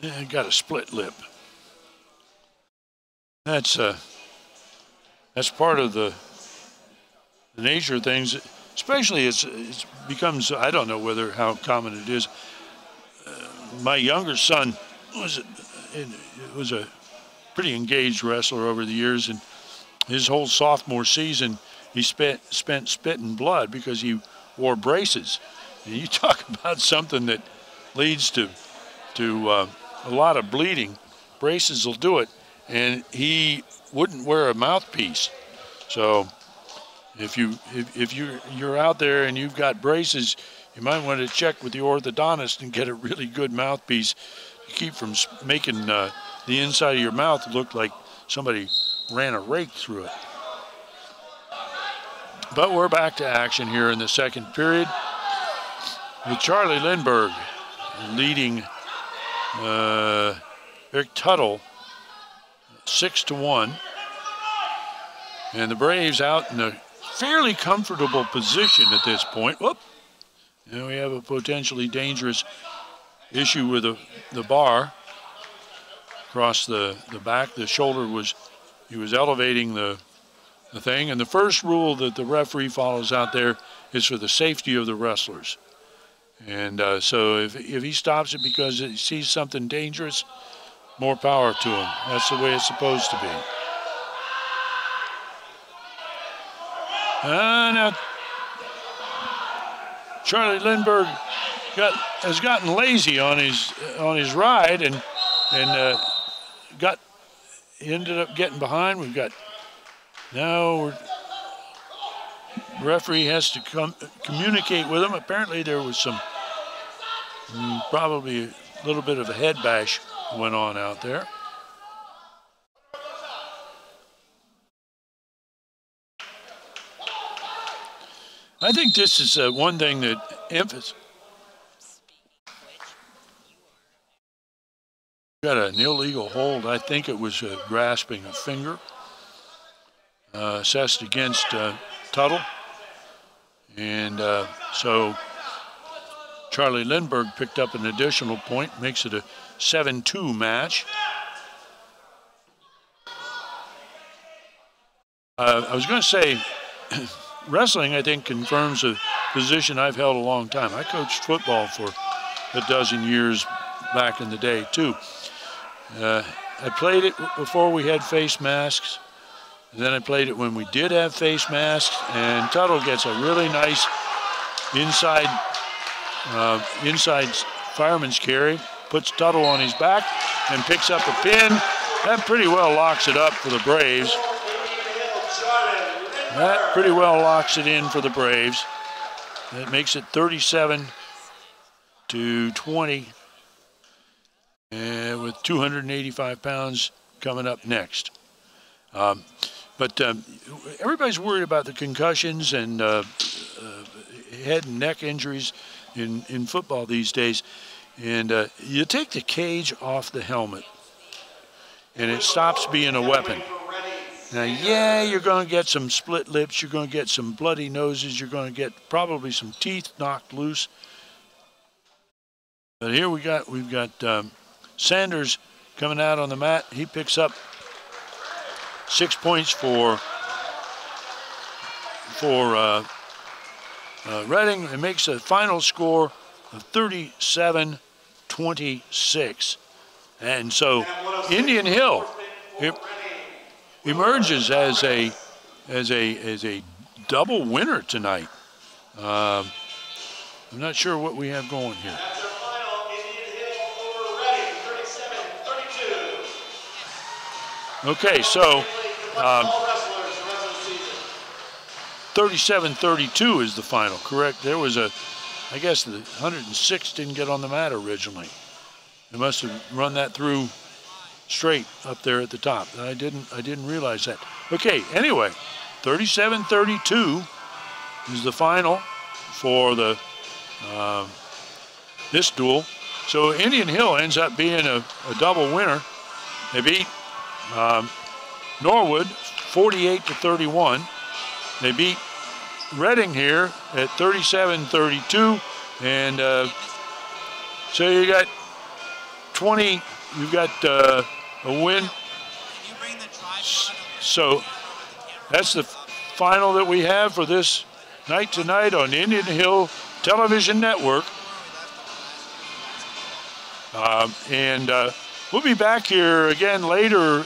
Speaker 1: And got a split lip. That's part of the nature of things. Especially it becomes, I don't know how common it is. My younger son was a pretty engaged wrestler over the years, and his whole sophomore season he spent spitting blood because he wore braces. And you talk about something that leads to a lot of bleeding. Braces will do it, and he wouldn't wear a mouthpiece. So if you're out there and you've got braces, you might want to check with the orthodontist and get a really good mouthpiece to keep from making the inside of your mouth look like somebody ran a rake through it. But we're back to action here in the second period with Charlie Lindbergh leading Eric Tuttle 6-1. And the Braves out in a fairly comfortable position at this point. Whoop. And we have a potentially dangerous issue with the bar across the back. The shoulder he was elevating the thing. And the first rule that the referee follows out there is for the safety of the wrestlers. And so if he stops it because he sees something dangerous, more power to him. That's the way it's supposed to be. Now Charlie Lindbergh has gotten lazy on his ride and ended up getting behind. We've got now referee has to communicate with him. Apparently there was some probably a little bit of a head bash went on out there. I think this is one thing that emphasizes. Got an illegal hold. I think it was grasping a finger. Assessed against Tuttle. And so Charlie Lindbergh picked up an additional point, makes it a 7-2 match. I was going to say, wrestling, I think, confirms a position I've held a long time. I coached football for a dozen years back in the day, too. I played it before we had face masks. And then I played it when we did have face masks. And Tuttle gets a really nice inside fireman's carry, puts Tuttle on his back, and picks up a pin. That pretty well locks it up for the Braves. That pretty well locks it in for the Braves. That makes it 37-20, with 285 pounds coming up next. But everybody's worried about the concussions and head and neck injuries in football these days. And you take the cage off the helmet, and it stops being a weapon. Now, yeah, you're going to get some split lips. You're going to get some bloody noses. You're going to get probably some teeth knocked loose. But here we've got Sanders coming out on the mat. He picks up 6 points for Reading. It makes a final score of 37-26. And so Indian Hill emerges as a double winner tonight. I'm not sure what we have going here.
Speaker 4: 37-32.
Speaker 1: Okay, so 37-32 is the final, correct? There was I guess the 106 didn't get on the mat originally. They must have run that through straight up there at the top. I didn't realize that. Okay, anyway, 37-32 is the final for the this duel. So Indian Hill ends up being a double winner. They beat Norwood 48-31. They beat Reading here at 37-32, and so you got 20. You've got a win. So that's the final that we have for this night tonight on Indian Hill Television Network. And we'll be back here again later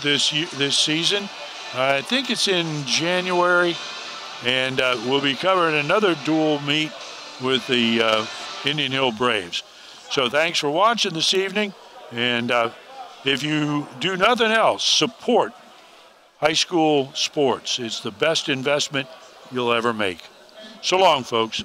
Speaker 1: this season. I think it's in January, and we'll be covering another dual meet with the Indian Hill Braves. So thanks for watching this evening, and if you do nothing else, support high school sports. It's the best investment you'll ever make. So long, folks.